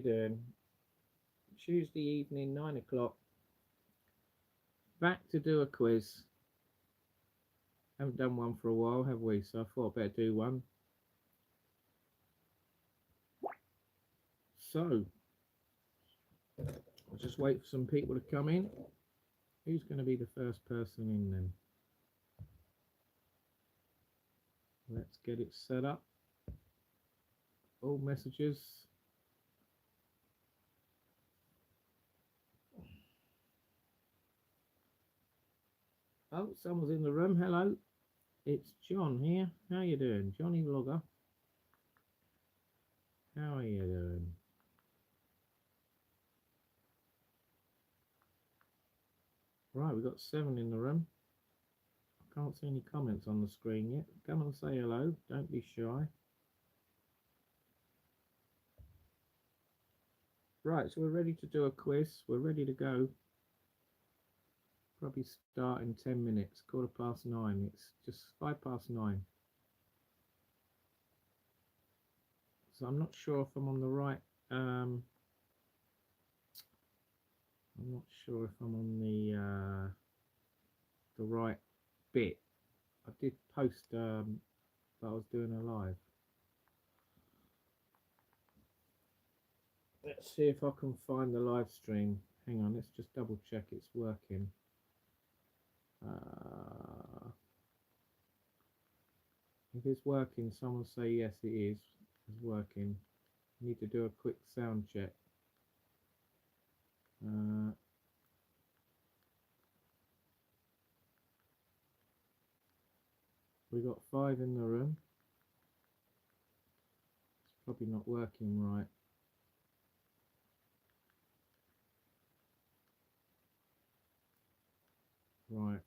doing? Tuesday evening, 9 o'clock. Back to do a quiz. Haven't done one for a while, have we? So I thought I'd better do one. So I'll just wait for some people to come in. Who's going to be the first person in then? Let's get it set up. All messages. Oh, someone's in the room. Hello. It's John here. How you doing? Jonnyvloggeruk. How are you doing? Right, we've got 7 in the room. I can't see any comments on the screen yet. Come and say hello. Don't be shy. Right, so we're ready to do a quiz. We're ready to go. Probably start in 10 minutes. 9:15. It's just 9:05. So I'm not sure if I'm on the right. I'm not sure if I'm on the right bit. I did post that I was doing a live. Let's see if I can find the live stream. Hang on, let's just double check it's working. If it's working, someone say yes, it is. It's working. Need to do a quick sound check. We got 5 in the room. It's probably not working right. Right.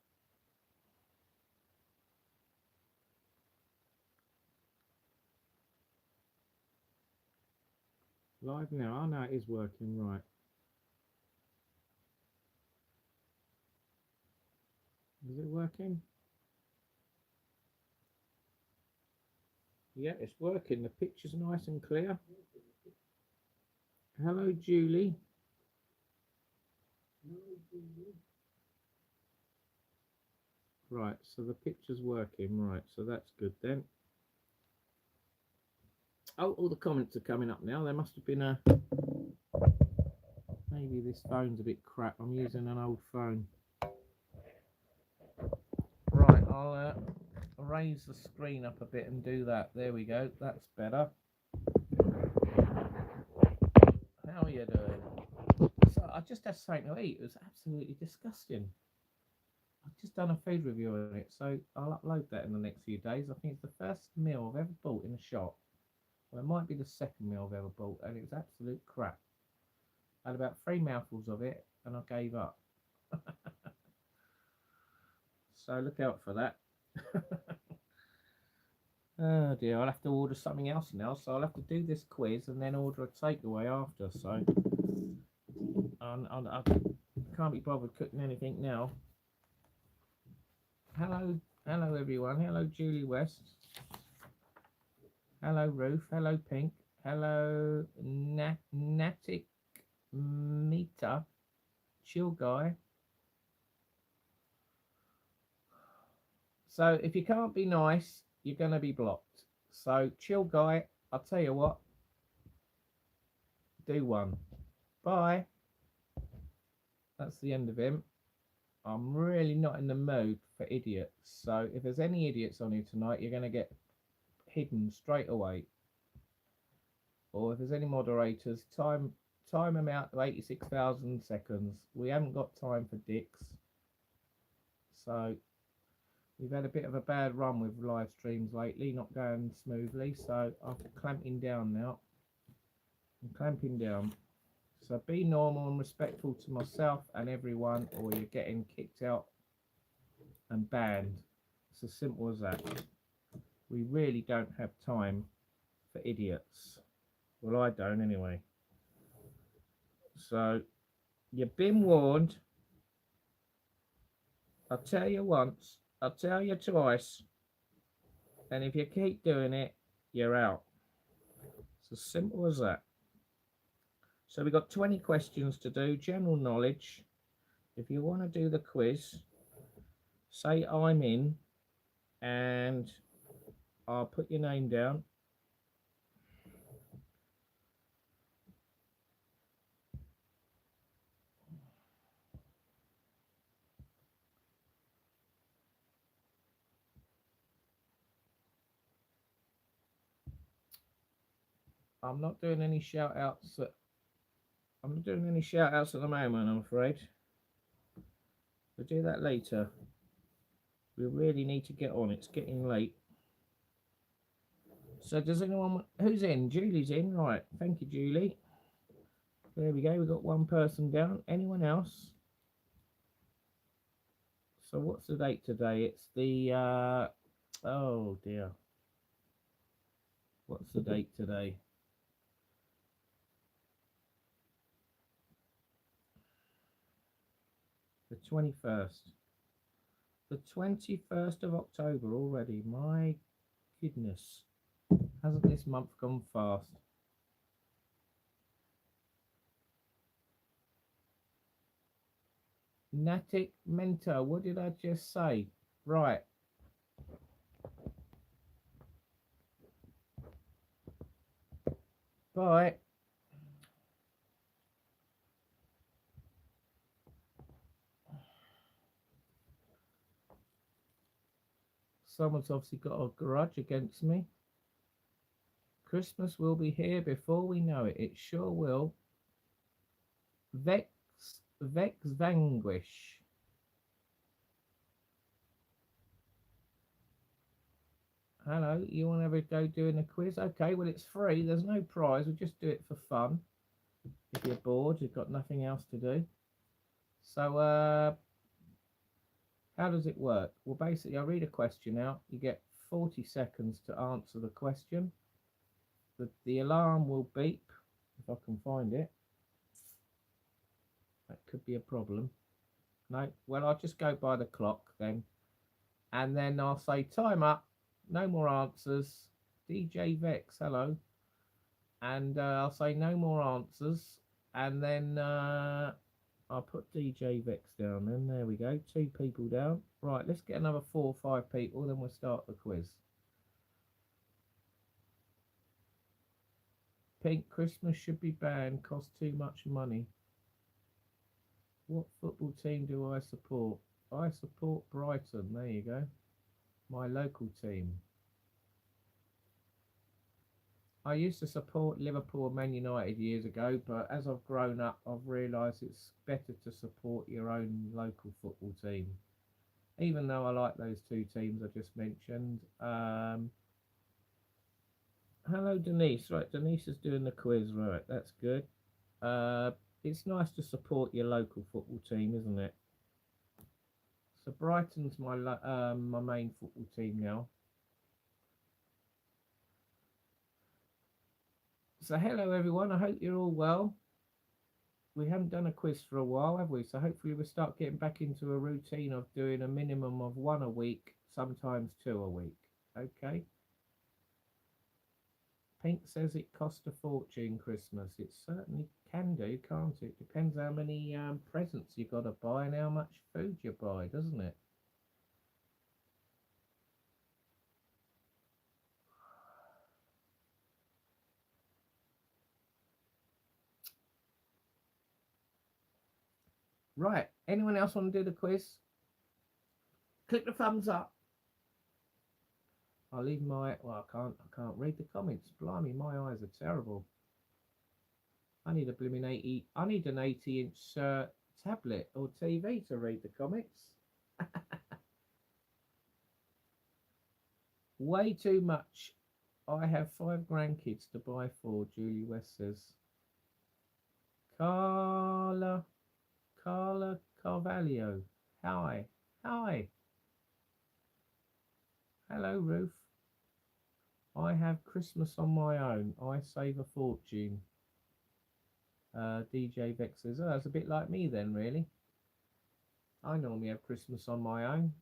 Live now. Oh no, it is working right. Is it working? Yeah, it's working. The picture's nice and clear. Hello, Julie. Right, so the picture's working. Right, so that's good then. Oh, all the comments are coming up now. There must have been a... Maybe this phone's a bit crap. I'm using an old phone. Right, I'll raise the screen up a bit and do that. There we go. That's better. How are you doing? So I just had something to eat. It was absolutely disgusting. I've just done a food review on it, so I'll upload that in the next few days. I think it's the first meal I've ever bought in a shop. Well, it might be the second meal I've ever bought, and it was absolute crap. I had about 3 mouthfuls of it, and I gave up. So look out for that. Oh dear, I'll have to order something else now, so I'll have to do this quiz and then order a takeaway after. So I can't be bothered cooking anything now. Hello everyone. Hello Julie West. Hello Ruth. Hello Pink. Hello Natic Mita. Chill guy. So if you can't be nice, you're going to be blocked. So chill guy, I'll tell you what. Do one. Bye. That's the end of him. I'm really not in the mood for idiots. So if there's any idiots on here tonight, you're going to get hidden straight away. Or if there's any moderators, time them out to 86,000 seconds. We haven't got time for dicks. So we've had a bit of a bad run with live streams lately, not going smoothly. So I'm clamping down now. I'm clamping down. So be normal and respectful to myself and everyone, or you're getting kicked out and banned. It's as simple as that. We really don't have time for idiots. Well, I don't anyway. So you've been warned. I'll tell you once, I'll tell you twice, and if you keep doing it, you're out. It's as simple as that. So we've got 20 questions to do, general knowledge. If you want to do the quiz, say I'm in, and I'll put your name down. I'm not doing any shout outs. I'm not doing any shout outs at the moment, I'm afraid. We'll do that later. We really need to get on. It's getting late. So does anyone, who's in? Julie's in, right. Thank you, Julie. There we go. We've got one person down. Anyone else? So what's the date today? It's the, oh dear. What's the date today? The 21st. The 21st of October already. My goodness. Hasn't this month gone fast? Natic Mentor, what did I just say? Right. Bye. Someone's obviously got a grudge against me. Christmas will be here before we know it. It sure will. Vex Vanquish. Hello, you want to have a go doing a quiz? Okay, well, it's free. There's no prize. We'll just do it for fun. If you're bored, you've got nothing else to do. So, how does it work? Well, basically, I read a question out. You get 40 seconds to answer the question. The alarm will beep, if I can find it. That could be a problem. No, well, I'll just go by the clock then. And then I'll say time up. No more answers. DJ Vex, hello. And I'll say no more answers. And then I'll put DJ Vex down. Then there we go. 2 people down. Right, let's get another 4 or 5 people. Then we'll start the quiz. Pink, Christmas should be banned. Costs too much money. What football team do I support? I support Brighton. There you go. My local team. I used to support Liverpool and Man United years ago, but as I've grown up, I've realised it's better to support your own local football team. Even though I like those 2 teams I just mentioned. Hello, Denise. Right, Denise is doing the quiz. Right, that's good. It's nice to support your local football team, isn't it? So Brighton's my main football team now. So hello everyone, I hope you're all well. We haven't done a quiz for a while, have we? So hopefully we'll start getting back into a routine of doing a minimum of 1 a week, sometimes 2 a week. Okay. Pink says it costs a fortune Christmas. It certainly can do, can't it? Depends how many presents you got to buy and how much food you buy, doesn't it? Right, anyone else want to do the quiz? Click the thumbs up. I'll leave my, well, I can't read the comments. Blimey, my eyes are terrible. I need a blooming 80, I need an 80-inch tablet or TV to read the comments. Way too much. I have 5 grandkids to buy for, Julie West says. Carla Carvalho. Hi. Hello, Ruth. I have Christmas on my own. I save a fortune. DJ Vex says, oh, that's a bit like me then, really. I normally have Christmas on my own.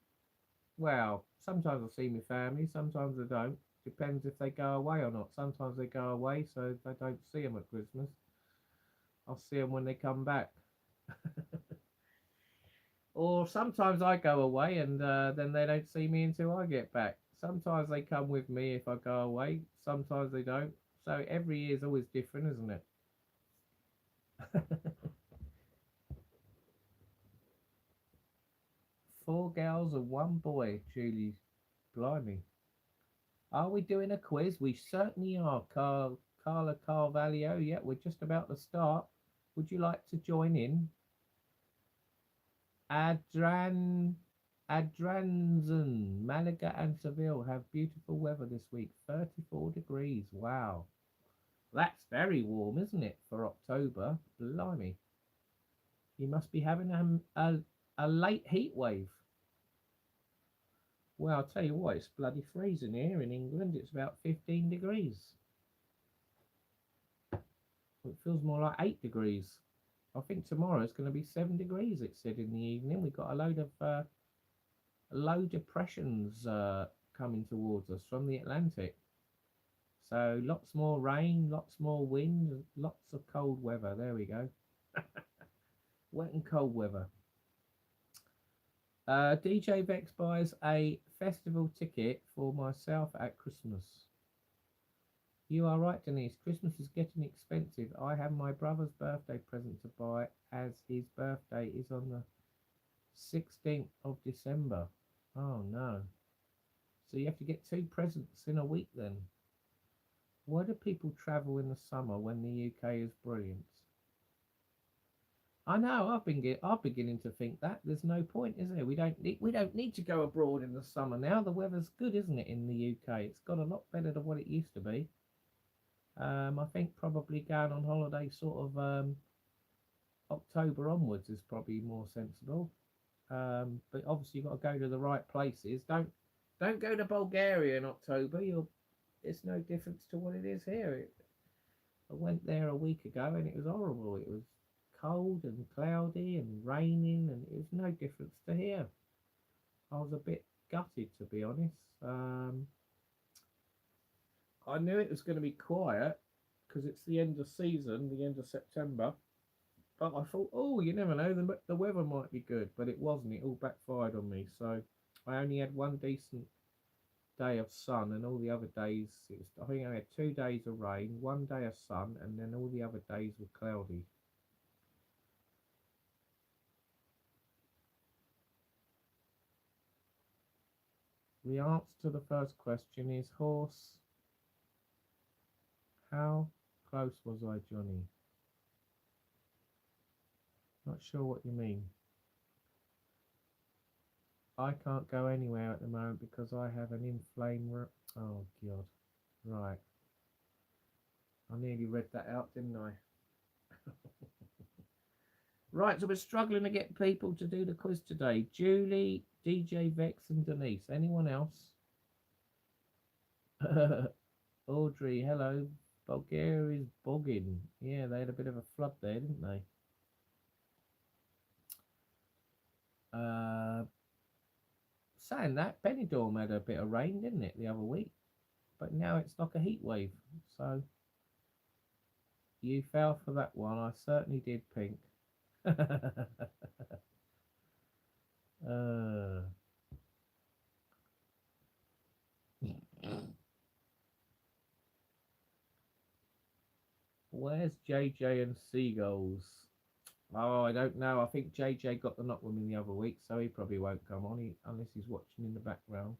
Well, sometimes I see my family, sometimes I don't. Depends if they go away or not. Sometimes they go away, so they don't see them at Christmas. I'll see them when they come back. Or sometimes I go away and then they don't see me until I get back. Sometimes they come with me if I go away. Sometimes they don't. So every year is always different, isn't it? Four girls and one boy, Julie. Blimey. Are we doing a quiz? We certainly are, Carla Carvalho. Yeah, we're just about to start. Would you like to join in? Adran Adranzan, Malaga and Seville have beautiful weather this week. 34 degrees. Wow. That's very warm, isn't it, for October? Blimey. You must be having a late heat wave. Well, I'll tell you what, it's bloody freezing here in England. It's about 15 degrees. It feels more like 8 degrees. I think tomorrow it's going to be 7 degrees, it said in the evening. We've got a load of low depressions coming towards us from the Atlantic. So lots more rain, lots more wind, lots of cold weather. There we go. Wet and cold weather. DJ Vex buys a festival ticket for myself at Christmas. You are right, Denise. Christmas is getting expensive. I have my brother's birthday present to buy as his birthday is on the 16th of December. Oh no. So you have to get 2 presents in a week then. Why do people travel in the summer when the UK is brilliant? I know. I'm beginning to think that there's no point, is there? We don't need to go abroad in the summer now. The weather's good, isn't it, in the UK? It's got a lot better than what it used to be. I think probably going on holiday sort of October onwards is probably more sensible. But obviously you've got to go to the right places. Don't go to Bulgaria in October. It's no difference to what it is here. I went there a week ago and it was horrible. It was cold and cloudy and raining, and it was no difference to here. I was a bit gutted, to be honest. I knew it was going to be quiet because it's the end of season, the end of September. But I thought, oh, you never know, the weather might be good, but it wasn't. It all backfired on me. So I only had one decent day of sun, and all the other days, I think I had 2 days of rain, 1 day of sun, and then all the other days were cloudy. The answer to the first question is horse. How close was I, Johnny? Not sure what you mean. I can't go anywhere at the moment because I have an inflamed... Oh, God. Right. I nearly read that out, didn't I? Right, so we're struggling to get people to do the quiz today. Julie, DJ Vex and Denise. Anyone else? Audrey, hello. Bulgaria's bogging. Yeah, they had a bit of a flood there, didn't they? Saying that, Benidorm had a bit of rain, didn't it, the other week? But now it's like a heat wave. So you fell for that one. I certainly did, Pink. Where's JJ and Seagulls? Oh, I don't know. I think JJ got the knock with me the other week, so he probably won't come on unless he's watching in the background.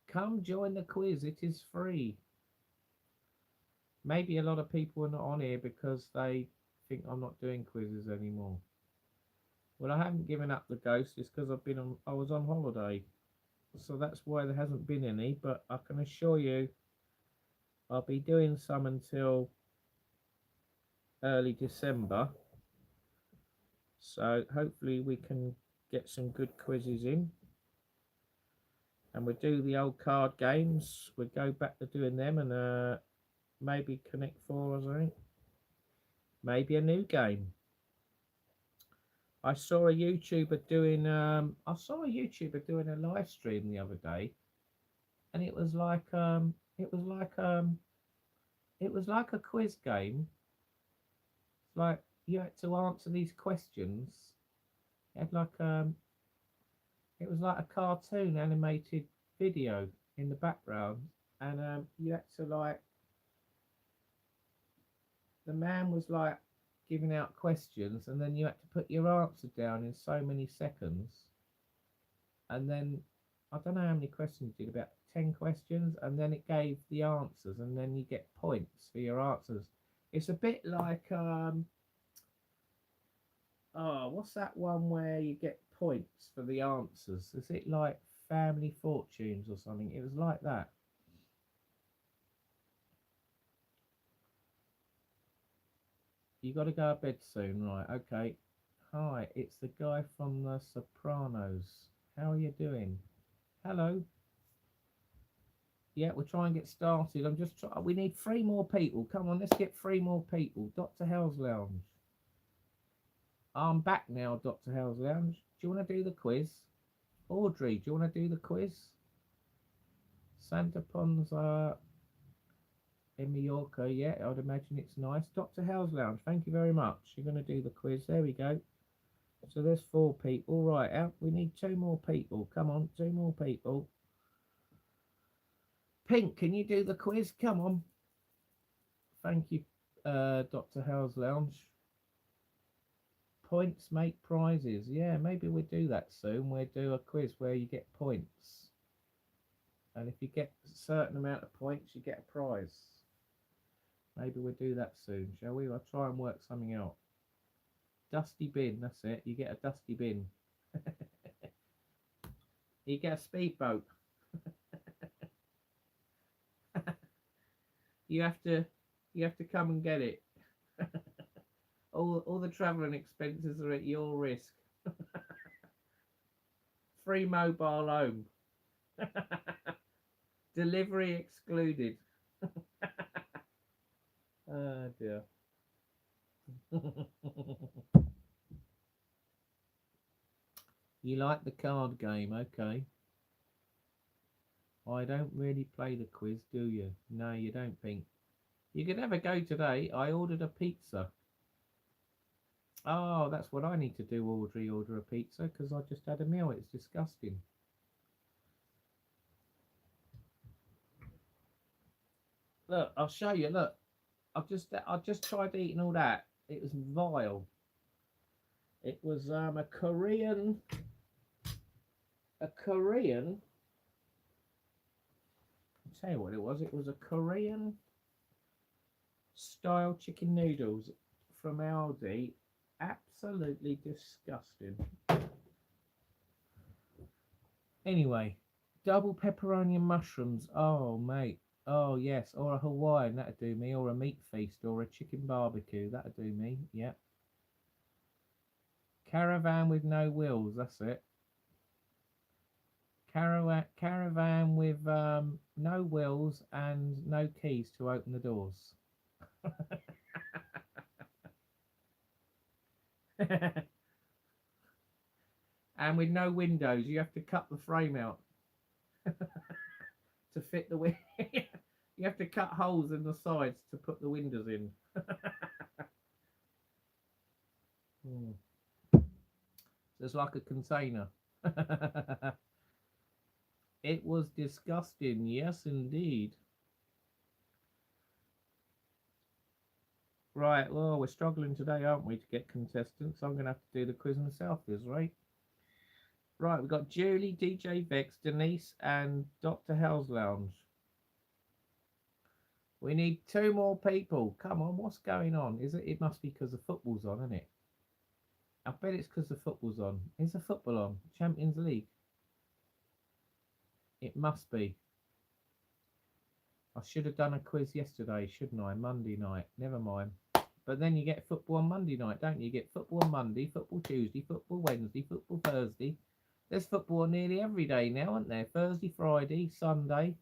Come join the quiz. It is free. Maybe a lot of people are not on here because they think I'm not doing quizzes anymore. Well, I haven't given up the ghost. It's because I was on holiday, so that's why there hasn't been any. But I can assure you, I'll be doing some until early December. So hopefully we can get some good quizzes in, and we'll do the old card games. We'll go back to doing them, and maybe Connect Four or something. Maybe a new game. I saw a YouTuber doing a live stream the other day, and it was like a quiz game. like you had to answer these questions. It had like it was like a cartoon animated video in the background, and you had to like the man was like giving out questions, and then you had to put your answer down in so many seconds, and then I don't know how many questions you did, about 10 questions, and then it gave the answers, and then you get points for your answers. It's a bit like oh, what's that one where you get points for the answers? Is it like Family Fortunes or something? It was like that. You got to go to bed soon, right? Okay. Hi, it's the guy from The Sopranos. How are you doing? Hello. Yeah, we'll try and get started. I'm just trying. We need 3 more people. Come on, let's get 3 more people. Dr. Hell's Lounge. I'm back now, Dr. Hell's Lounge. Do you want to do the quiz? Audrey, do you want to do the quiz? Santa Ponza in Mallorca, yeah, I'd imagine it's nice. Dr. Hell's Lounge, thank you very much. You're going to do the quiz. There we go. So there's 4 people. Right, out. We need 2 more people. Come on, 2 more people. Pink, can you do the quiz? Come on. Thank you, Dr. Hell's Lounge. Points make prizes. Yeah, maybe we'll do that soon. We'll do a quiz where you get points. And if you get a certain amount of points, you get a prize. Maybe we'll do that soon, shall we? I'll try and work something out. Dusty bin, that's it. You get a dusty bin. You get a speedboat. you have to come and get it. all the travelling expenses are at your risk. Free mobile home. Delivery excluded. Oh dear. You like the card game, okay. I don't really play the quiz, do you? No, you don't, Pink. You could have a go today. I ordered a pizza. Oh, that's what I need to do, Audrey. Order a pizza, because I just had a meal. It's disgusting. Look, I'll show you. Look, I just tried eating all that. It was vile. It was a Korean. I'll tell you what it was. It was a Korean style chicken noodles from Aldi. Absolutely disgusting. Anyway, double pepperoni and mushrooms. Oh, mate. Oh, yes. Or a Hawaiian. That'd do me. Or a meat feast. Or a chicken barbecue. That'd do me. Yep. Caravan with no wheels. That's it. Caravan with no wheels and no keys to open the doors. And with no windows. You have to cut the frame out to fit the window. You have to cut holes in the sides to put the windows in. So it's like a container. It was disgusting. Yes, indeed. Right, well, we're struggling today, aren't we, to get contestants? I'm going to have to do the quiz myself, this right? Right, we've got Julie, DJ Vex, Denise, and Dr. Hell's Lounge. We need 2 more people. Come on, what's going on? Is it? It must be because the football's on, isn't it? I bet it's because the football's on. Is the football on? Champions League. It must be. I should have done a quiz yesterday, shouldn't I? Monday night. Never mind. But then you get football on Monday night, don't you? You get football on Monday, football Tuesday, football Wednesday, football Thursday. There's football on nearly every day now, aren't there? Thursday, Friday, Sunday,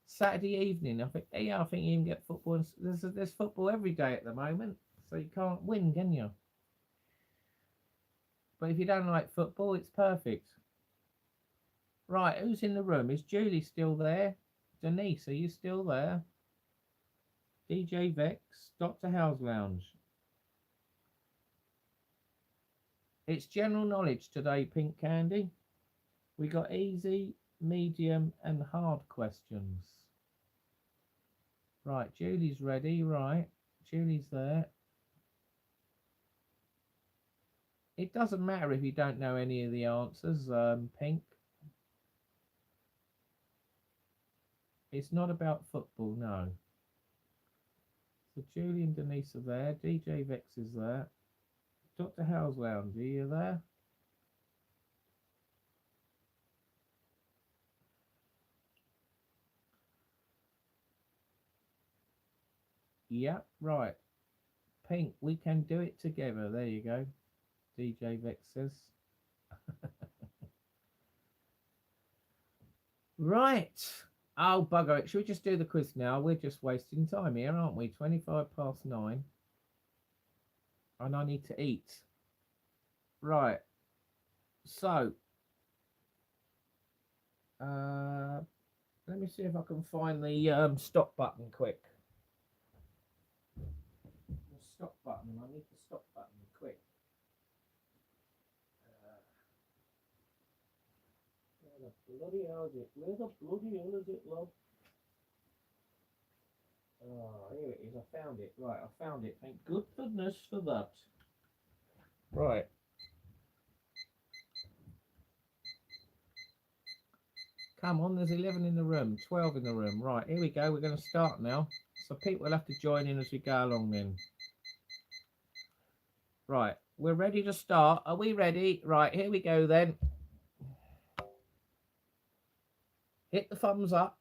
Saturday evening. I think you even get football. There's football every day at the moment, so you can't win, can you? But if you don't like football, it's perfect. Right, who's in the room? Is Julie still there? Denise, are you still there? DJ Vex, Dr. Hell's Lounge. It's general knowledge today, Pink Candy. We got easy, medium, and hard questions. Right, Julie's ready. Right, Julie's there. It doesn't matter if you don't know any of the answers, Pink. It's not about football, no. So Julie and Denise are there. DJ Vex is there. Dr. Howe's Lounge, are you there? Yep, right. Pink, we can do it together. There you go. DJ Vex says. Right. Oh, bugger it. Should we just do the quiz now? We're just wasting time here, aren't we? 9:25. And I need to eat. Right. So, let me see if I can find the stop button quick. The stop button. I need the stop button quick. Where the bloody hell is it? Where the bloody hell is it, love? Oh, here it is. I found it. Right, I found it. Thank goodness for that. Right. Come on, there's 11 in the room, 12 in the room. Right, here we go. We're going to start now. So people will have to join in as we go along then. Right, we're ready to start. Are we ready? Right, here we go then. Hit the thumbs up.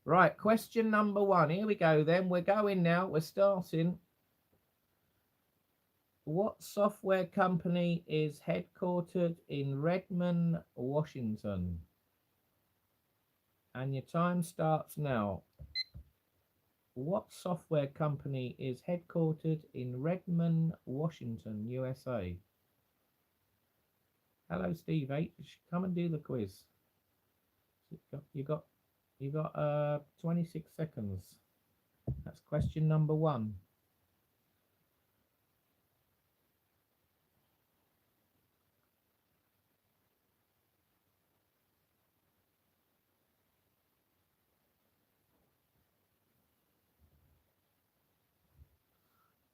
Right, question number 1. Here we go then. We're going now. We're starting. What software company is headquartered in Redmond, Washington? And your time starts now. What software company is headquartered in Redmond, Washington, USA? Hello, Steve H. Come and do the quiz. You got 26 seconds. That's question number 1.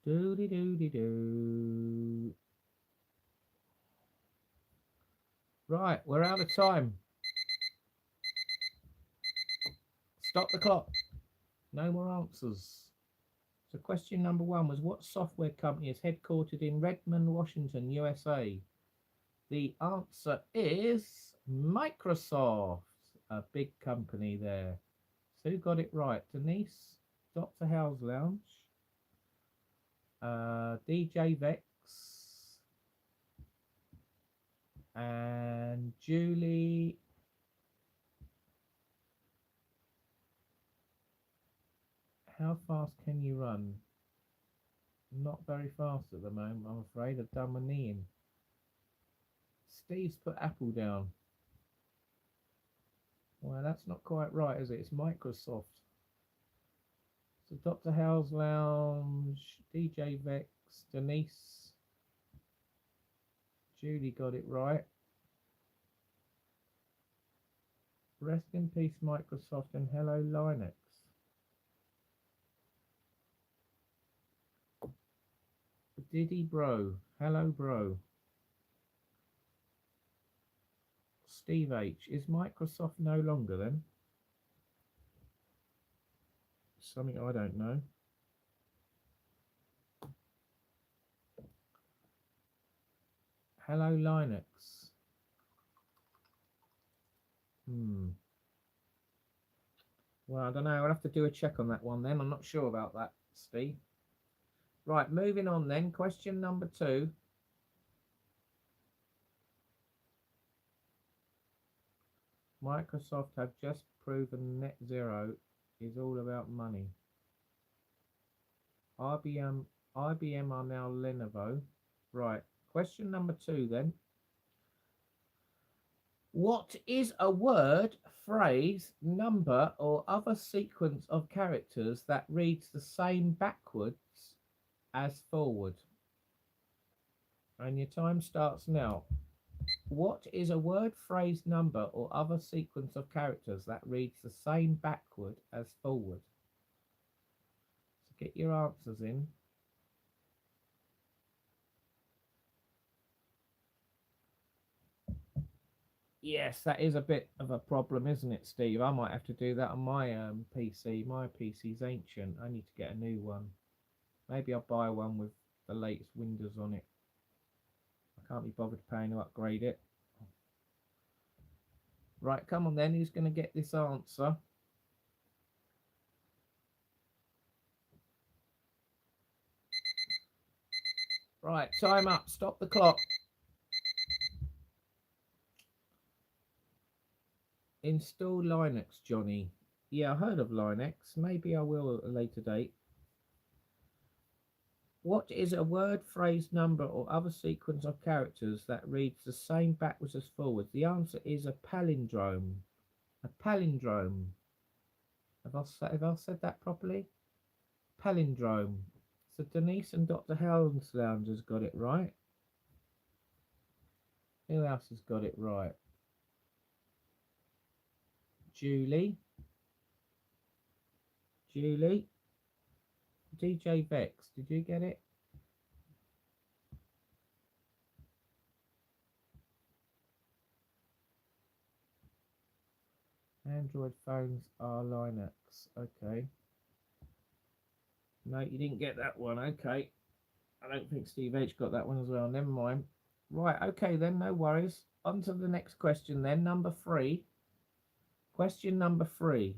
Doody-doody-doo. Right, we're out of time. Stop the clock. No more answers. So question number 1 was, what software company is headquartered in Redmond, Washington, USA? The answer is Microsoft, a big company there. So who got it right? Denise, Dr. Howe's Lounge, DJ Vex, and Julie. How fast can you run? Not very fast at the moment, I'm afraid. I've done my knee in. Steve's put Apple down. Well, that's not quite right, is it? It's Microsoft. So Dr. Howe's Lounge, DJ Vex, Denise, Julie got it right. Rest in peace, Microsoft, and hello, Linux. Diddy Bro, hello, bro. Steve H, is Microsoft no longer then? Something I don't know. Hello, Linux. Well, I don't know. I'll have to do a check on that one then. I'm not sure about that, Steve. Right, moving on then. Question number 2. Microsoft have just proven net zero is all about money. IBM are now Lenovo. Right, question number 2 then. What is a word, phrase, number, or other sequence of characters that reads the same backwards as forward? And your time starts now. What is a word, phrase, number, or other sequence of characters that reads the same backward as forward? So get your answers in. Yes, that is a bit of a problem, isn't it, Steve? I might have to do that on my PC. My PC's ancient. I need to get a new one. Maybe I'll buy one with the latest Windows on it. I can't be bothered paying to upgrade it. Right, come on then. Who's going to get this answer? Right, time up. Stop the clock. Install Linux, Johnny. Yeah, I heard of Linux. Maybe I will at a later date. What is a word, phrase, number, or other sequence of characters that reads the same backwards as forwards? The answer is a palindrome. A palindrome. Have I said that properly? Palindrome. So Denise and Dr. Helms Lounge has got it right. Who else has got it right? Julie. DJ Vex, did you get it? Android phones are Linux. Okay. No, you didn't get that one. Okay. I don't think Steve H got that one as well. Never mind. Right. Okay, then. No worries. On to the next question then. Number 3. Question number 3.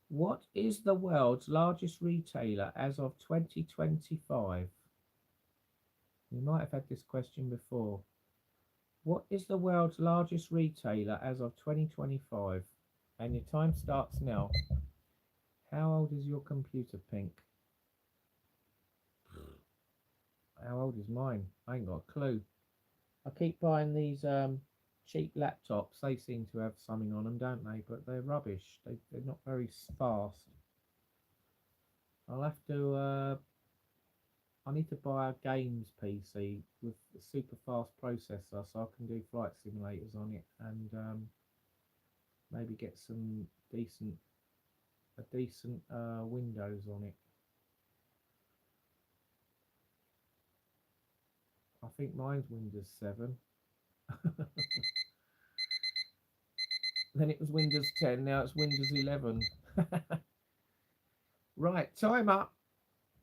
What is the world's largest retailer as of 2025? You might have had this question before. What is the world's largest retailer as of 2025? And your time starts now. How old is your computer, Pink? How old is mine? I ain't got a clue. I keep buying these cheap laptops. They seem to have something on them, don't they? But they're rubbish. They're not very fast. I'll have to... I need to buy a games PC with a super fast processor so I can do flight simulators on it and maybe get some decent Windows on it. I think mine's Windows 7. Then it was Windows 10, now it's Windows 11. Right, time up.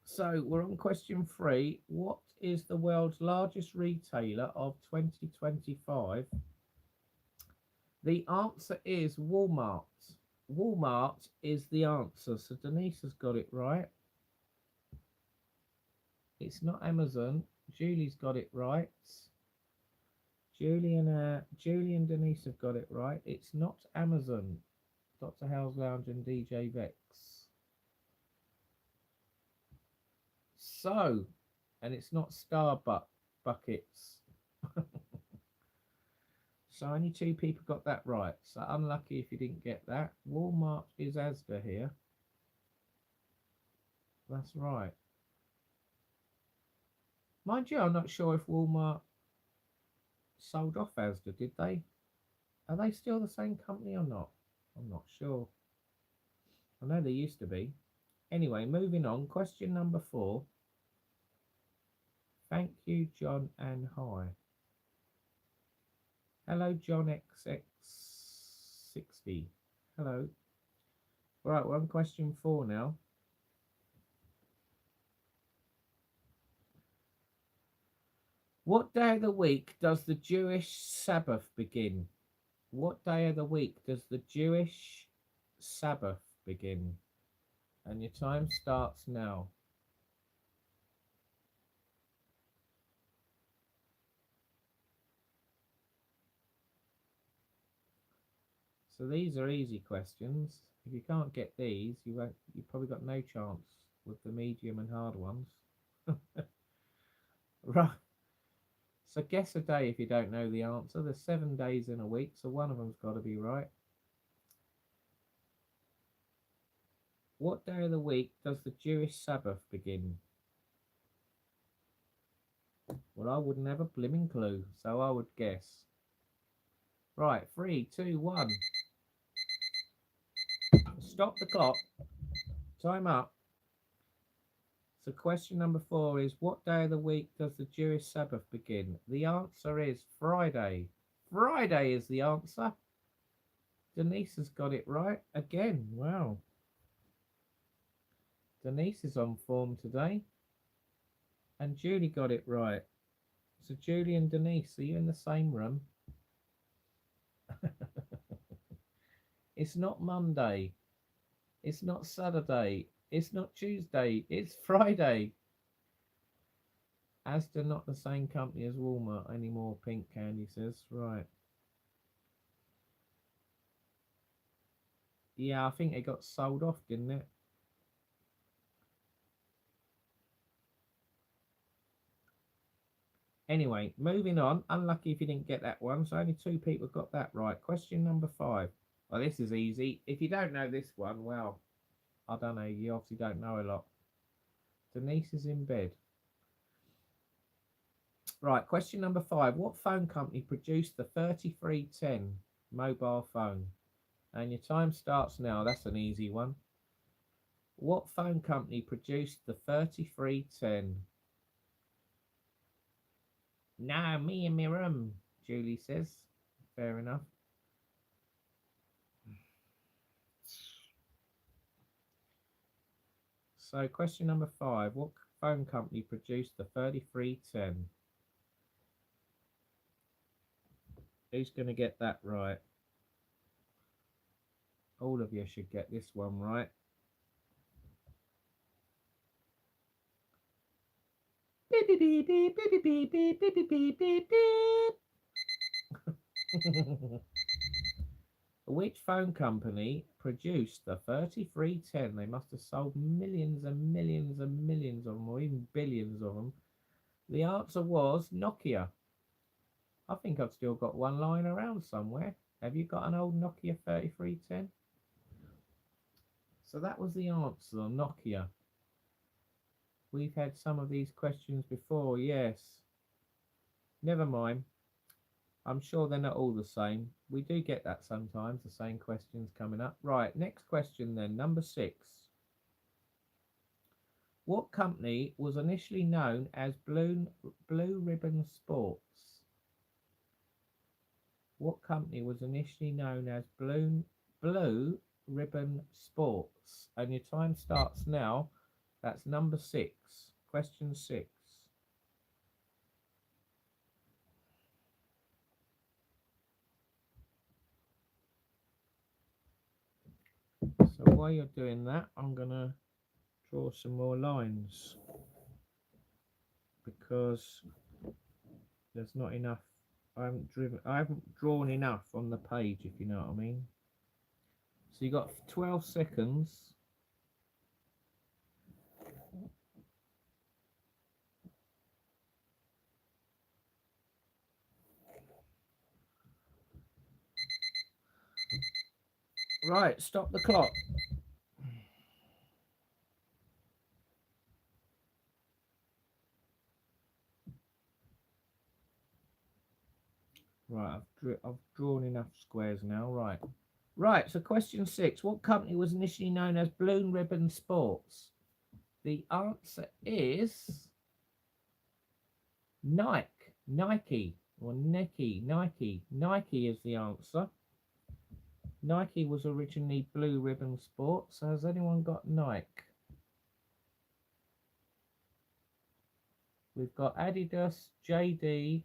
So we're on question 3. What is the world's largest retailer of 2025? The answer is Walmart. Walmart is the answer. So Denise has got it right. It's not Amazon. Julie's got it right. Julie and Denise have got it right. It's not Amazon. Dr. House Lounge and DJ Vex. So, and it's not Buckets. So only 2 people got that right. So unlucky if you didn't get that. Walmart is Asda here. That's right. Mind you, I'm not sure if Walmart sold off Asda, did they? Are they still the same company or not? I'm not sure. I know they used to be. Anyway, moving on. Question number 4. Thank you, John and hi. Hello, John XX60. Hello. Right, we're on question 4 now. What day of the week does the Jewish Sabbath begin? What day of the week does the Jewish Sabbath begin? And your time starts now. So these are easy questions. If you can't get these, you've probably got no chance with the medium and hard ones. Right. So guess a day if you don't know the answer. There's 7 days in a week, so one of them's got to be right. What day of the week does the Jewish Sabbath begin? Well, I wouldn't have a blimmin' clue, so I would guess. Right, 3, 2, 1. Stop the clock. Time up. So question number 4 is, what day of the week does the Jewish Sabbath begin? The answer is Friday. Friday is the answer. Denise has got it right again. Wow. Denise is on form today. And Julie got it right. So Julie and Denise, are you in the same room? It's not Monday. It's not Saturday. It's not Tuesday. It's Friday. Asda not the same company as Walmart anymore, Pink Candy says. Right. Yeah, I think it got sold off, didn't it? Anyway, moving on. Unlucky if you didn't get that one. So only 2 people got that right. Question number 5. Well, this is easy. If you don't know this one, well, I don't know. You obviously don't know a lot. Denise is in bed. Right, question number 5. What phone company produced the 3310 mobile phone? And your time starts now. That's an easy one. What phone company produced the 3310? No, me in my room, Julie says. Fair enough. So question number 5. What phone company produced the 3310? Who's going to get that right? All of you should get this one right. Beep, beep, beep, beep, beep, beep, beep, beep, beep, beep, beep. Which phone company produced the 3310? They must have sold millions and millions and millions of them, or even billions of them. The answer was Nokia. I think I've still got one lying around somewhere. Have you got an old Nokia 3310? So that was the answer, Nokia. We've had some of these questions before, yes. Never mind. I'm sure they're not all the same. We do get that sometimes, the same questions coming up. Right, next question then, number 6. What company was initially known as Blue Ribbon Sports? What company was initially known as Blue Ribbon Sports? And your time starts now. That's number 6. Question 6. So while you're doing that, I'm going to draw some more lines because there's not enough. I haven't drawn enough on the page, if you know what I mean. So you got 12 seconds. Right, stop the clock. Right, I've drawn enough squares now. Right. So question 6: what company was initially known as Blue Ribbon Sports? The answer is Nike, or Nike. Nike is the answer. Nike was originally Blue Ribbon Sports. So has anyone got Nike? We've got Adidas, JD.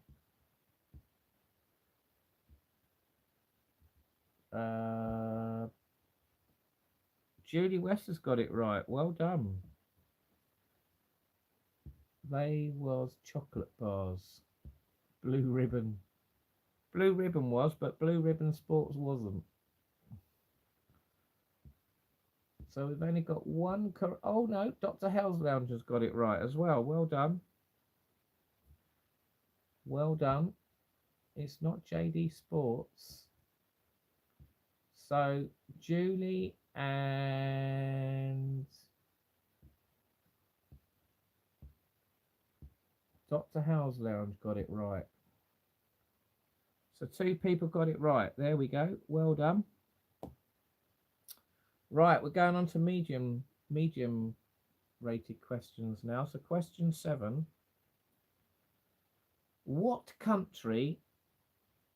Julie West has got it right. Well done. They was chocolate bars. Blue Ribbon. Blue Ribbon was, but Blue Ribbon Sports wasn't. So we've only got one. Oh no, Dr. Hell's Lounge has got it right as well. Well done. Well done. It's not JD Sports. So Julie and Dr. Howe's Lounge got it right. So 2 people got it right. There we go. Well done. Right, we're going on to medium rated questions now. So question 7. What country,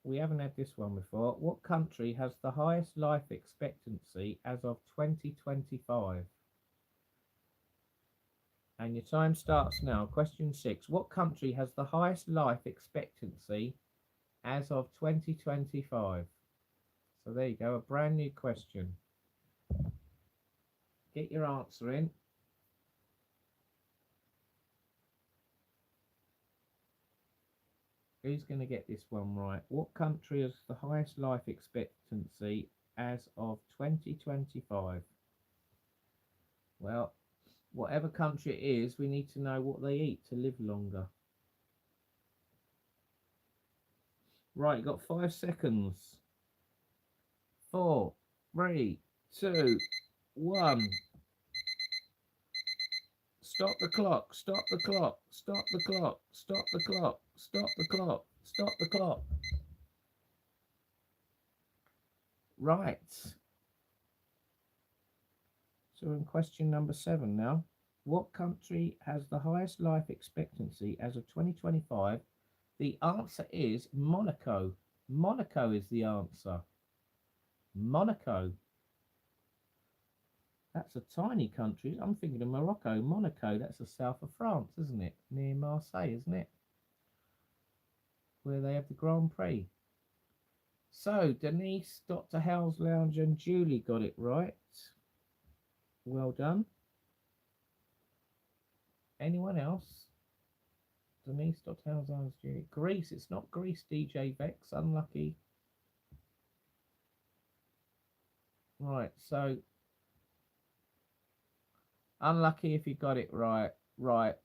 we haven't had this one before, what country has the highest life expectancy as of 2025? And your time starts now. Question 6. What country has the highest life expectancy as of 2025? So there you go, a brand new question. Get your answer in. Who's going to get this one right? What country has the highest life expectancy as of 2025? Well, whatever country it is, we need to know what they eat to live longer. Right, you've got 5 seconds. 4, 3, 2, 1. Stop the clock, stop the clock, stop the clock, stop the clock, stop the clock, stop the clock. Right. So we're in question number 7 now. What country has the highest life expectancy as of 2025? The answer is Monaco. Monaco is the answer. Monaco. That's a tiny country. I'm thinking of Morocco. Monaco, that's the south of France, isn't it? Near Marseille, isn't it? Where they have the Grand Prix. So, Denise, Dr. Howe's Lounge and Julie got it right. Well done. Anyone else? Denise, Dr. Howe's Lounge, Julie. Greece, it's not Greece, DJ Vex. Unlucky. Right, so unlucky if you got it right. Right.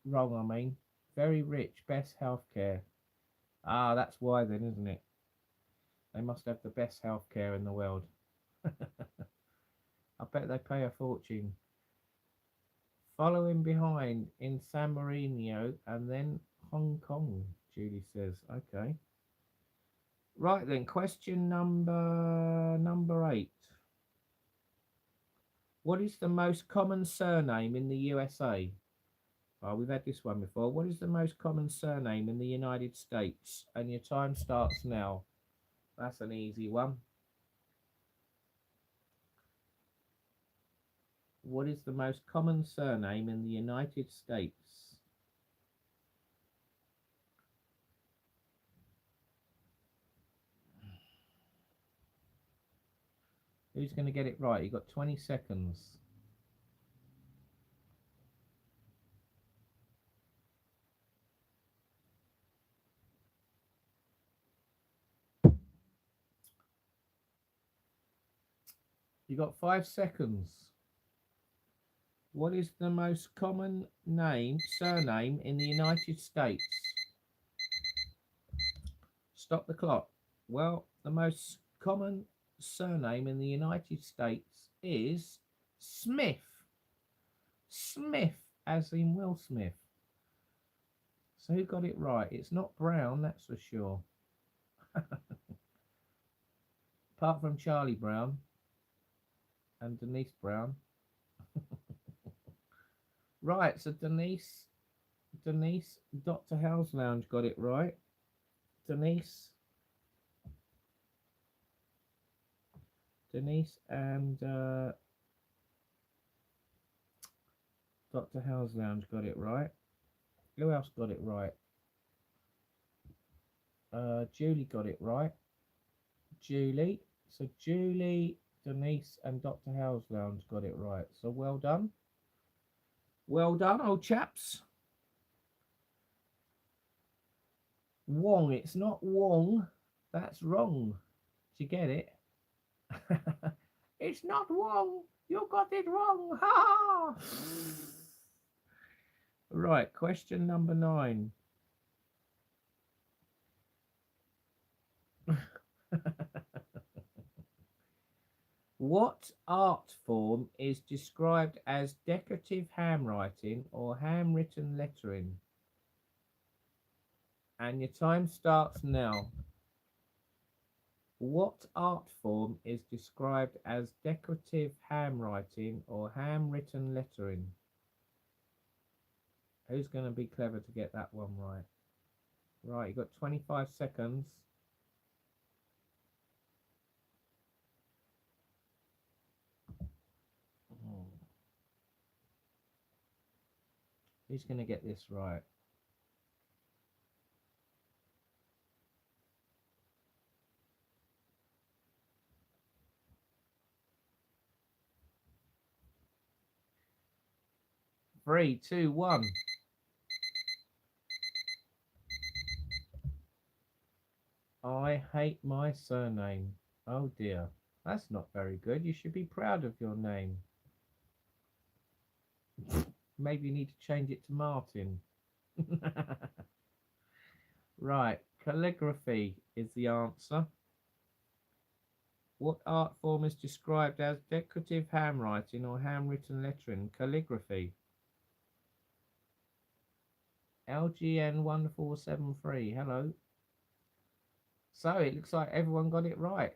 Wrong, I mean. Very rich, best healthcare. Ah, that's why then, isn't it? They must have the best healthcare in the world. I bet they pay a fortune. Following behind in San Marino and then Hong Kong, Julie says. Okay. Right then, question number 8. What is the most common surname in the USA? Oh, we've had this one before. What is the most common surname in the United States? And your time starts now. That's an easy one. What is the most common surname in the United States? Who's going to get it right? You've got 20 seconds. You've got 5 seconds. What is the most common surname in the United States? Stop the clock. Well, the most common surname in the United States is Smith. Smith, as in Will Smith. So who got it right? It's not Brown, that's for sure. Apart from Charlie Brown and Denise Brown. Right, so Denise, Dr. Howe's Lounge got it right. Denise and Dr. Howe's Lounge got it right. Who else got it right? Julie got it right. Julie. So Julie, Denise and Dr. Howe's Lounge got it right. So well done. Well done, old chaps. Wong. It's not Wong. That's wrong. Did you get it? It's not Wong. You got it wrong. Ha ha. Right, question number 9. What art form is described as decorative handwriting or handwritten lettering? And your time starts now. What art form is described as decorative handwriting or handwritten lettering? Who's going to be clever to get that one right? Right, you've got 25 seconds. Who's going to get this right? Three, two, one. I hate my surname. Oh dear. That's not very good. You should be proud of your name. Maybe you need to change it to Martin. Right, calligraphy is the answer. What art form is described as decorative handwriting or handwritten lettering? Calligraphy. LGN 1473, hello. So it looks like everyone got it right.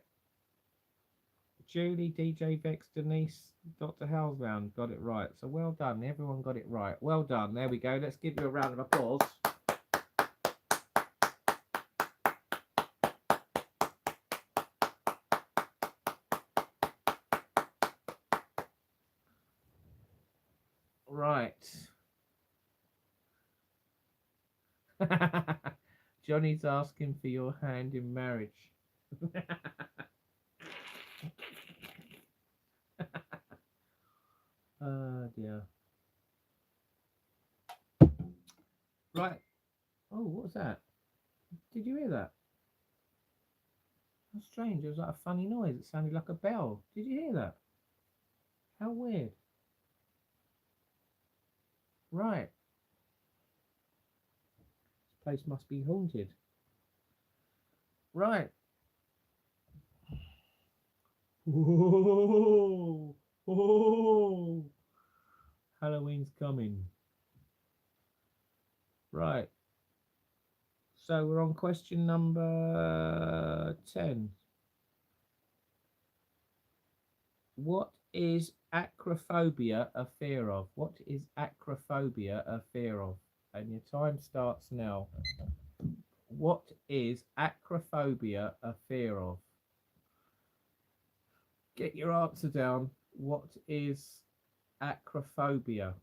Julie, DJ Vex, Denise, Dr. Hellsbound got it right. So well done, everyone got it right. Well done, there we go. Let's give you a round of applause. Right. Johnny's asking for your hand in marriage. Oh dear. Right. Oh, what was that? Did you hear that? How strange. It was like a funny noise. It sounded like a bell. Did you hear that? How weird. Right. This place must be haunted. Right. Whoa. Whoa. Halloween's coming. Right. So we're on question number 10. What is acrophobia a fear of? What is acrophobia a fear of? And your time starts now. What is acrophobia a fear of? Get your answer down. What is acrophobia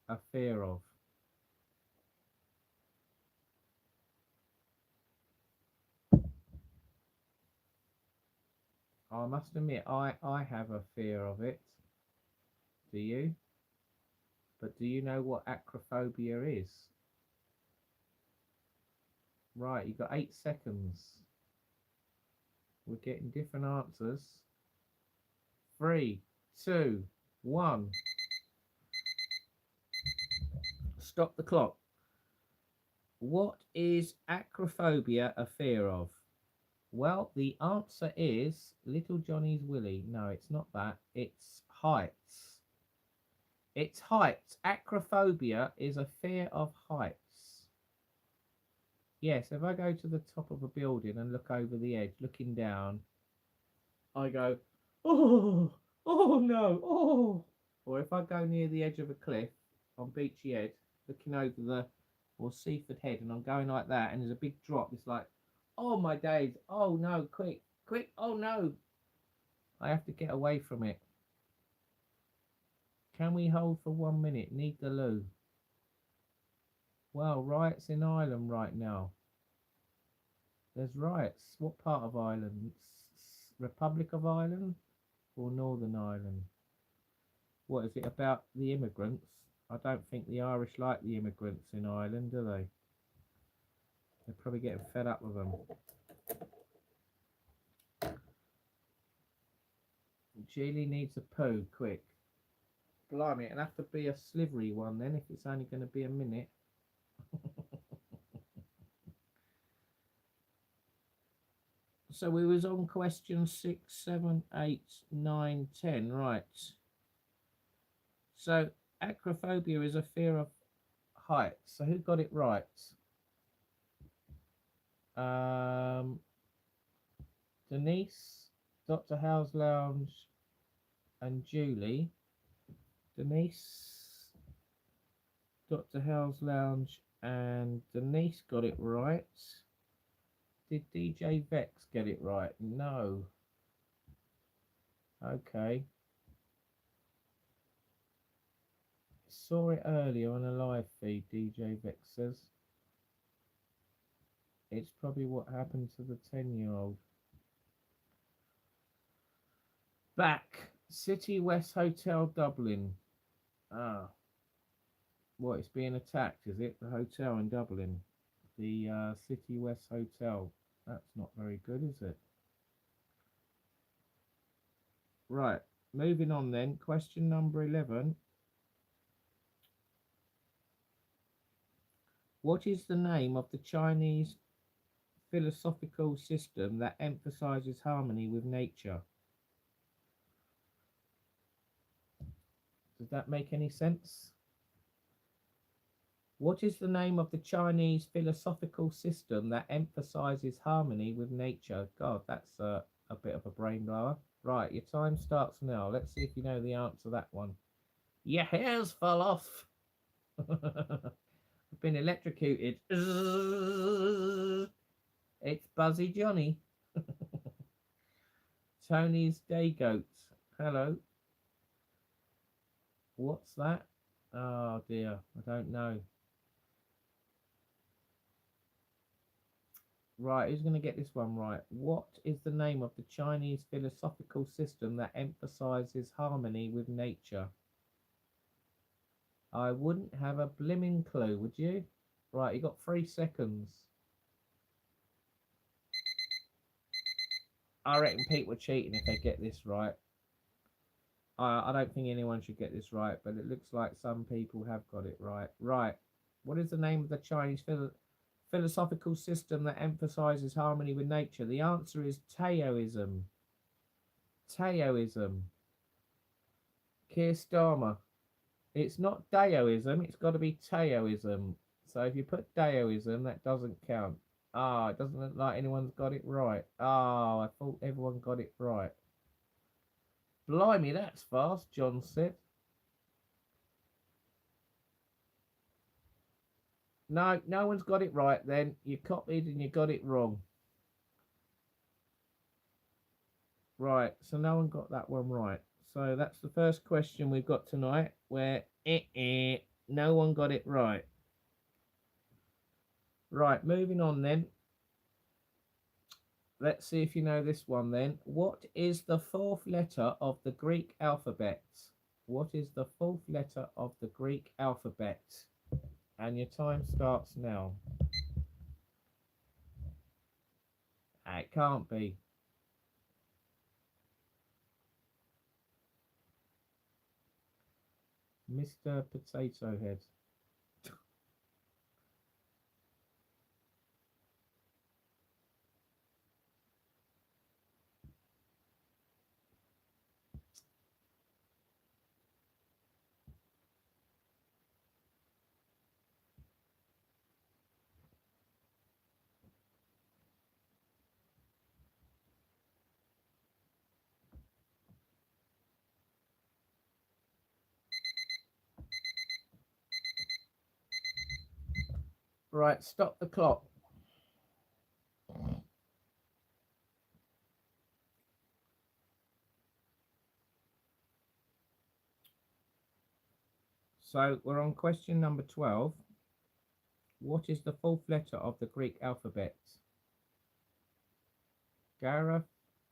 a fear of? I must admit, I have a fear of it. Do you? But do you know what acrophobia is? Right, you've got 8 seconds. We're getting different answers. 3, 2, 1. Stop the clock. What is acrophobia a fear of? Well, the answer is Little Johnny's Willy. No, it's not that. It's heights. It's heights. Acrophobia is a fear of heights. Yes, if I go to the top of a building and look over the edge, looking down, I go, oh, oh no, oh. Or if I go near the edge of a cliff on Beachy Head, looking over the, or Seaford Head, and I'm going like that, and there's a big drop, it's like, oh my days, oh no, quick, quick, oh no. I have to get away from it. Can we hold for 1 minute? Need the loo. Well, riots in Ireland right now. There's riots. What part of Ireland? Republic of Ireland or Northern Ireland? What is it about the immigrants? I don't think the Irish like the immigrants in Ireland, do they? They're probably getting fed up with them. Julie needs a poo, quick. Blimey, it'll have to be a slivery one then if it's only going to be a minute. So we was on question 6, 7, 8, 9, 10. Right. So acrophobia is a fear of heights. So who got it right? Um, Denise, Dr. Howe's Lounge, and Julie. Denise, Dr. Howe's Lounge, and Denise got it right. Did DJ Vex get it right? No. Okay. Saw it earlier on a live feed, DJ Vex says. It's probably what happened to the 10-year-old. Back. City West Hotel, Dublin. Ah. What, it's being attacked, is it? The hotel in Dublin. The City West Hotel. That's not very good, is it? Right. Moving on then. Question number 11. What is the name of the Chinese philosophical system that emphasizes harmony with nature? Does that make any sense? What is the name of the Chinese philosophical system that emphasizes harmony with nature? God, that's a bit of a brain blower. Right, your time starts now. Let's see if you know the answer to that one. Your hair's fell off. I've been electrocuted. It's Buzzy Johnny. Tony's Day Goats. Hello. What's that? Oh dear, I don't know. Right, who's going to get this one right? What is the name of the Chinese philosophical system that emphasizes harmony with nature? I wouldn't have a blimmin' clue, would you? Right, you got 3 seconds. I reckon people are cheating if they get this right. I don't think anyone should get this right, but it looks like some people have got it right. Right, what is the name of the Chinese philosophical system that emphasizes harmony with nature? The answer is Taoism. Taoism. Keir Starmer. It's not Daoism, it's got to be Taoism. So if you put Daoism, that doesn't count. Ah, it doesn't look like anyone's got it right. Ah, I thought everyone got it right. Blimey, that's fast, John said. No, no one's got it right then. You copied and you got it wrong. Right, so no one got that one right. So that's the first question we've got tonight where no one got it right. Right, moving on then. Let's see if you know this one then. What is the 4th letter of the Greek alphabet? What is the 4th letter of the Greek alphabet? And your time starts now. It can't be. Mr. Potato Head. Right, stop the clock. So we're on question number 12. What is the 4th letter of the Greek alphabet? Gareth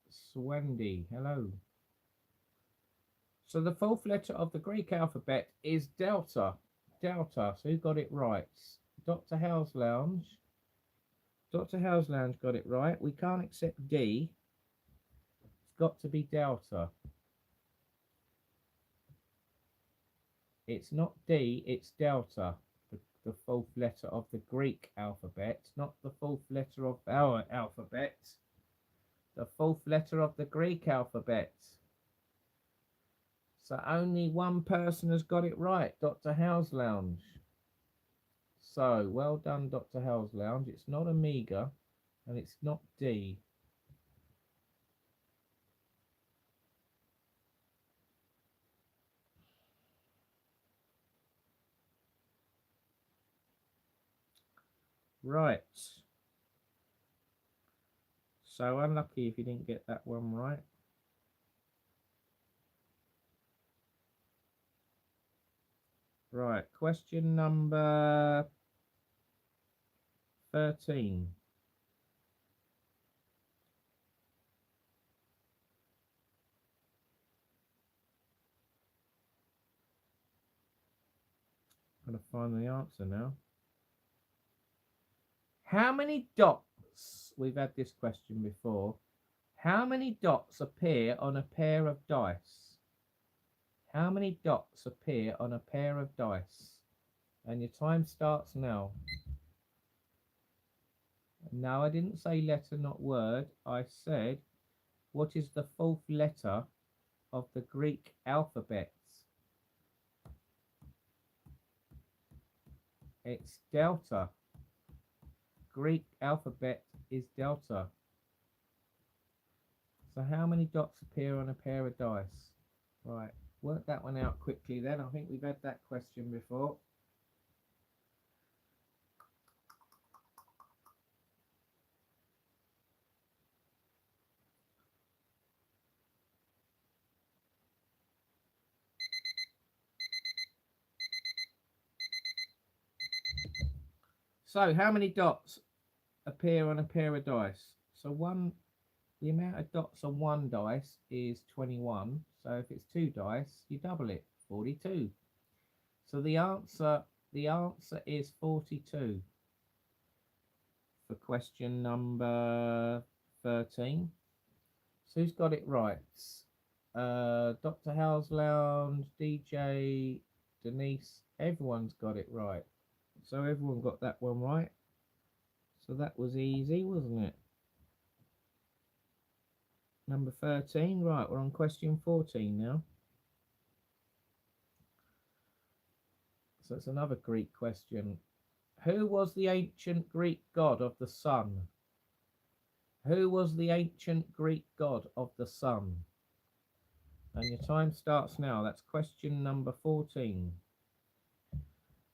Swendy, hello. So the 4th letter of the Greek alphabet is Delta. Delta, so who got it right? Dr. Howe's Lounge. Dr. Howe's Lounge got it right. We can't accept D. It's got to be Delta. It's not D, it's Delta. The 4th letter of the Greek alphabet, not the 4th letter of our alphabet. The fourth letter of the Greek alphabet. So only one person has got it right, Dr. House Lounge. So, well done, Dr. House Lounge. It's not Omega, and it's not D. Right. So unlucky if you didn't get that one right. Right, question number 13. I'm going to find the answer now. How many dots, we've had this question before, how many dots appear on a pair of dice? How many dots appear on a pair of dice? And your time starts now. No, I didn't say letter, not word. I said, what is the fourth letter of the Greek alphabet? It's delta. Greek alphabet is delta. So how many dots appear on a pair of dice? Right, work that one out quickly then. I think we've had that question before. So how many dots appear on a pair of dice? So the amount of dots on one dice is 21. So if it's two dice, you double it, 42. So the answer is 42 for question number 13. So who's got it right? Dr. House Lounge, DJ, Denise, everyone's got it right. So everyone got that one right. So that was easy, wasn't it? Number 13. Right, we're on question 14 now. So it's another Greek question. Who was the ancient Greek god of the sun? Who was the ancient Greek god of the sun? And your time starts now. That's question number 14.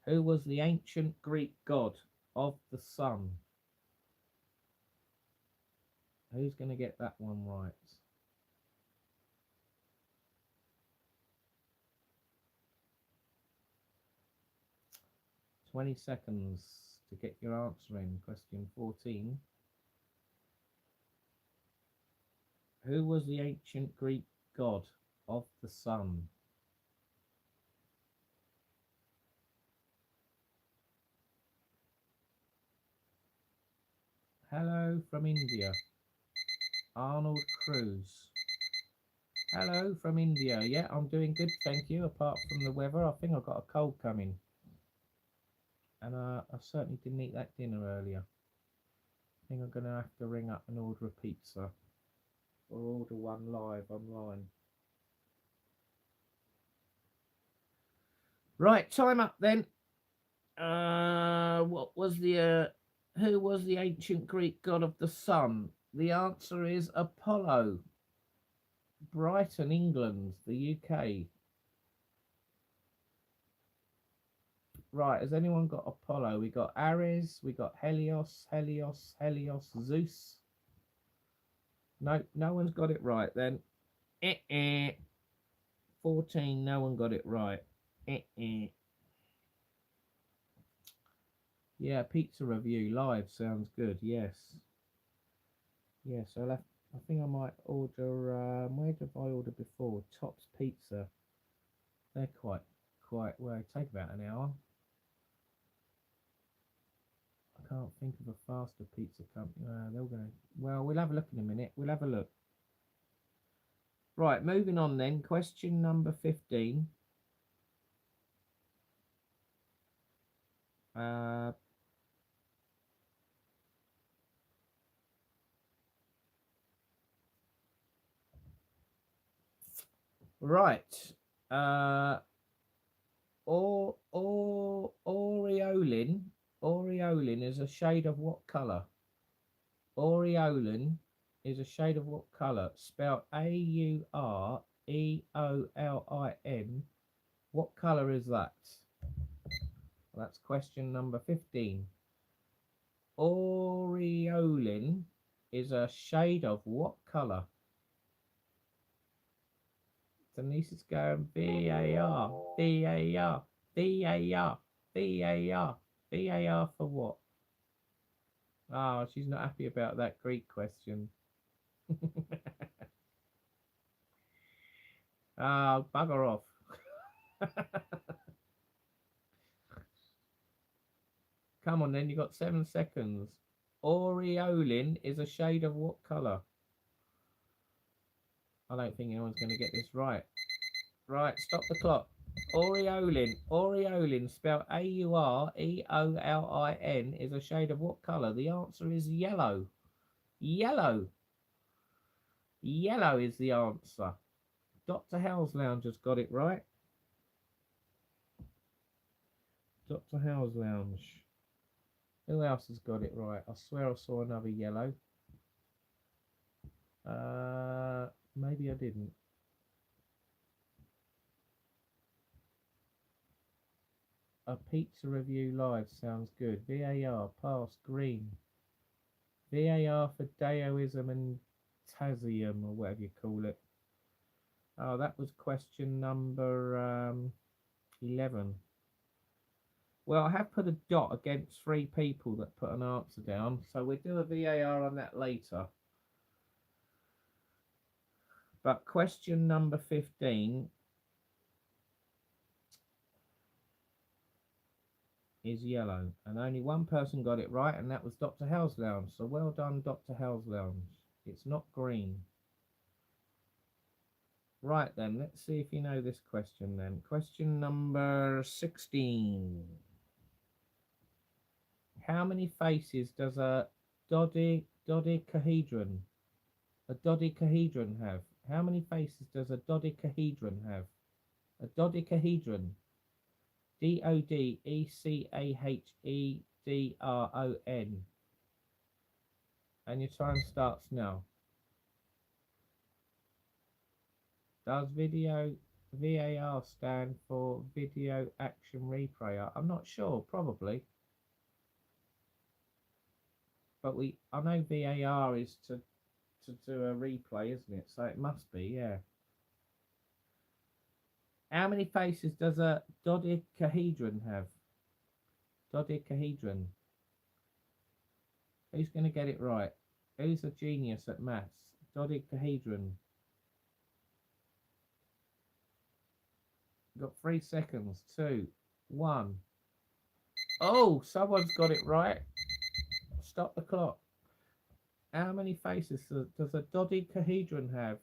Who was the ancient Greek god of the sun? Who's going to get that one right? 20 seconds to get your answer in. Question 14. Who was the ancient Greek god of the sun? Hello from India. Arnold Cruz. Hello from India. Yeah, I'm doing good, thank you. Apart from the weather, I think I've got a cold coming. And I certainly didn't eat that dinner earlier. I think I'm going to have to ring up and order a pizza. Or order one live online. Right, time up then. What was the who was the ancient Greek god of the sun? The answer is Apollo. Brighton, England, the UK. Right, has anyone got Apollo? We got Ares, we got Helios, Zeus. No, no one's got it right then. 14, no one got it right. Yeah, pizza review live sounds good. Yes. Yes, I think I might order. Where did I order before? Tops Pizza. They're quite well. Take about an hour. I can't think of a faster pizza company. They're going. Well, we'll have a look in a minute. We'll have a look. Right, moving on then. Question number 15. Right. Aureolin. Aureolin is a shade of what colour? Aureolin is a shade of what colour? Spelled Aureolin. What colour is that? Well, that's question number 15. Aureolin is a shade of what colour? Denise is going VAR, VAR, VAR, VAR, VAR for what? Oh, she's not happy about that Greek question. Oh, bugger off. Come on then, you got 7 seconds. Aureolin is a shade of what colour? I don't think anyone's going to get this right. Right, stop the clock. Aureolin. Aureolin, spelled Aureolin, is a shade of what colour? The answer is yellow. Yellow. Yellow is the answer. Dr. Howell's Lounge has got it right. Dr. Howell's Lounge. Who else has got it right? I swear I saw another yellow. Maybe I didn't. A pizza review live sounds good. VAR, pass, green. VAR for Daoism and Tazium, or whatever you call it. Oh, that was question number 11. Well, I have put a dot against 3 people that put an answer down, so we'll do a VAR on that later. But question number 15 is yellow, and only one person got it right, and that was Dr. Howell's Lounge. So well done, Dr. Howell's Lounge. It's not green. Right then, let's see if you know this question then. Question number 16. How many faces does a dodecahedron have? How many faces does a dodecahedron have? A dodecahedron. Dodecahedron. And your time starts now. Does VAR stand for video action replay? I'm not sure, probably. But I know VAR is to do a replay, isn't it? So it must be, yeah. How many faces does a dodecahedron have? Dodecahedron. Who's going to get it right? Who's a genius at maths? Dodecahedron. Got 3 seconds. 2, 1. Oh, someone's got it right. Stop the clock. How many faces does a dodecahedron have?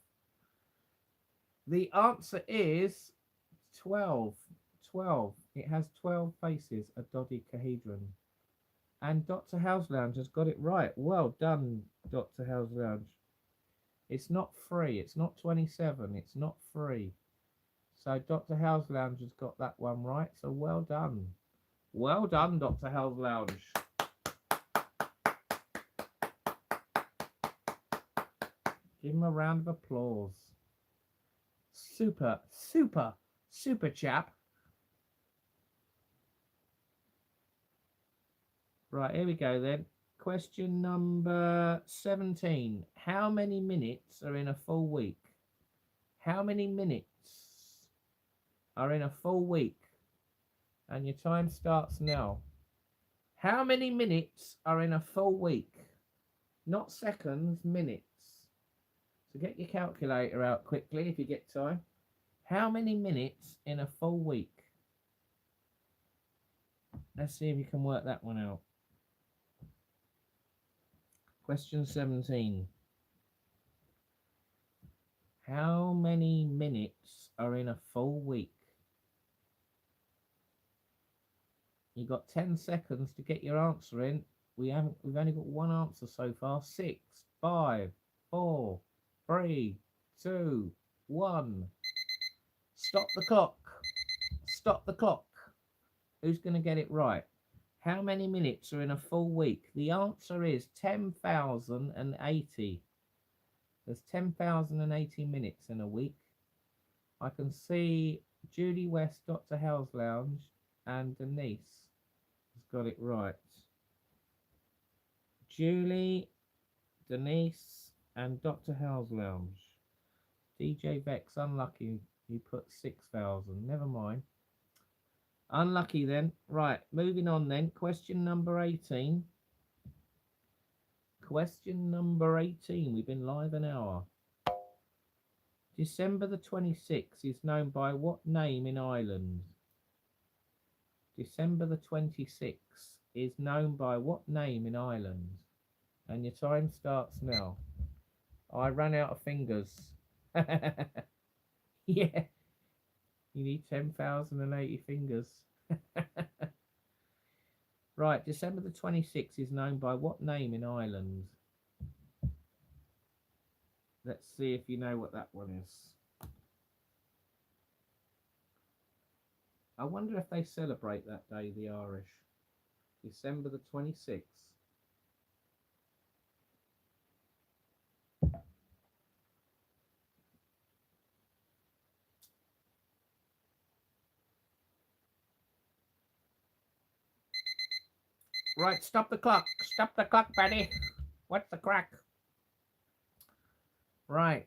The answer is 12. 12. It has 12 faces, a dodecahedron. And Dr. Howell's Lounge has got it right. Well done, Dr. Howell's Lounge. It's not 3. It's not 27. It's not 3. So Dr. Howell's Lounge has got that one right. So well done. Well done, Dr. Howell's Lounge. Give him a round of applause. Super, super, super chap. Right, here we go then. Question number 17. How many minutes are in a full week? How many minutes are in a full week? And your time starts now. How many minutes are in a full week? Not seconds, minutes. So get your calculator out quickly if you get time. How many minutes in a full week? Let's see if you can work that one out. Question 17. How many minutes are in a full week? You've got 10 seconds to get your answer in. We've only got one answer so far. 6, 5, 4, 3, 2, 1. Stop the clock. Stop the clock. Who's going to get it right? How many minutes are in a full week? The answer is 10,080. There's 10,080 minutes in a week. I can see Judy West, Dr. Howe's Lounge, and Denise has got it right. Julie, Denise, and Dr. Howe's Lounge. DJ Vex, unlucky. You put 6,000. Never mind. Unlucky then. Right, moving on then. Question number 18. Question number 18. We've been live an hour. December the 26th is known by what name in Ireland? December the 26th is known by what name in Ireland? And your time starts now. I ran out of fingers. Yeah. You need 10,080 fingers. Right, December the 26th is known by what name in Ireland? Let's see if you know what that one is. I wonder if they celebrate that day, the Irish. December the 26th. Right, stop the clock. Stop the clock, buddy. What's the crack? Right.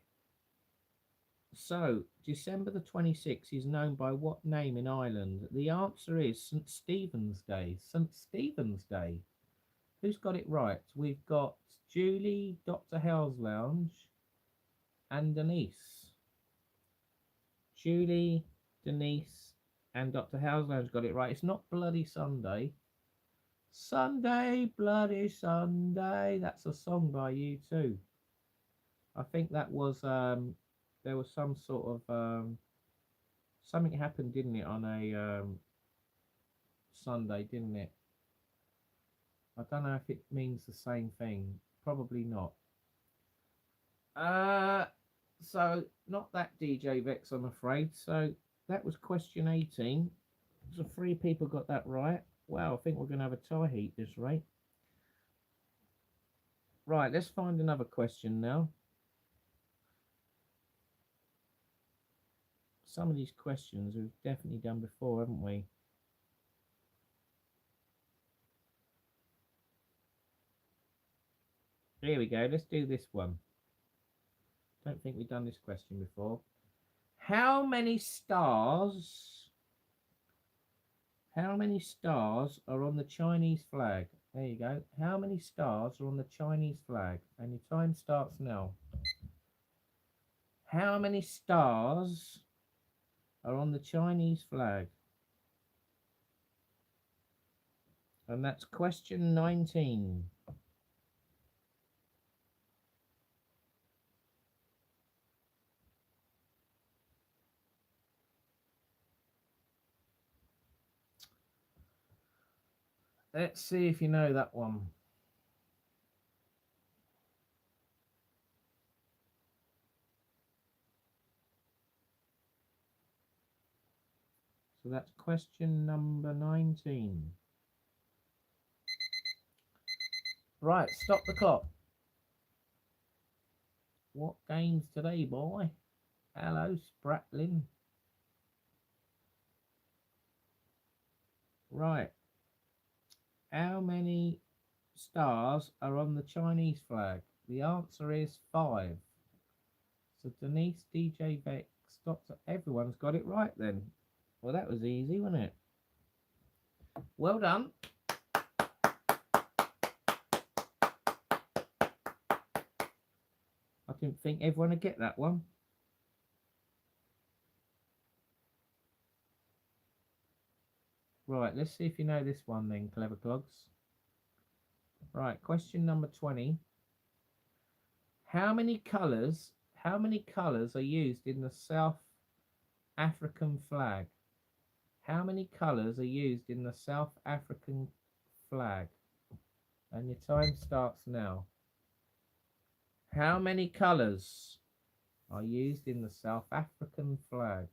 So, December the 26th is known by what name in Ireland? The answer is St. Stephen's Day. St. Stephen's Day. Who's got it right? We've got Julie, Dr. Howe's Lounge, and Denise. Julie, Denise, and Dr. Howe's Lounge got it right. It's not Bloody Sunday. Sunday, Bloody Sunday. That's a song by U2. I think that was there was some sort of something happened, didn't it, on a Sunday, didn't it? I don't know if it means the same thing. Probably not. So not that DJ Vex, I'm afraid. So that was question 18. So 3 people got that right. Wow, I think we're going to have a tie heat this rate. Right, let's find another question now. Some of these questions we've definitely done before, haven't we? Here we go. Let's do this one. Don't think we've done this question before. How many stars are on the Chinese flag? There you go. How many stars are on the Chinese flag? And your time starts now. How many stars are on the Chinese flag? And that's question 19. Let's see if you know that one. So that's question number 19. Right, stop the clock. What games today, boy? Hello, Spratlin. Right. How many stars are on the Chinese flag? The answer is 5. So Denise, DJ Vex, Dr. Everyone's got it right then. Well, that was easy, wasn't it? Well done. I didn't think everyone would get that one. Right, let's see if you know this one then, clever clogs. Right, question number 20. How many colours are used in the South African flag? How many colours are used in the South African flag? And your time starts now. How many colours are used in the South African flag?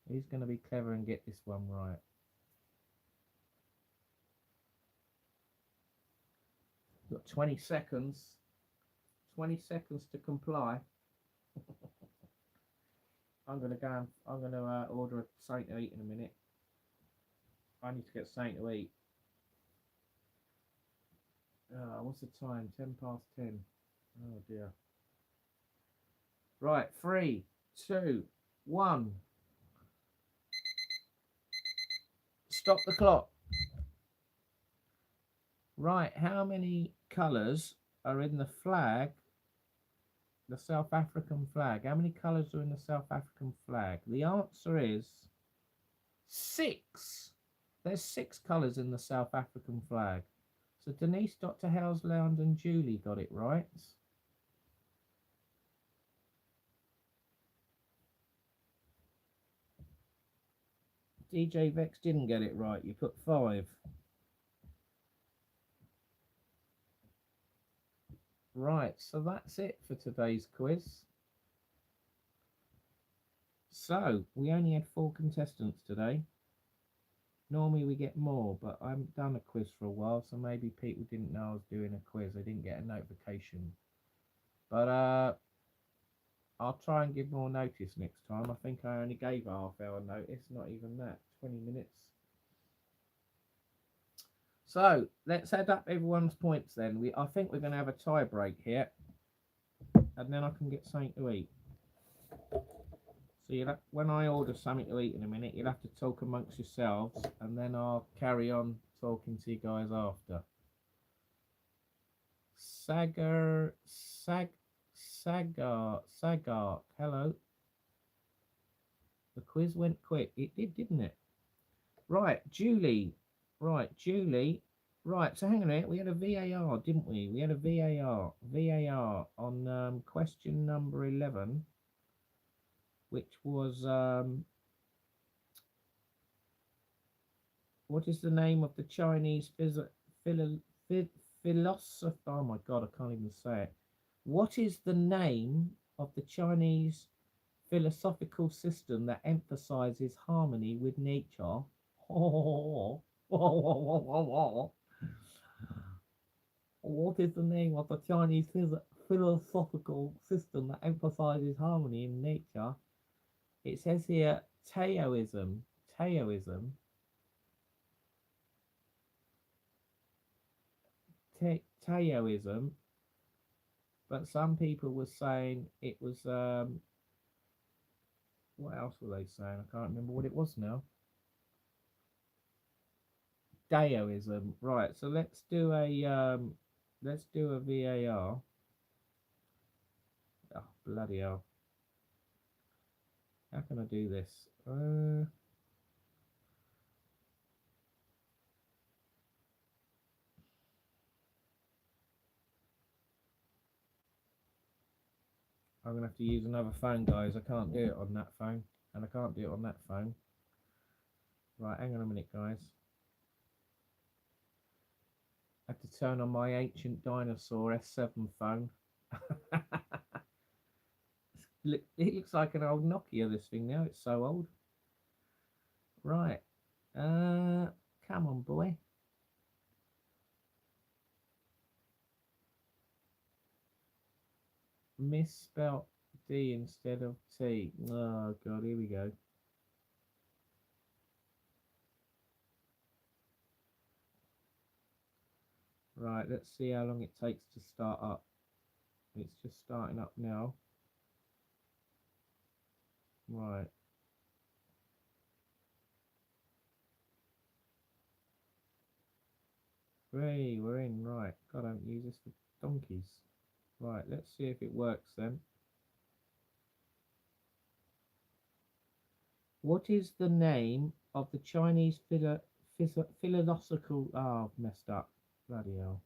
Who's going to be clever and get this one right? Got 20 seconds. 20 seconds to comply. I'm going to go and I'm going to order something to eat in a minute. I need to get something to eat. What's the time? 10 past 10. Oh dear. Right, 3, 2, 1. Stop the clock. Right, how many colours are in the flag, the South African flag? How many colours are in the South African flag? The answer is 6. There's 6 colours in the South African flag. So Denise, Dr. Houseland and Julie got it right. DJ Vex didn't get it right. You put 5. Right, so that's it for today's quiz. So, we only had 4 contestants today. Normally we get more, but I haven't done a quiz for a while, so maybe people didn't know I was doing a quiz. They didn't get a notification. But I'll try and give more notice next time. I think I only gave a half-hour notice, not even that, 20 minutes. So, let's add up everyone's points then. I think we're going to have a tie break here, and then I can get something to eat. So when I order something to eat in a minute, you'll have to talk amongst yourselves, and then I'll carry on talking to you guys after. Sagar, hello. The quiz went quick. It did, didn't it? Right, Julie. Right, so hang on a minute. We had a VAR, didn't we? We had a VAR on question number 11. Which was what is the name of the Chinese philosopher? Oh my God, I can't even say it. What is the name of the Chinese philosophical system that emphasizes harmony with nature? What is the name of the Chinese philosophical system that emphasizes harmony in nature? It says here Taoism. Taoism. Taoism. But some people were saying it was what else were they saying? I can't remember what it was now. Daoism. Right, so let's do a VAR. Oh, bloody hell. How can I do this? I'm going to have to use another phone, guys. I can't do it on that phone. And I can't do it on that phone. Right, hang on a minute, guys. I have to turn on my ancient dinosaur S7 phone. It looks like an old Nokia, this thing now. It's so old. Right. Come on, boy. Misspelt D instead of T. Oh, God, here we go. Right, let's see how long it takes to start up. It's just starting up now. Right. Hey, we're in. Right. God, I don't use this for donkeys. Right, let's see if it works then. What is the name of the Chinese philosophical... Oh, I've messed up. Bloody hell.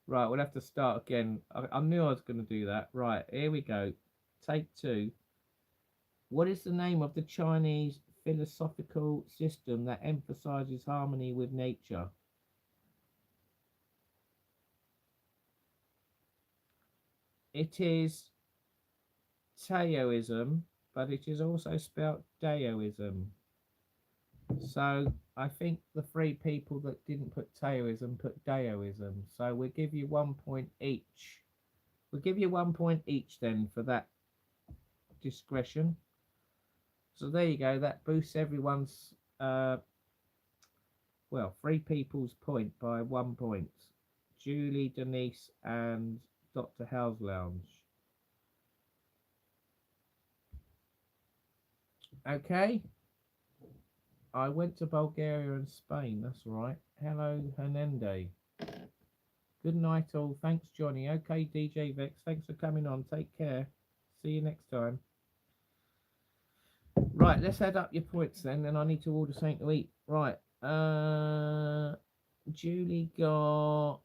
Right, we'll have to start again. I knew I was going to do that. Right, here we go. Take 2. What is the name of the Chinese philosophical system that emphasizes harmony with nature? It is Taoism, but it is also spelt Daoism. So I think the 3 people that didn't put Taoism put Daoism. So we'll give you 1 point each. We'll give you 1 point each then for that discretion. So there you go. That boosts everyone's, well, 3 people's point by 1 point. Julie, Denise, and Dr. House Lounge. Okay. I went to Bulgaria and Spain, that's right. Hello, Hernande. Good night all. Thanks, Johnny. Okay, DJ Vex, thanks for coming on. Take care. See you next time. Right, let's add up your points then, and I need to order something to eat. Right. Julie got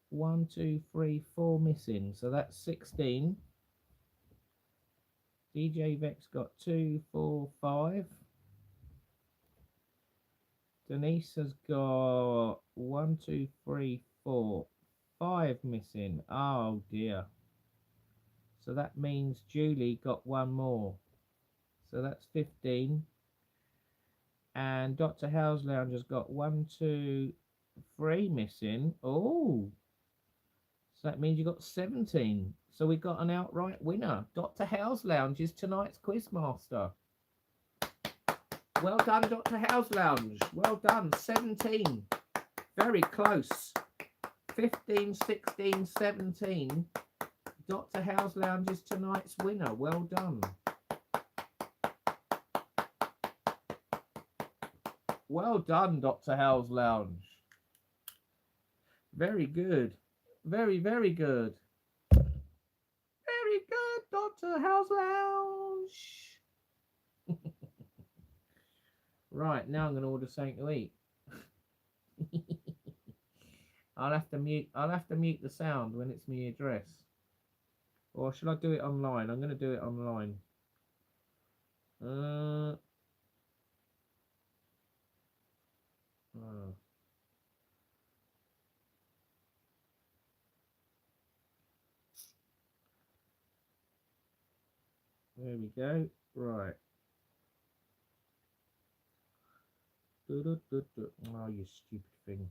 1, 2, 3, 4 missing, so that's 16. DJ Vex got 2, 4, 5. Denise has got 1, 2, 3, 4, 5 missing. Oh dear. So that means Julie got 1 more. So that's 15. And Dr. House Lounge has got 1, 2, 3 missing. Oh. So that means you got 17. So we got an outright winner. Dr. House Lounge is tonight's quizmaster. Well done, Dr. House Lounge. Well done. 17. Very close. 15, 16, 17. Dr. House Lounge is tonight's winner. Well done. Well done, Dr. House Lounge. Very good. Very, very good. Very good, Dr. House Lounge. Right, now I'm going to order something to eat. I'll have to mute the sound when it's my address. Or should I do it online? I'm going to do it online. Oh. There we go. Right. Oh, you stupid thing.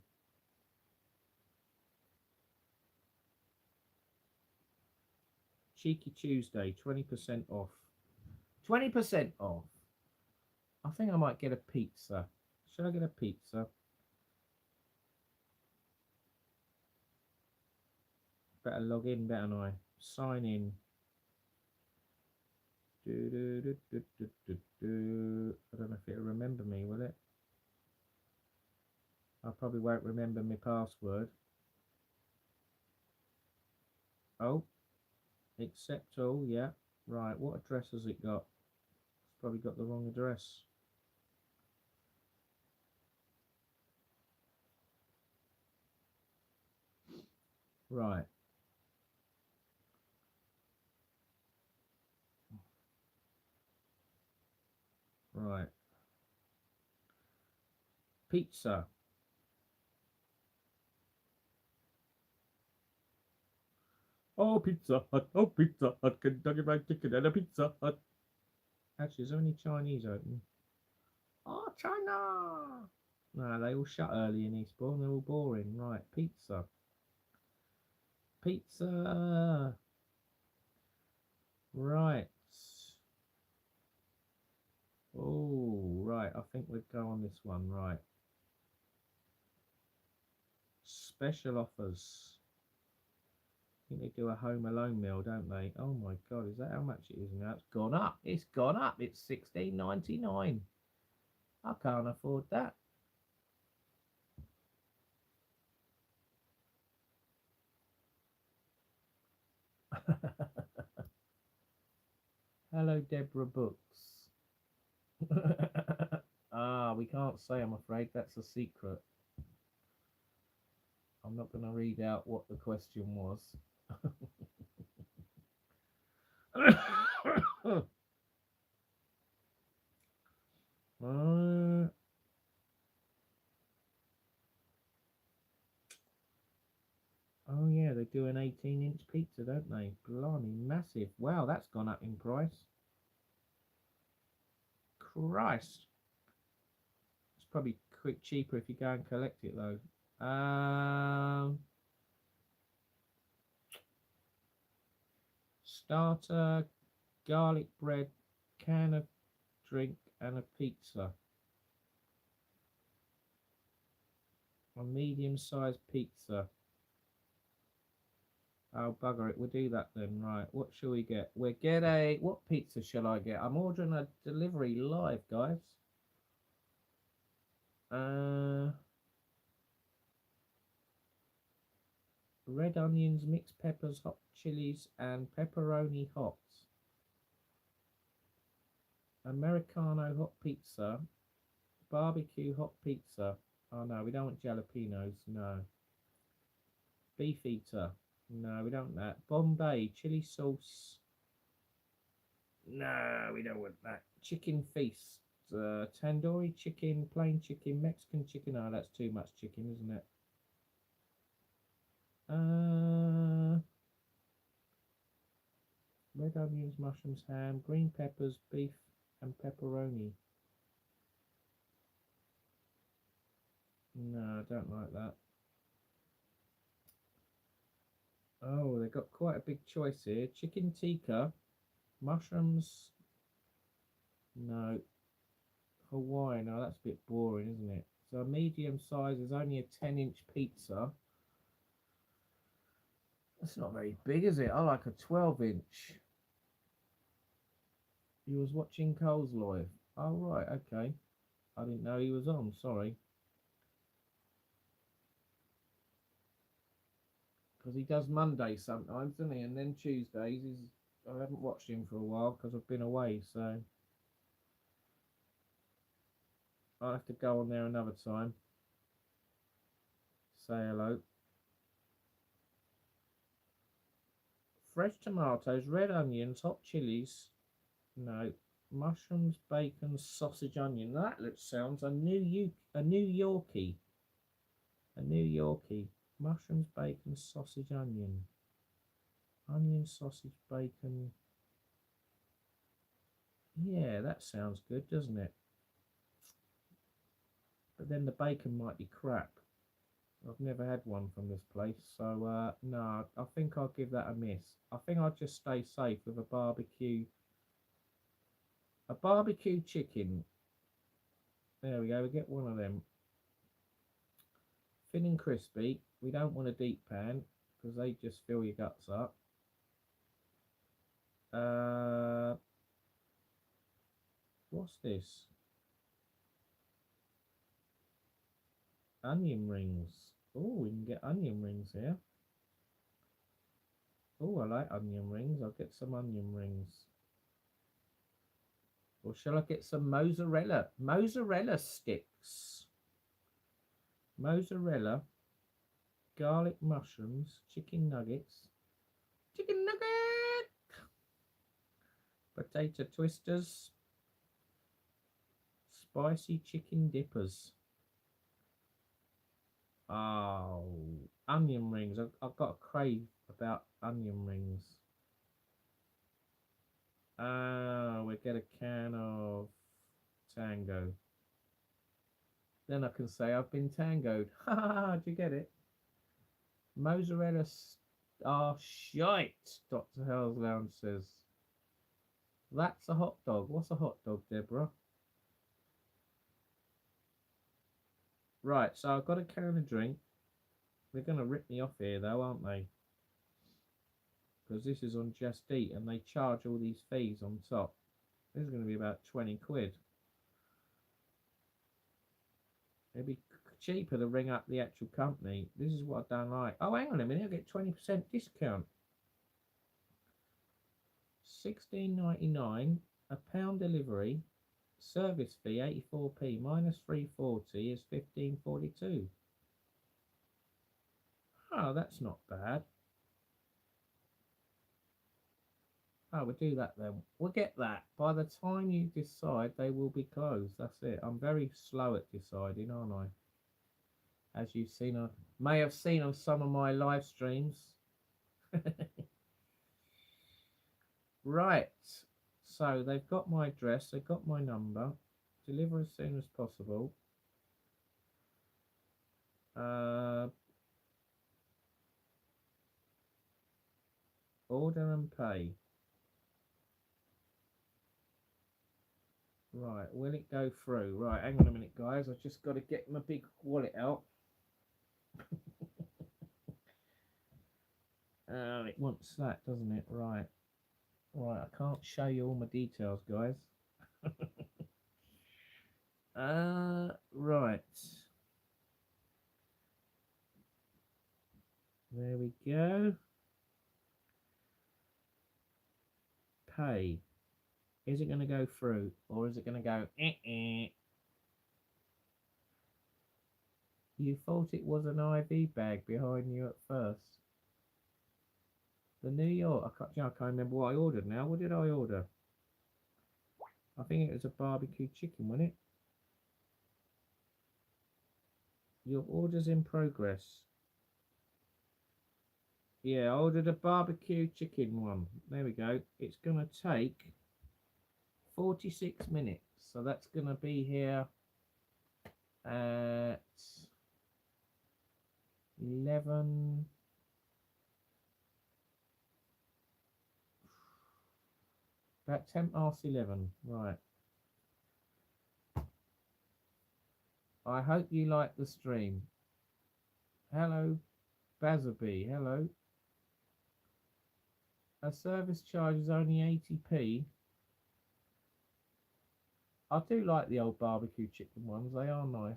Cheeky Tuesday, 20% off. 20% off. I think I might get a pizza. Should I get a pizza? Better log in, better I? Sign in. I don't know if it'll remember me, will it? I probably won't remember my password. Oh, accept all, yeah. Right, what address has it got? It's probably got the wrong address. Right. Right. Pizza. Oh, Pizza Hut. Oh, Pizza Hut. Kentucky Fried Chicken and a Pizza Hut. Actually, is there any Chinese open? Oh, China! No, they all shut early in Eastbourne. They're all boring. Right, pizza. Pizza. Right. Oh, right. I think we'd go on this one. Right. Special offers. I think they do a Home Alone meal, don't they? Oh my God, is that how much it is now? It's gone up. It's gone up. It's $16.99. I can't afford that. Hello, Deborah Books. We can't say, I'm afraid. That's a secret. I'm not going to read out what the question was. Oh yeah, they do an 18-inch pizza, don't they? Blimey, massive. Wow, that's gone up in price. Christ. It's probably quick cheaper if you go and collect it though. Starter, garlic bread, can of drink, and a pizza. A medium-sized pizza. Oh, bugger it. We'll do that then. Right. What shall we get? We'll get a... What pizza shall I get? I'm ordering a delivery live, guys. Red onions, mixed peppers, hot chilies, and pepperoni hot. Americano hot pizza. Barbecue hot pizza. Oh, no. We don't want jalapenos. No. Beef eater. No, we don't want that. Bombay, chili sauce. No, we don't want that. Chicken feast. Tandoori chicken, plain chicken, Mexican chicken. Oh, that's too much chicken, isn't it? Red onions, mushrooms, ham, green peppers, beef, and pepperoni. No, I don't like that. Oh, they've got quite a big choice here. Chicken tikka, mushrooms. No. Hawaii. No, that's a bit boring, isn't it? So a medium size is only a 10-inch pizza. That's not very big, is it? I like a 12-inch. You was watching Coles live. Oh, right, okay. I didn't know he was on, sorry. Because he does Monday sometimes, doesn't he? And then Tuesdays, I haven't watched him for a while because I've been away, so I'll have to go on there another time. Say hello. Fresh tomatoes, red onions, hot chilies. No. Mushrooms, bacon, sausage, onion. That sounds a New Yorkie. A New Yorkie. Mushrooms, bacon, sausage, onion. Onion, sausage, bacon. Yeah, that sounds good, doesn't it? But then the bacon might be crap. I've never had one from this place, so no, I think I'll give that a miss. I think I'll just stay safe with a barbecue chicken. There we go, we get one of them. Thin and crispy. We don't want a deep pan because they just fill your guts up. What's this? Onion rings. Oh, we can get onion rings here. Oh, I like onion rings. I'll get some onion rings. Or shall I get some mozzarella? Mozzarella sticks. Mozzarella, garlic mushrooms, chicken nuggets. Chicken nugget! Potato twisters. Spicy chicken dippers. Oh, onion rings. I've got a crave about onion rings. We'll get a can of Tango. Then I can say I've been tangoed. Ha ha ha, do you get it? Mozzarella. Oh, shite, Dr. Hell's Lounge says. That's a hot dog. What's a hot dog, Deborah? Right, so I've got a can of drink. They're going to rip me off here, though, aren't they? Because this is on Just Eat, and they charge all these fees on top. This is going to be about 20 quid. It'd be cheaper to ring up the actual company. This is what I don't like. Oh, hang on a minute, I get 20% discount. $16.99, a pound delivery, service fee 84p minus 340 is 15.42. Oh, that's not bad. Oh, we'll do that then. We'll get that. By the time you decide, they will be closed. That's it. I'm very slow at deciding, aren't I? As you've seen, I may have seen on some of my live streams. Right, so they've got my address, they've got my number. Deliver as soon as possible. Order and pay. Right, will it go through? Right, hang on a minute, guys. I've just got to get my big wallet out. Oh, it wants that, doesn't it? Right. Right, I can't show you all my details, guys. Right. There we go. Pay. Is it going to go through, or is it going to go, eh? You thought it was an IV bag behind you at first. The New York, I can't remember what I ordered now. What did I order? I think it was a barbecue chicken, wasn't it? Your order's in progress. Yeah, I ordered a barbecue chicken one. There we go. It's going to take 46 minutes. So that's going to be here at 11. About 11:10. Right. I hope you like the stream. Hello, Bazaby. Hello. A service charge is only 80p. I do like the old barbecue chicken ones. They are nice.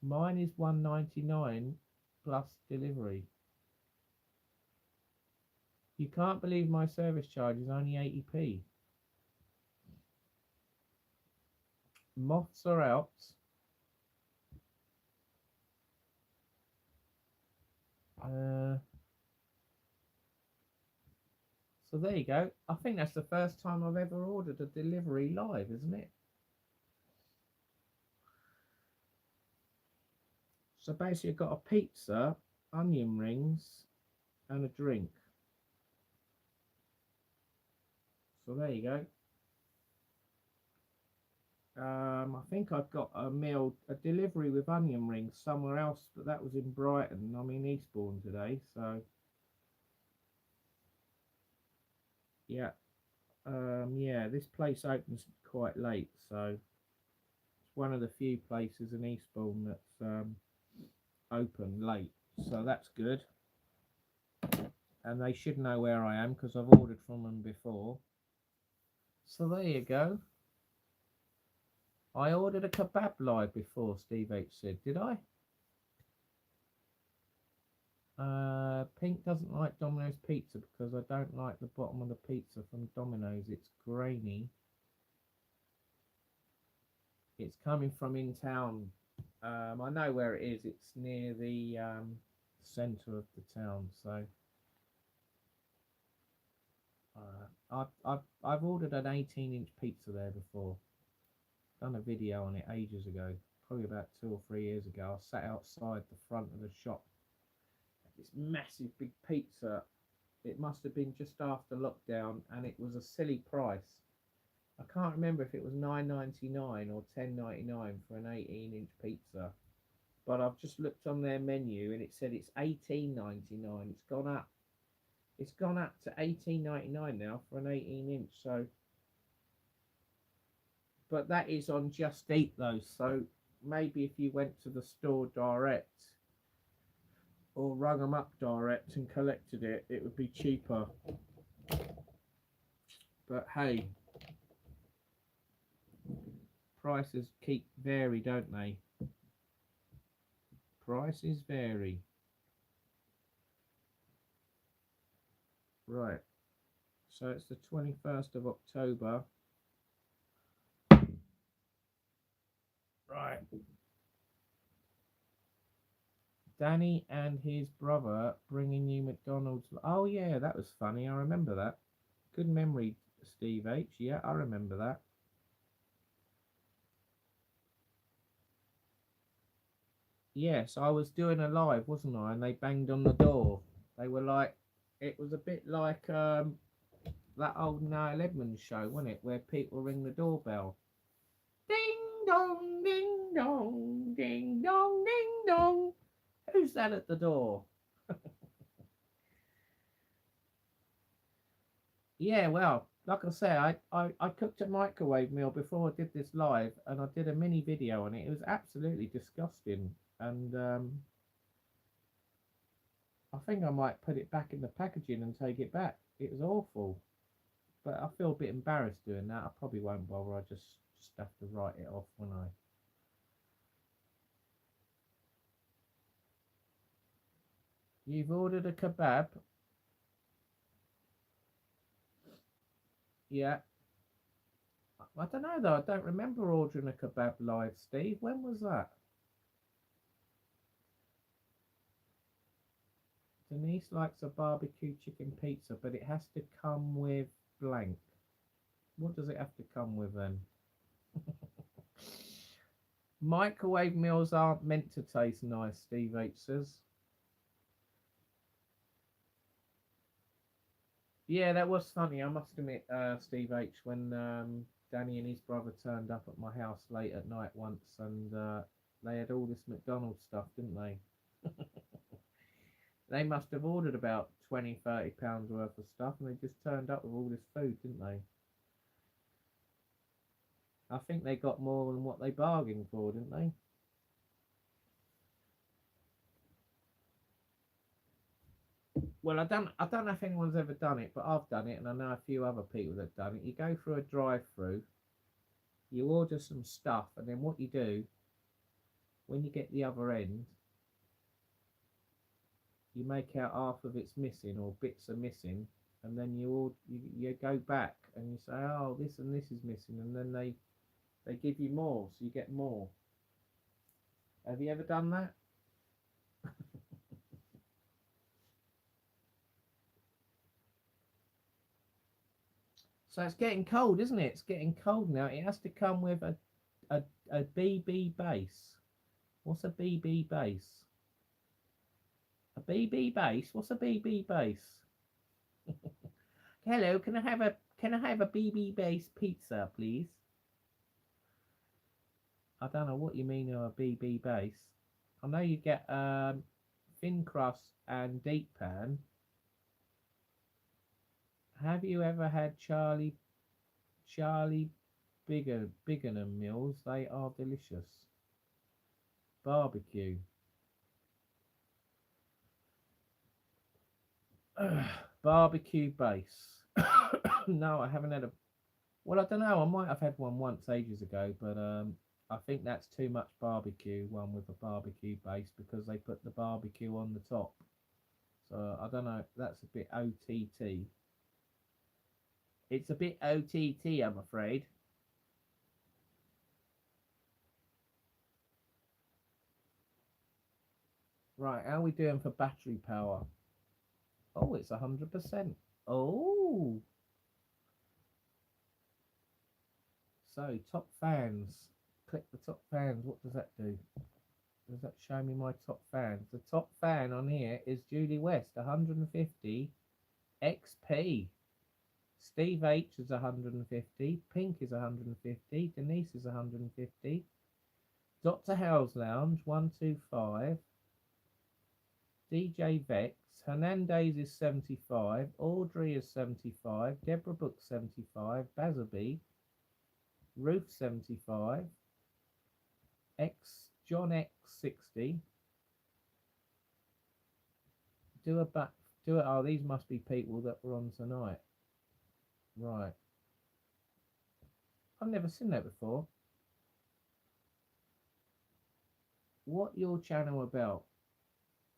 Mine is $1.99 plus delivery. You can't believe my service charge is only 80p. Moths are out. So there you go. I think that's the first time I've ever ordered a delivery live, isn't it? So basically I've got a pizza, onion rings, and a drink. So there you go. I think I've got a delivery with onion rings somewhere else, but that was in Brighton. I'm in Eastbourne today, so yeah. Yeah, this place opens quite late, so it's one of the few places in Eastbourne that's open late, so that's good. And they should know where I am because I've ordered from them before. So there you go. I ordered a kebab live before, Steve H said. Did I? Pink doesn't like Domino's pizza because I don't like the bottom of the pizza from Domino's. It's grainy. It's coming from in town. I know where it is. It's near the centre of the town. So I've ordered an 18-inch pizza there before. Done a video on it ages ago, probably about 2 or 3 years ago. I sat outside the front of the shop. This massive big pizza. It must have been just after lockdown, and it was a silly price. I can't remember if it was $9.99 or $10.99 for an 18-inch pizza. But I've just looked on their menu and it said it's $18.99. It's gone up. It's gone up to $18.99 now for an 18-inch. So, but that is on Just Eat though. So maybe if you went to the store direct or rung them up direct and collected it, it would be cheaper. But hey, prices vary, don't they? Prices vary. Right. So it's the 21st of October. Right. Danny and his brother bringing you McDonald's. Oh yeah, that was funny. I remember that. Good memory, Steve H. Yeah, I remember that. Yes, I was doing a live, wasn't I? And they banged on the door. They were like, It was a bit like that old Niall Edmonds show, wasn't it, where people ring the doorbell. Ding dong, ding dong, ding dong, ding dong. Who's that at the door? Yeah, well, like I say, I cooked a microwave meal before I did this live, and I did a mini video on it. It was absolutely disgusting, and I think I might put it back in the packaging and take it back. It was awful, but I feel a bit embarrassed doing that. I probably won't bother. I just have to write it off when I. You've ordered a kebab, yeah. I don't know though. I don't remember ordering a kebab live, Steve. When was that? Denise likes a barbecue chicken pizza, but it has to come with blank. What does it have to come with then? Microwave meals aren't meant to taste nice, Steve H says. Yeah, that was funny. I must admit, Steve H, when Danny and his brother turned up at my house late at night once, and they had all this McDonald's stuff, didn't they? They must have ordered about 20, £30 worth of stuff, and they just turned up with all this food, didn't they? I think they got more than what they bargained for, didn't they? Well, I don't know if anyone's ever done it, but I've done it, and I know a few other people that've done it. You go through a drive-through, you order some stuff, and then what you do when you get the other end, you make out half of it's missing or bits are missing, and then you go back and you say, oh, this and this is missing, and then they give you more, so you get more. Have you ever done that? So it's getting cold, isn't it? It's getting cold now. It has to come with a BB base. What's a BB base? A BB base? What's a BB base? Hello, can I have a BB base pizza, please? I don't know what you mean by a BB base. I know you get thin crust and deep pan. Have you ever had Charlie Biggenham meals? They are delicious. Barbecue. Barbecue base. No, I haven't had a. Well, I don't know. I might have had one once ages ago, but I think that's too much barbecue. One with a barbecue base because they put the barbecue on the top. So I don't know. That's a bit OTT. It's a bit OTT, I'm afraid. Right, how are we doing for battery power? Oh, it's 100%. Oh, so top fans. Click the top fans. What does that do? Does that show me my top fans? The top fan on here is Julie West, 150 XP. Steve H is 150. Pink is 150. Denise is 150. Dr. Howe's Lounge, 125. DJ Vex. Hernandez is 75. Audrey is 75. Deborah Book 75. Bazaby. Ruth 75. John X 60. Do it. Oh, these must be people that were on tonight. Right. I've never seen that before. What your channel about?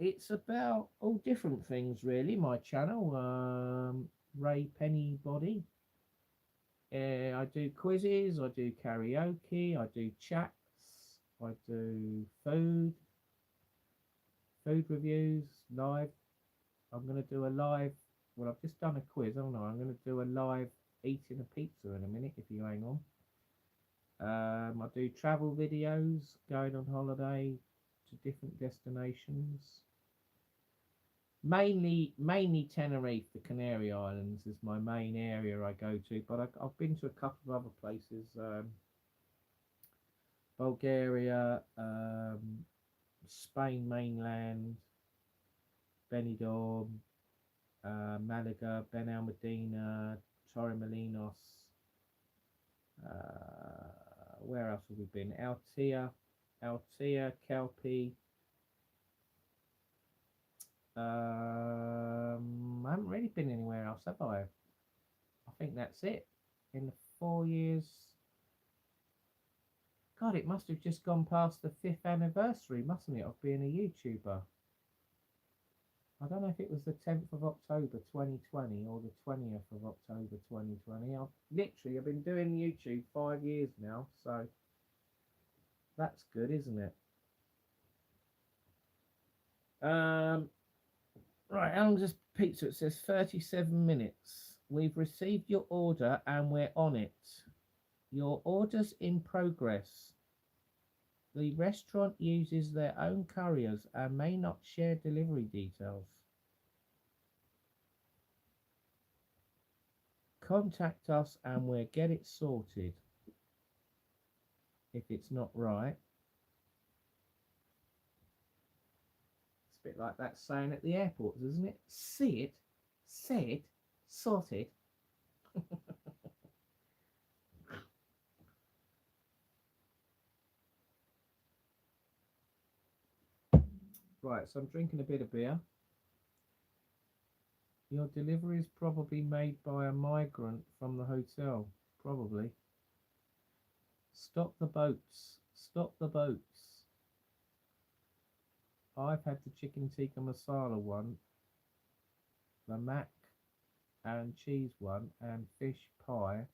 It's about all different things, really. My channel, Ray Pennybody. I do quizzes. I do karaoke. I do chats. I do food reviews live. I'm gonna do a live. Well, I've just done a quiz. Oh no, I'm gonna do a live eating a pizza in a minute. If you hang on. I do travel videos, going on holiday to different destinations. Mainly Tenerife, the Canary Islands is my main area I go to, but I've been to a couple of other places, Bulgaria, Spain mainland, Benidorm, Malaga, Ben Almadena, Torremolinos. Where else have we been? Altea, Kelpie. I haven't really been anywhere else, have I? I think that's it. In the 4 years. God, it must have just gone past the 5th anniversary, mustn't it, of being a YouTuber? I don't know if it was the 10th of October 2020 or the 20th of October 2020. I've been doing YouTube 5 years now, so that's good, isn't it? Right, how long does pizza? It says 37 minutes. We've received your order and we're on it. Your order's in progress. The restaurant uses their own couriers and may not share delivery details. Contact us and we'll get it sorted. If it's not right. It's a bit like that saying at the airports, isn't it? See it, say it, sort it. Right, so I'm drinking a bit of beer. Your delivery is probably made by a migrant from the hotel. Probably. Stop the boats. Stop the boats. I've had the chicken tikka masala one, the mac and cheese one, and fish pie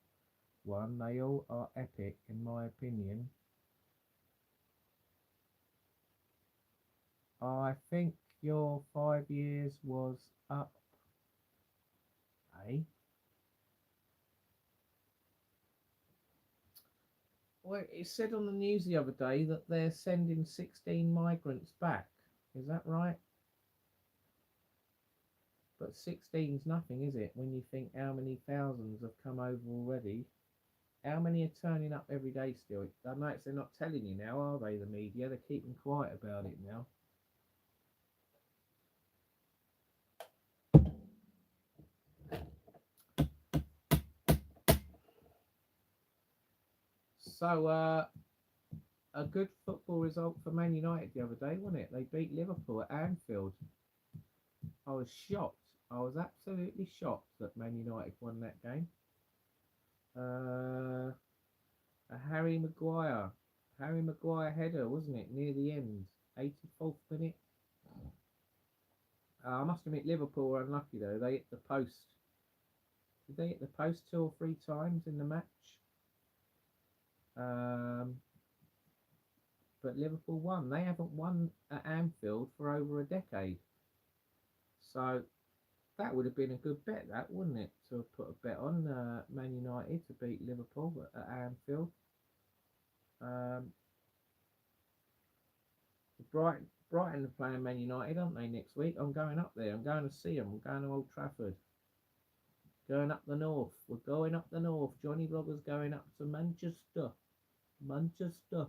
one. They all are epic in my opinion. I think your 5 years was up, eh? Well, it said on the news the other day that they're sending 16 migrants back. Is that right? But 16's nothing, is it? When you think how many thousands have come over already. How many are turning up every day still? I know they're not telling you now, are they, the media? They're keeping quiet about it now. So, a good football result for Man United the other day, wasn't it? They beat Liverpool at Anfield. I was shocked. I was absolutely shocked that Man United won that game. A Harry Maguire header, wasn't it? Near the end, 84th minute. I must admit, Liverpool were unlucky though. They hit the post. Did they hit the post 2 or 3 times in the match? But Liverpool won. They haven't won at Anfield for over a decade. So that would have been a good bet, that wouldn't it? To have put a bet on Man United to beat Liverpool at Anfield. Brighton are playing Man United, aren't they, next week? I'm going up there. I'm going to see them. I'm going to Old Trafford. Going up the north. We're going up the north. Jonnyvloggeruk's going up to Manchester. Manchester.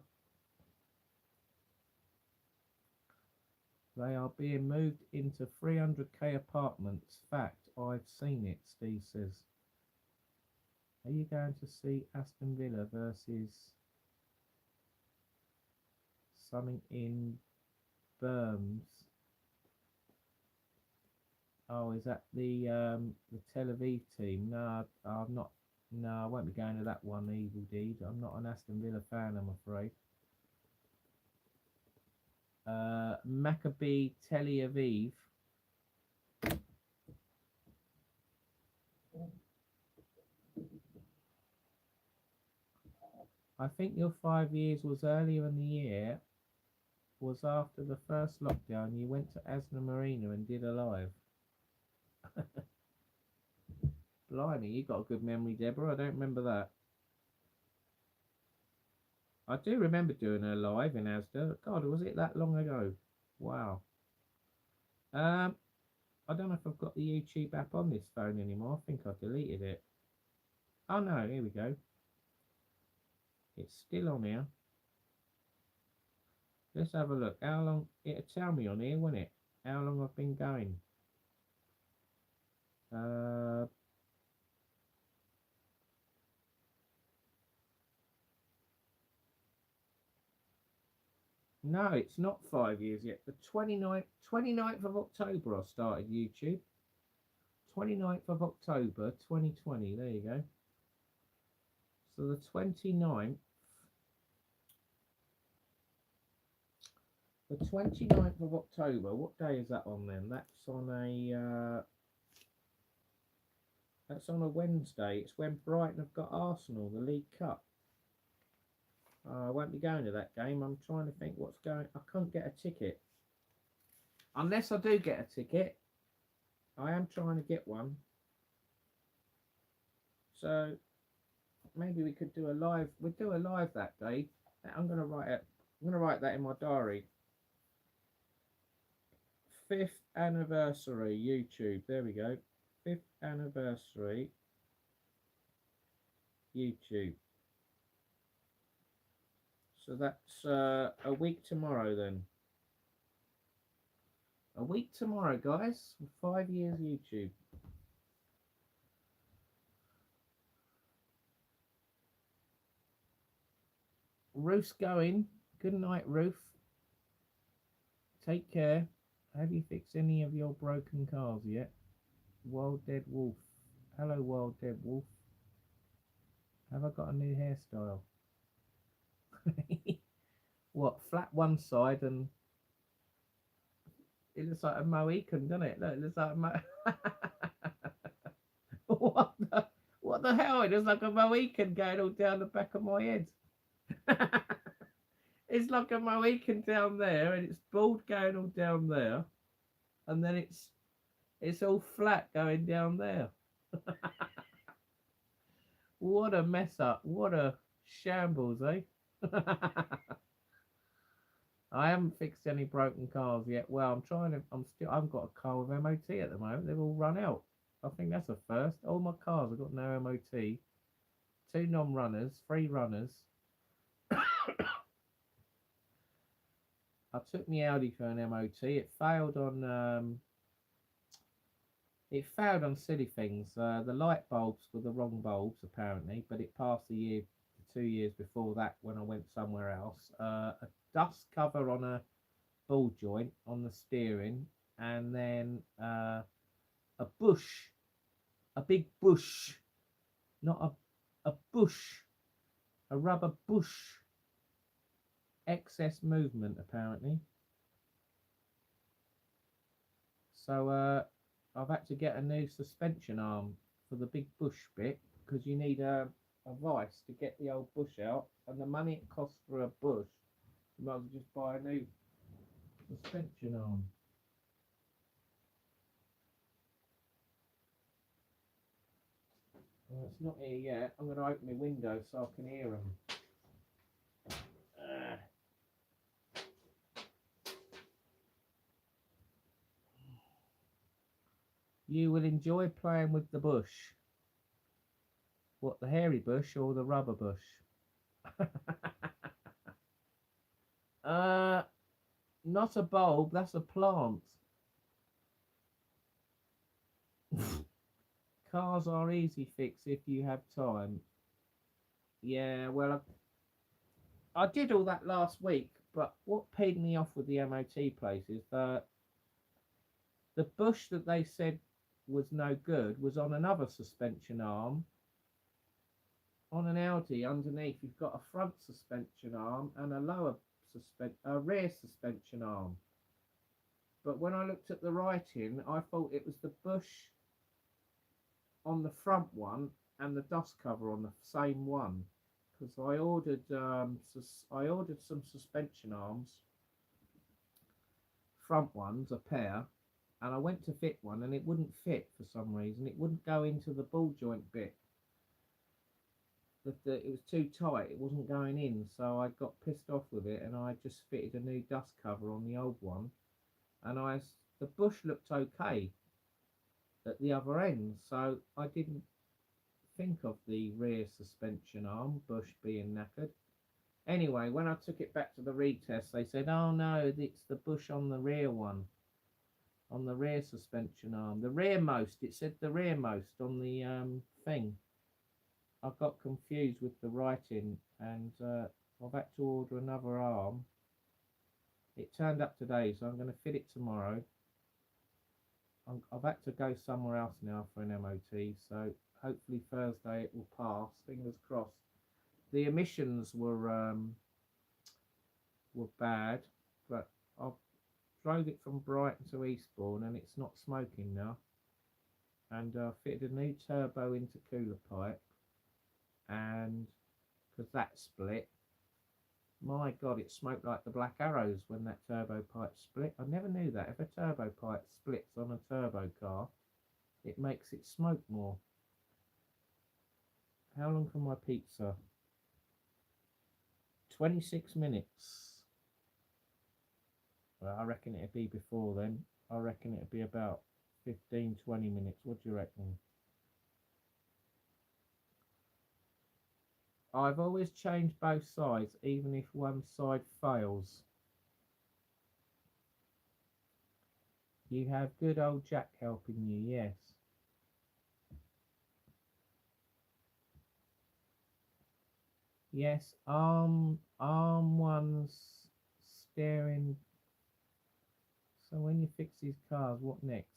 They are being moved into 300k apartments. Fact, I've seen it, Steve says. Are you going to see Aston Villa versus something in Burns? Oh, is that the Tel Aviv team? No, I'm not. No, I won't be going to that one. Evil Deed. I'm not an Aston Villa fan, I'm afraid. Maccabi Tel Aviv. I think your 5 years was earlier in the year. Was after the first lockdown. You went to Asna Marina and did a live. Blimey, you got a good memory, Deborah. I don't remember that. I do remember doing a live in Asda. God, was it that long ago? Wow. I don't know if I've got the YouTube app on this phone anymore. I think I deleted it. Oh no, here we go. It's still on here. Let's have a look. How long? It'll tell me on here, won't it? How long I've been going. No, it's not 5 years yet. The 29th of October I started YouTube. 29th of October 2020. There you go. So the 29th. The 29th of October. What day is that on then? That's on a Wednesday. It's when Brighton have got Arsenal, the League Cup. I won't be going to that game. I'm trying to think what's going. I can't get a ticket. Unless I do get a ticket. I am trying to get one. So maybe we could do a live. We'll do a live that day. I'm gonna write it. I'm gonna write that in my diary. 5th anniversary YouTube. There we go. 5th anniversary YouTube. So that's a week tomorrow then. A week tomorrow, guys. 5 years YouTube. Ruth's going. Good night, Ruth. Take care. Have you fixed any of your broken cars yet? Wild Dead Wolf. Hello, Wild Dead Wolf. Have I got a new hairstyle? What, flat one side and it looks like a Mohican, doesn't it? Look, it looks like a what the hell? It looks like a Mohican going all down the back of my head. It's like a Mohican down there and it's bald going all down there. And then it's all flat going down there. What a mess up. What a shambles, eh? I haven't fixed any broken cars yet. Well, I've got a car with MOT at the moment. They've all run out. I think that's a first. All my cars have got no MOT. 2 non-runners, 3 runners. I took my Audi for an MOT. It failed on silly things. The light bulbs were the wrong bulbs apparently, but it passed the 2 years before that when I went somewhere else. A dust cover on a ball joint on the steering, and then a bush, a big bush, not a bush, a rubber bush. Excess movement apparently. So I've had to get a new suspension arm for the big bush bit, because you need a vice to get the old bush out, and the money it costs for a bush, you might as well just buy a new suspension arm. Well, it's not here yet. I'm going to open my window so I can hear them. You will enjoy playing with the bush. What, the hairy bush or the rubber bush? Not a bulb, that's a plant. Cars are easy fix if you have time. Yeah, well, I did all that last week, but what paid me off with the MOT place is that the bush that they said was no good was on another suspension arm. On an Audi underneath, you've got a front suspension arm and a rear suspension arm. But when I looked at the writing, I thought it was the bush on the front one and the dust cover on the same one, because I ordered some suspension arms, front ones, a pair, and I went to fit one and it wouldn't fit for some reason. It wouldn't go into the ball joint bit. It was too tight, it wasn't going in, so I got pissed off with it and I just fitted a new dust cover on the old one, and the bush looked okay, at the other end, so I didn't think of the rear suspension arm bush being knackered. Anyway, when I took it back to the retest, they said, oh no, it's the bush on the rear one, on the rear suspension arm. The rearmost, it said the rearmost on the thing. I got confused with the writing, and I've had to order another arm. It turned up today, so I'm going to fit it tomorrow. I've had to go somewhere else now for an MOT, so hopefully Thursday it will pass, fingers crossed. The emissions were bad, but I drove it from Brighton to Eastbourne and it's not smoking now. And I fitted a new turbo into cooler pipe, and because that split, my God, it smoked like the Black Arrows when that turbo pipe split. I never knew that. If a turbo pipe splits on a turbo car, it makes it smoke more. How long for my pizza? 26 minutes. Well, I reckon it'd be before then. I reckon it'd be about 15, 20 minutes. What do you reckon? I've always changed both sides, even if one side fails. You have good old Jack helping you, yes. Yes, arm one's steering. So when you fix these cars, what next?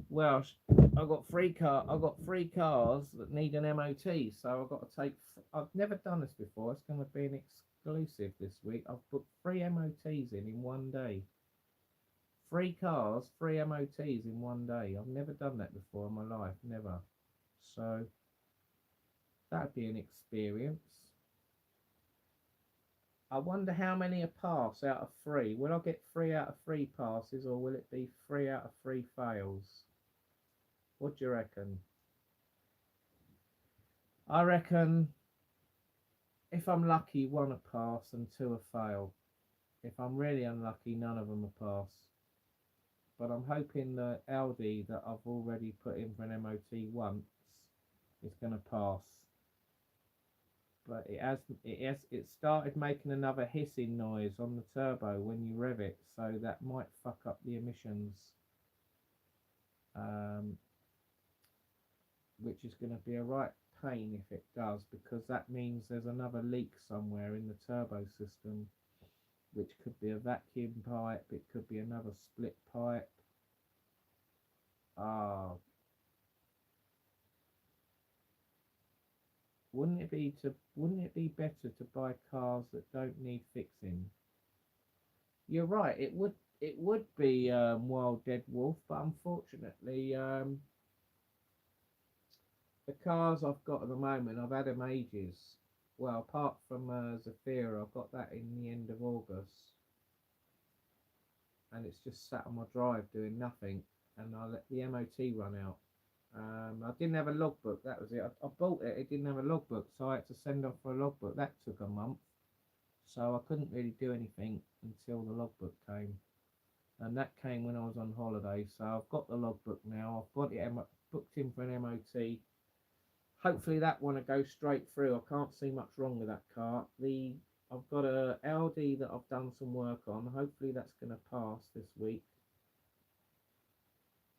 Well, I've got three cars that need an MOT, so I've got to take. I've never done this before. It's going to be an exclusive this week. I've booked 3 MOTs in one day. 3 cars, 3 MOTs in one day. I've never done that before in my life, never. So that'd be an experience. I wonder how many are pass out of 3. Will I get 3 out of 3 passes, or will it be 3 out of 3 fails? What do you reckon? I reckon if I'm lucky, 1 will pass and 2 will fail. If I'm really unlucky, none of them will pass. But I'm hoping the Audi that I've already put in for an MOT once is going to pass. But it started making another hissing noise on the turbo when you rev it, so that might fuck up the emissions, which is going to be a right pain if it does, because that means there's another leak somewhere in the turbo system, which could be a vacuum pipe, it could be another split pipe. Wouldn't it be better to buy cars that don't need fixing? You're right, it would be Wild Dead Wolf, but unfortunately the cars I've got at the moment, I've had them ages. Well, apart from Zafira, I've got that in the end of August, and it's just sat on my drive doing nothing, and I let the MOT run out. I didn't have a logbook, that was it. I bought it, it didn't have a logbook, so I had to send off for a logbook. That took a month, so I couldn't really do anything until the logbook came, and that came when I was on holiday. So I've got the logbook now, I've got it booked in for an MOT. Hopefully that one will go straight through. I can't see much wrong with that car. I've got a LD that I've done some work on. Hopefully that's going to pass this week.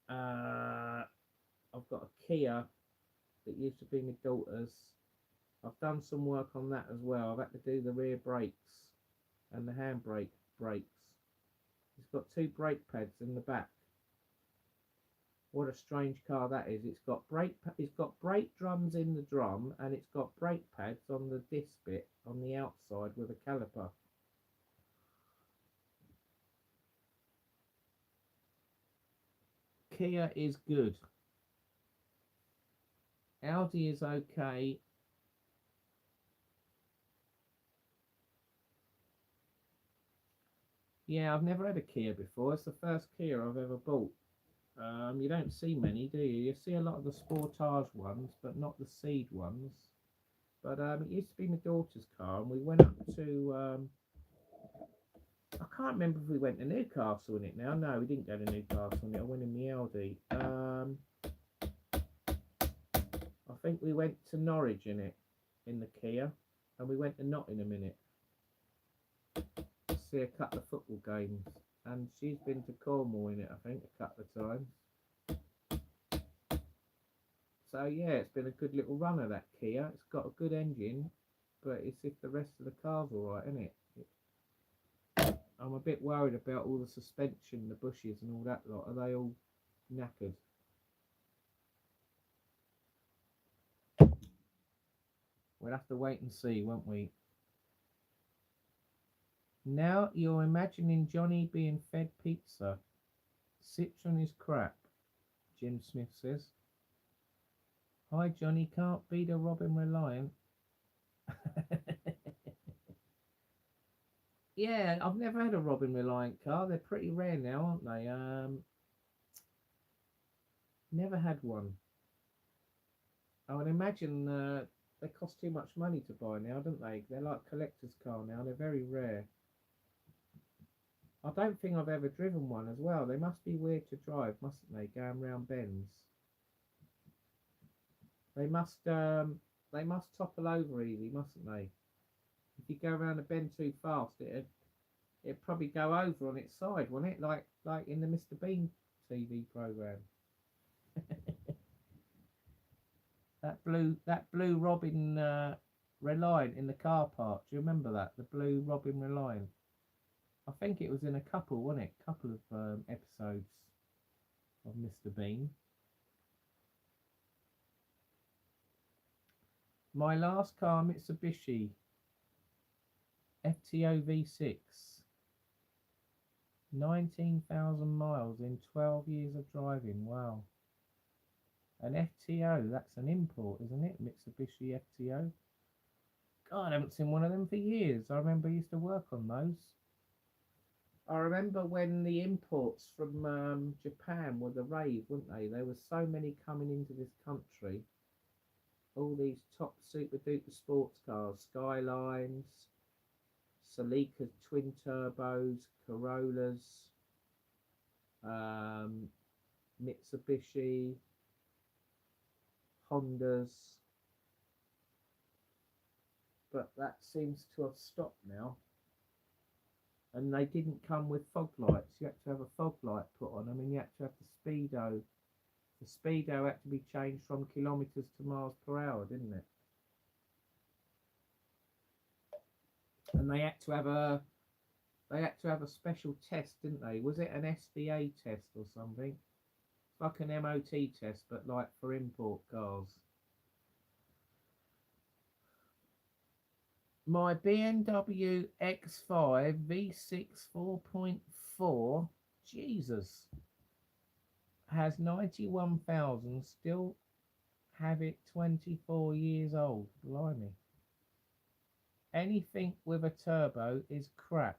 I've got a Kia that used to be my daughter's. I've done some work on that as well. I've had to do the rear brakes and the handbrake brakes. It's got 2 brake pads in the back. What a strange car that is. It's got brake drums in the drum, and it's got brake pads on the disc bit on the outside with a caliper. Kia is good. Audi is okay. Yeah, I've never had a Kia before. It's the first Kia I've ever bought. You don't see many, do you? You see a lot of the Sportage ones, but not the Seed ones. But it used to be my daughter's car, and we went up to... I can't remember if we went to Newcastle in it now. No, we didn't go to Newcastle in it. I went in the Aldi. I think we went to Norwich in it, in the Kia, and we went to Nottingham in it to see a couple of football games. And she's been to Cornwall in it, I think, a couple of times. So yeah, it's been a good little run of that Kia. It's got a good engine, but it's if the rest of the car's alright, isn't it? I'm a bit worried about all the suspension, the bushes and all that lot. Are they all knackered? We'll have to wait and see, won't we? Now you're imagining Johnny being fed pizza. Citron is crap, Jim Smith says. Hi Johnny, can't beat a Robin Reliant. Yeah, I've never had a Robin Reliant car. They're pretty rare now, aren't they? Never had one. I would imagine they cost too much money to buy now, don't they? They're like collector's car now. They're very rare. I don't think I've ever driven one as well. They must be weird to drive, mustn't they? Going round bends. They must topple over easy, mustn't they? If you go around a bend too fast, it'd probably go over on its side, wouldn't it? Like in the Mr. Bean TV program. that blue Robin Reliant in the car park. Do you remember that? The blue Robin Reliant. I think it was in a couple, wasn't it? Couple of episodes of Mr. Bean. My last car, Mitsubishi FTO V6. 19,000 miles in 12 years of driving. Wow. An FTO, that's an import, isn't it? Mitsubishi FTO. God, I haven't seen one of them for years. I remember I used to work on those. I remember when the imports from Japan were the rave, weren't they? There were so many coming into this country. All these top super duper sports cars, Skylines, Celica twin turbos, Corollas, Mitsubishi, Hondas, but that seems to have stopped now. And they didn't come with fog lights. You had to have a fog light put on them, and you had to have the speedo. The speedo had to be changed from kilometres to miles per hour, didn't it? And they had to have a special test, didn't they? Was it an SVA test or something? It's like an MOT test, but like for import cars. My BMW X5 V6 4.4, Jesus, has 91,000, still have it 24 years old. Blimey. Anything with a turbo is crap,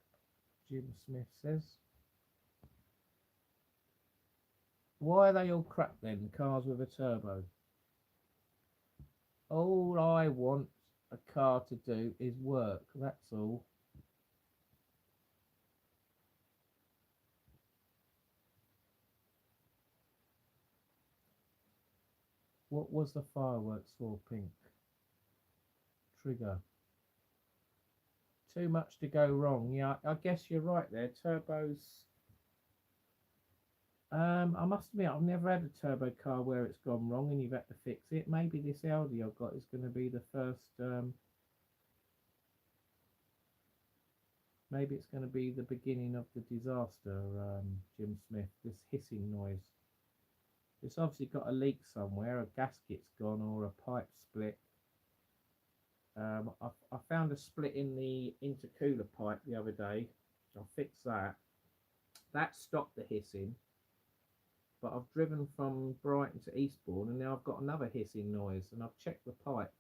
Jim Smith says. Why are they all crap then, cars with a turbo? All I want a car to do is work, that's all. What was the fireworks for, Pink? Trigger. Too much to go wrong. Yeah, I guess you're right there. Turbos. I must admit, I've never had a turbo car where it's gone wrong and you've had to fix it. Maybe this Audi I've got is going to be the first. Maybe it's going to be the beginning of the disaster, Jim Smith. This hissing noise. It's obviously got a leak somewhere. A gasket's gone or a pipe split. I found a split in the intercooler pipe the other day. I'll fix that. That stopped the hissing. But I've driven from Brighton to Eastbourne and now I've got another hissing noise, and I've checked the pipe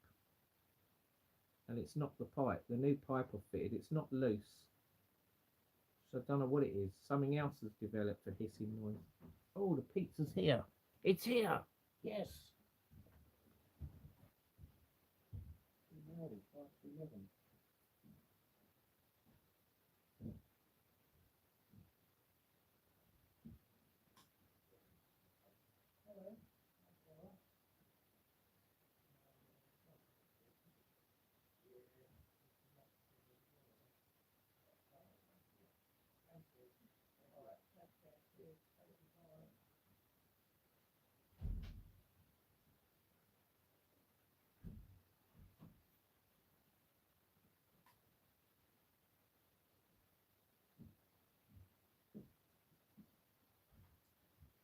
and it's not the pipe. The new pipe I've fitted, it's not loose. So I don't know what it is. Something else has developed a hissing noise. Oh, the pizza's here. It's here. Yes.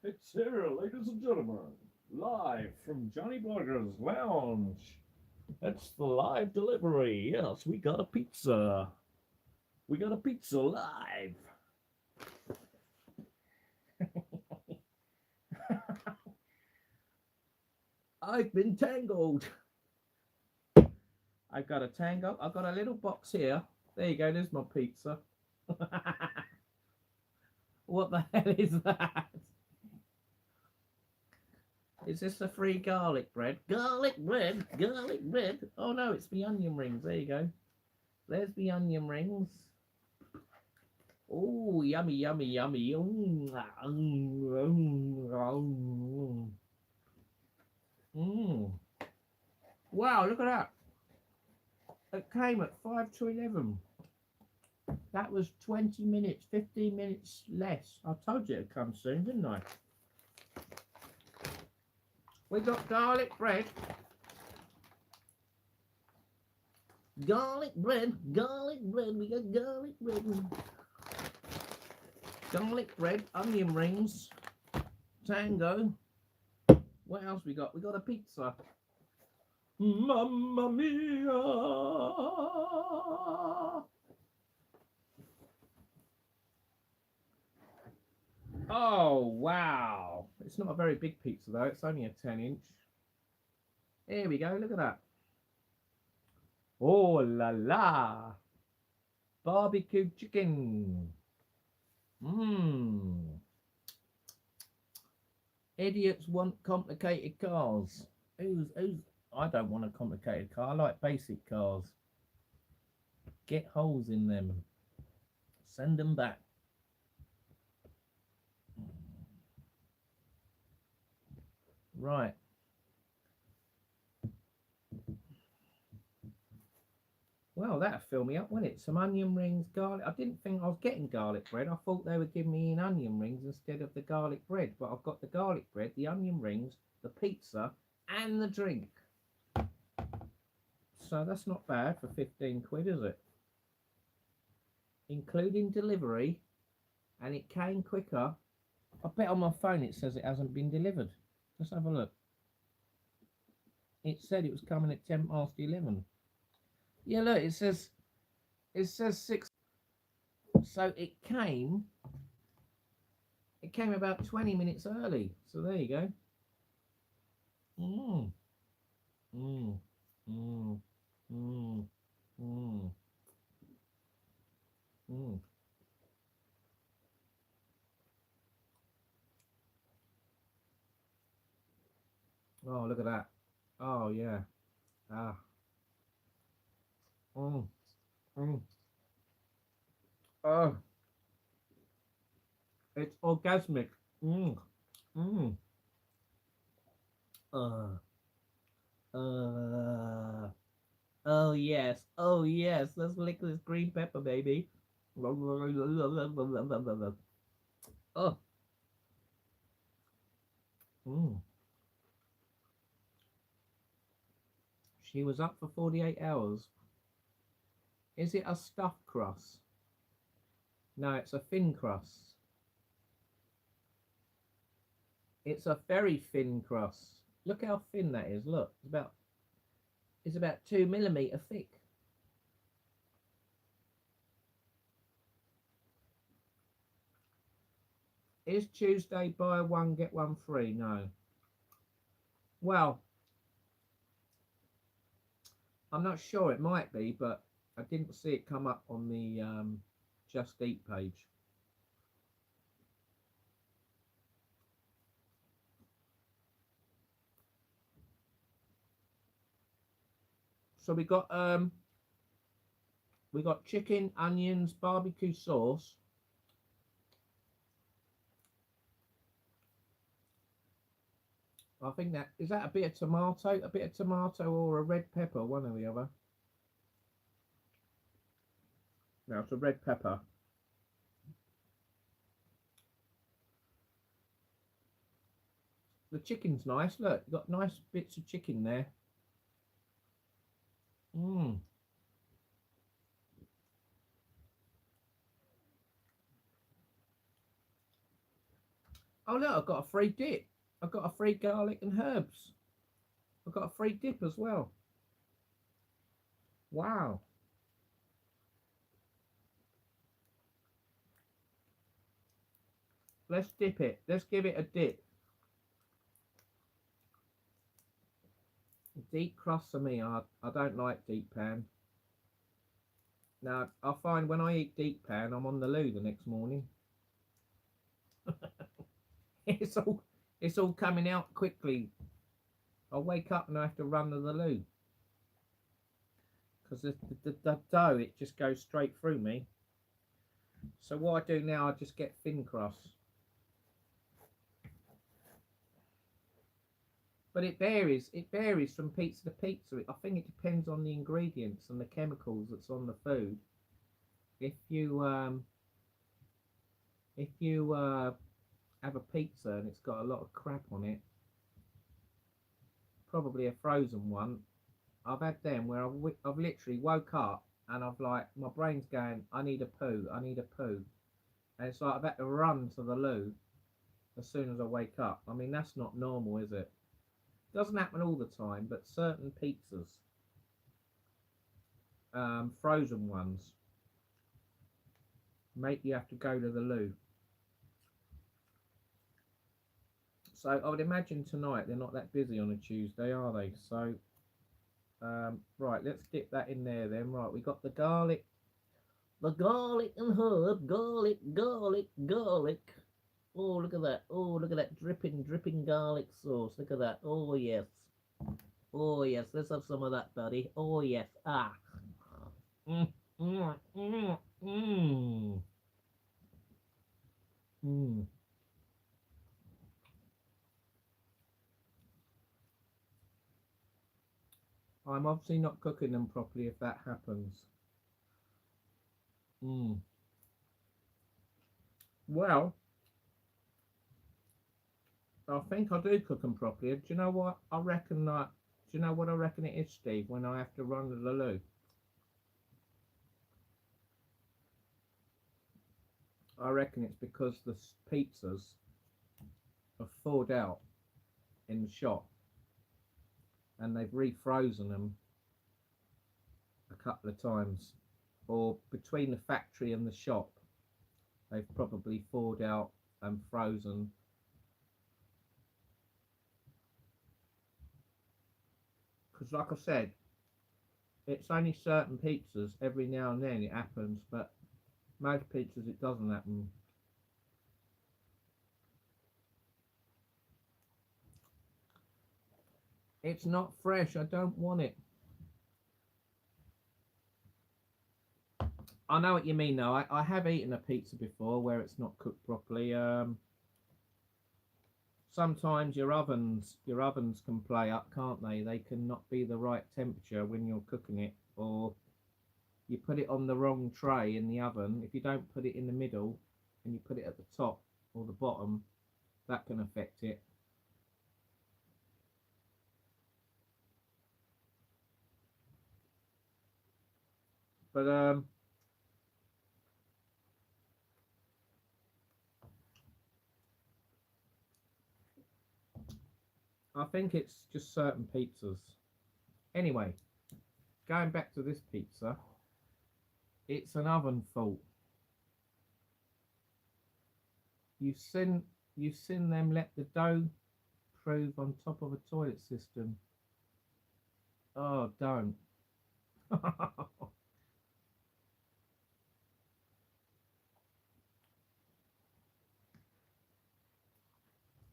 It's here, ladies and gentlemen, live from Jonnyvloggeruk's lounge. It's the live delivery. Yes, we got a pizza. We got a pizza live. I've been tangled. I've got a tango. I've got a little box here. There you go. There's my pizza. What the hell is that? Is this the free garlic bread? Garlic bread? Garlic bread? Oh no, it's the onion rings. There you go. There's the onion rings. Oh, yummy, yummy, yummy. Wow, look at that. It came at 5 to 11. That was 20 minutes, 15 minutes less. I told you it'd come soon, didn't I? We got garlic bread. Garlic bread, garlic bread. We got garlic bread. Garlic bread, onion rings, tango. What else we got? We got a pizza. Mamma mia! Oh, wow. It's not a very big pizza, though. It's only a 10-inch. Here we go. Look at that. Oh, la la. Barbecue chicken. Mmm. Idiots want complicated cars. Who's? I don't want a complicated car. I like basic cars. Get holes in them. Send them back. Right. Well, that'll fill me up, won't it? Some onion rings, garlic. I didn't think I was getting garlic bread. I thought they would give me an onion rings instead of the garlic bread. But I've got the garlic bread, the onion rings, the pizza, and the drink. So that's not bad for 15 quid, is it? Including delivery. And it came quicker. I bet on my phone it says it hasn't been delivered. Let's have a look. It said it was coming at 10 past 11. Yeah, look, it says 6. So it came about 20 minutes early. So there you go. Mmm. Mmm. Mmm. Mmm. Mmm. Mmm. Oh, look at that. Oh, yeah. Ah. Mmm. Mmm. Oh. It's orgasmic. Mmm. Mmm. Oh, yes. Oh, yes. Let's lick this green pepper, baby. Oh. Mmm. She was up for 48 hours. Is it a stuffed crust? No, it's a thin crust. It's a very thin crust. Look how thin that is. Look, it's about 2 millimeter thick. Is Tuesday buy one get one free? No. Well, I'm not sure. It might be, but I didn't see it come up on the Just Eat page. So we got chicken, onions, barbecue sauce. I think that is that a bit of tomato or a red pepper, one or the other. No, it's a red pepper. The chicken's nice. Look, you've got nice bits of chicken there. Mmm. Oh look, I've got a free dip. I've got a free garlic and herbs. I've got a free dip as well. Wow. Let's dip it. Let's give it a dip. Deep crust for me, I don't like deep pan. Now, I find when I eat deep pan, I'm on the loo the next morning. it's all it's all coming out quickly. I wake up and I have to run to the loo because the dough, it just goes straight through me. So what I do now, I just get thin crust. But it varies. It varies from pizza to pizza. I think it depends on the ingredients and the chemicals that's on the food. If you have a pizza and it's got a lot of crap on it, probably a frozen one. I've had them where I've literally woke up and I've like, my brain's going, I need a poo, I need a poo. And it's like I've had to run to the loo as soon as I wake up. I mean, that's not normal, is it? Doesn't happen all the time, but certain pizzas, frozen ones, make you have to go to the loo. So I would imagine tonight they're not that busy on a Tuesday, are they? So, right, let's dip that in there then. Right, we got the garlic and herb, garlic. Oh, look at that. Oh, look at that dripping garlic sauce. Look at that. Oh, yes. Oh, yes. Let's have some of that, buddy. Oh, yes. Ah. Mm, mm, mm, mm. Mm. I'm obviously not cooking them properly if that happens. Mm. Well, I think I do cook them properly. Do you know what I reckon? Do you know what I reckon it is, Steve? When I have to run to the loo, I reckon it's because the pizzas are thawed out in the shop, and they've refrozen them a couple of times, or between the factory and the shop, they've probably thawed out and frozen. Because, like I said, it's only certain pizzas. Every now and then it happens, but most pizzas it doesn't happen. It's not fresh. I don't want it. I know what you mean though. I have eaten a pizza before where it's not cooked properly. Sometimes your ovens can play up, can't they? They can not be the right temperature when you're cooking it, or you put it on the wrong tray in the oven. If you don't put it in the middle and you put it at the top or the bottom, that can affect it. But I think it's just certain pizzas. Anyway, going back to this pizza, it's an oven fault. You've seen them let the dough prove on top of a toilet system. Oh, don't.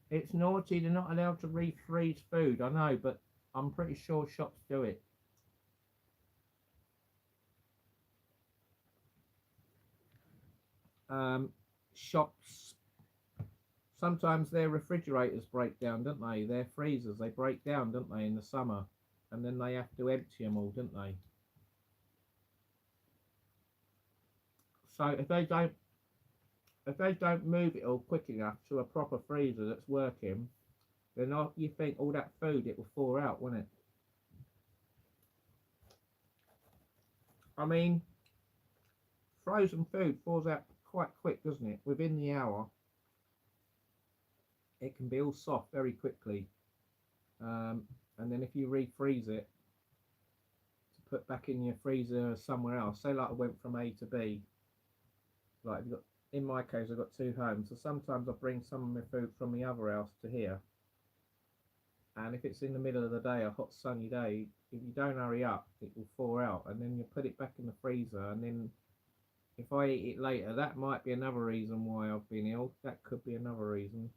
It's naughty. They're not allowed to refreeze food. I know, but I'm pretty sure shops do it. Shops, sometimes their refrigerators break down, don't they? Their freezers, they break down, don't they, in the summer, and then they have to empty them all, don't they? So if they don't move it all quick enough to a proper freezer that's working, then you think all that food, it will thaw out, won't it? I mean, frozen food thaws out quite quick, doesn't it? Within the hour. it can be all soft very quickly. And then if you refreeze it to put back in your freezer somewhere else, say like I went from A to B, like I've got, in my case I've got 2 homes, so sometimes I bring some of my food from the other house to here, and if it's in the middle of the day, a hot sunny day, if you don't hurry up it will thaw out, and then you put it back in the freezer, and then if I eat it later, that might be another reason why I've been ill. That could be another reason.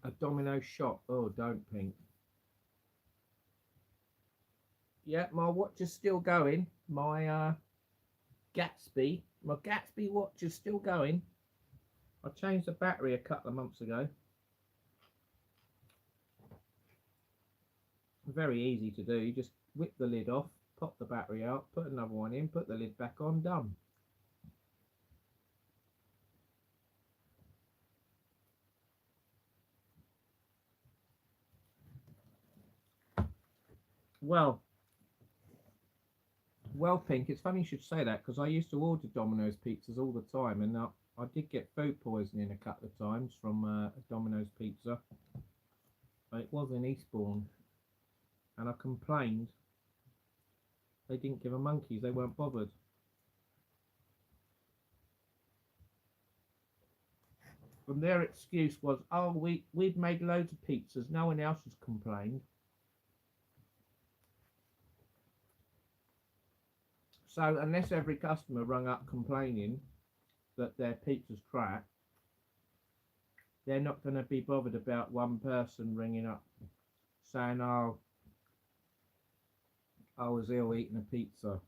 A domino shot. Oh, don't, Pink. Yeah, my watch is still going. My Gatsby watch is still going. I changed the battery a couple of months ago. Very easy to do. You just whip the lid off, pop the battery out, put another one in, put the lid back on, done. Well, Pink, it's funny you should say that, because I used to order Domino's pizzas all the time, and I did get food poisoning a couple of times from a Domino's pizza. It was in Eastbourne, and I complained. They didn't give a monkeys, they weren't bothered. And their excuse was, oh, we've made loads of pizzas, no one else has complained. So unless every customer rung up complaining that their pizza's crap, they're not going to be bothered about one person ringing up saying, oh, I was ill eating a pizza.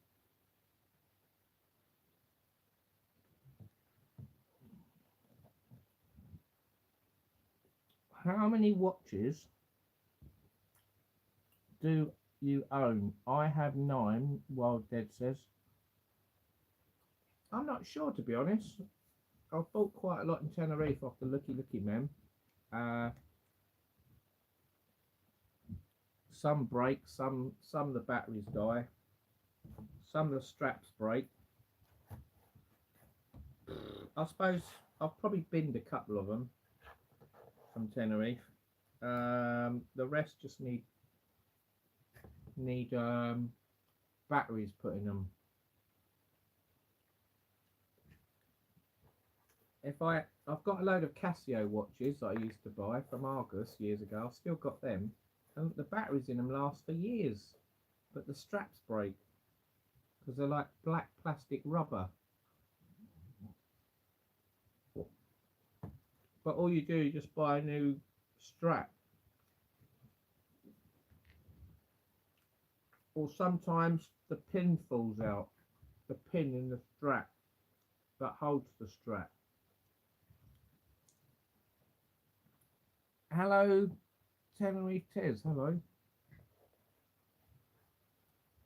How many watches do you own? I have 9, Wild Dead says. I'm not sure, to be honest. I've bought quite a lot in Tenerife off the Looky Man. Some break, some the batteries die, some of the straps break. I suppose I've probably binned a couple of them from Tenerife. The rest just need batteries put in them. I've got a load of Casio watches that I used to buy from Argus years ago. I've still got them, and the batteries in them last for years, but the straps break because they're like black plastic rubber. But all you do is just buy a new strap, or sometimes the pin falls out, the pin in the strap that holds the strap. Hello, Tenerife Tez, hello.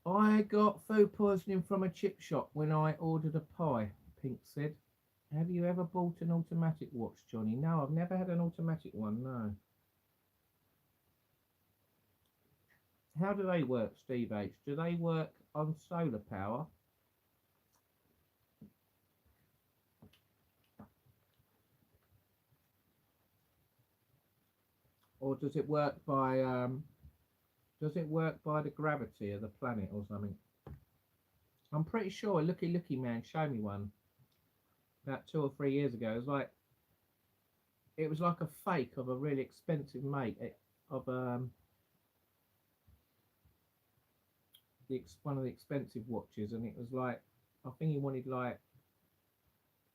I got food poisoning from a chip shop when I ordered a pie, Pink said. Have you ever bought an automatic watch, Johnny? No, I've never had an automatic one, no. How do they work, Steve H? Do they work on solar power? Or does it work by the gravity of the planet or something? I'm pretty sure Looky Man showed me one about 2 or 3 years ago. It was like a fake of a really expensive make of one of the expensive watches, and it was like, I think he wanted like,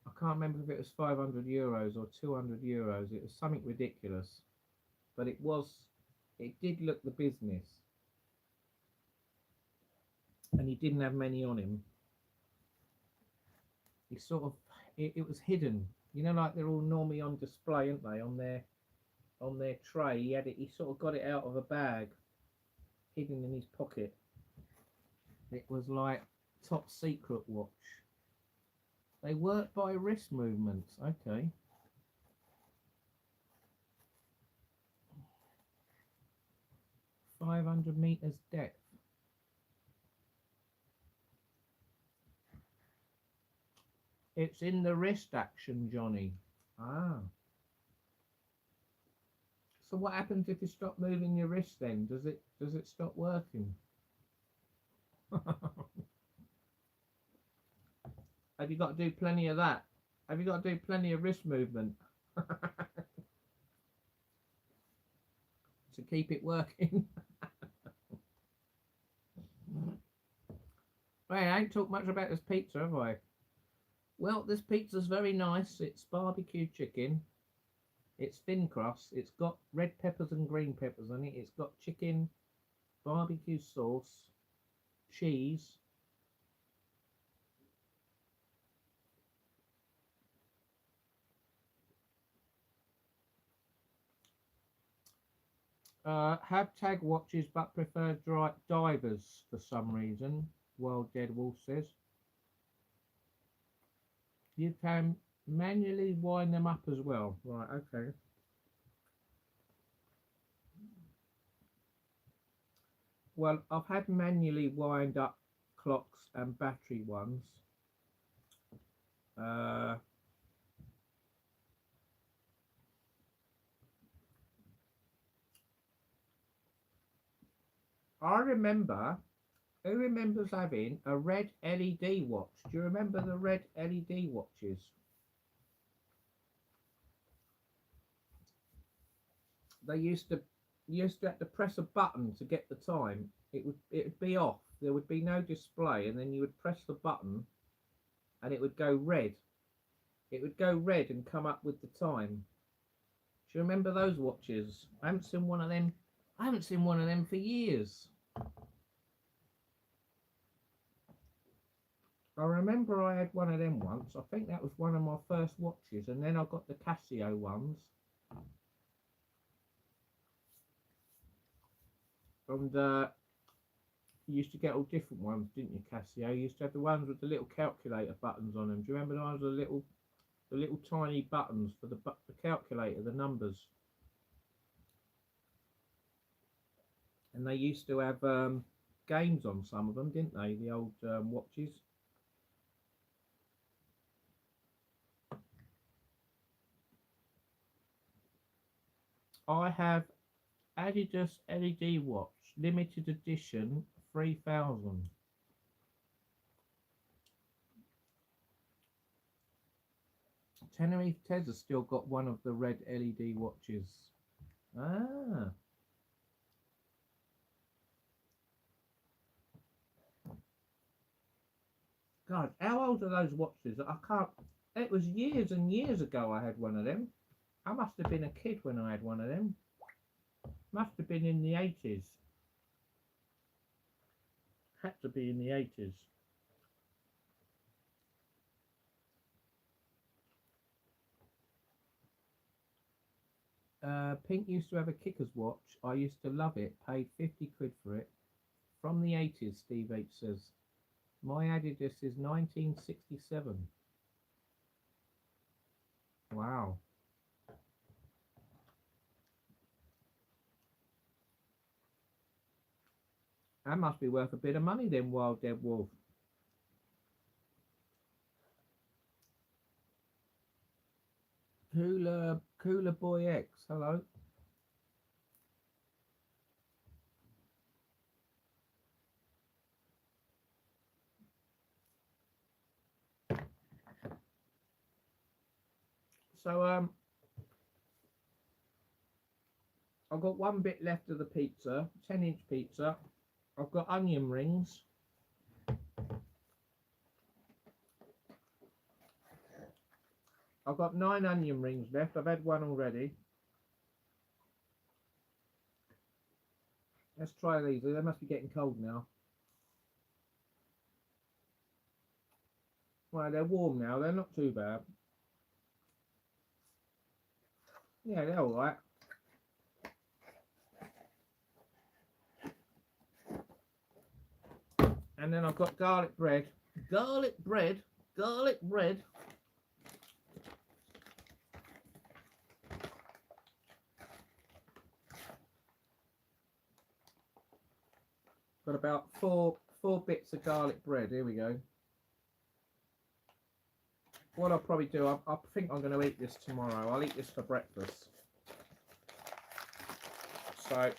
I can't remember if it was 500 euros or 200 euros. It was something ridiculous, but it did look the business, and he didn't have many on him. He sort of, it was hidden, you know, like they're all normally on display, aren't they, on their tray. He sort of got it out of a bag, hidden in his pocket. It was like top secret watch. They work by wrist movements. Okay. 500 meters depth. It's in the wrist action, Johnny. Ah. So what happens if you stop moving your wrist then? Does it stop working? Have you got to do plenty of that? Have you got to do plenty of wrist movement to keep it working? Well, I ain't talked much about this pizza, have I? Well, this pizza's very nice. It's barbecue chicken. It's thin crust. It's got red peppers and green peppers on it. It's got chicken, barbecue sauce, cheese. Have tag watches but prefer divers for some reason. Wild Dead Wolf says. You can manually wind them up as well. Right, okay. Well, I've had manually wind up clocks and battery ones. I remember, who remembers having a red LED watch? Do you remember the red LED watches? They used to have to press a button to get the time. It would be off. There would be no display, and then you would press the button, and it would go red. It would go red and come up with the time. Do you remember those watches? I haven't seen one of them. I haven't seen one of them for years. I remember I had one of them once. I think that was one of my first watches, and then I got the Casio ones. And you used to get all different ones, didn't you, Casio? You used to have the ones with the little calculator buttons on them. Do you remember the ones with the little tiny buttons for the calculator, the numbers? And they used to have games on some of them, didn't they? The old watches. I have Adidas LED watch, limited edition, 3000. Tenerife Tez has still got one of the red LED watches. Ah. God, how old are those watches? I can't. It was years and years ago I had one of them. I must have been a kid when I had one of them. Must have been in the 80s. Had to be in the 80s. Pink used to have a Kicker's watch. I used to love it. Paid 50 quid for it. From the 80s, Steve H says. My Adidas is 1967. Wow. That must be worth a bit of money then, Wild Dead Wolf. Cooler Boy X, hello. So I've got one bit left of the pizza, 10-inch pizza. I've got onion rings. I've got 9 onion rings left. I've had one already. Let's try these. They must be getting cold now. Right, they're warm now. They're not too bad. Yeah, they're all right. And then I've got garlic bread. Garlic bread. Garlic bread. Got about four bits of garlic bread. Here we go. What I'll probably do, I think I'm going to eat this tomorrow. I'll eat this for breakfast. So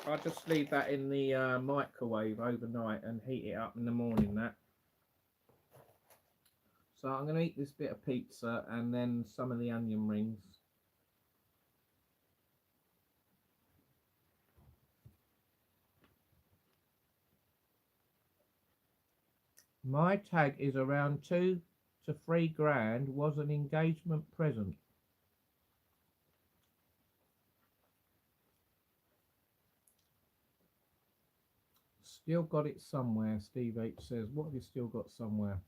I'll just leave that in the microwave overnight and heat it up in the morning. So I'm going to eat this bit of pizza and then some of the onion rings. My tag is around 2 to 3 grand, was an engagement present. Still got it somewhere, Steve H says. What have you still got somewhere?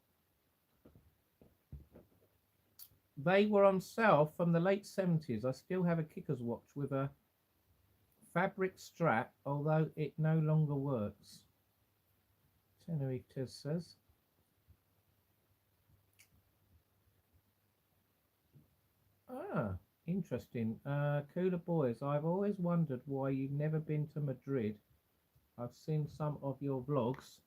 They were on sale from the late 70s. I still have a Kicker's watch with a fabric strap, although it no longer works. Tenerife says. Ah, interesting. Cooler Boys, I've always wondered why you've never been to Madrid. I've seen some of your vlogs.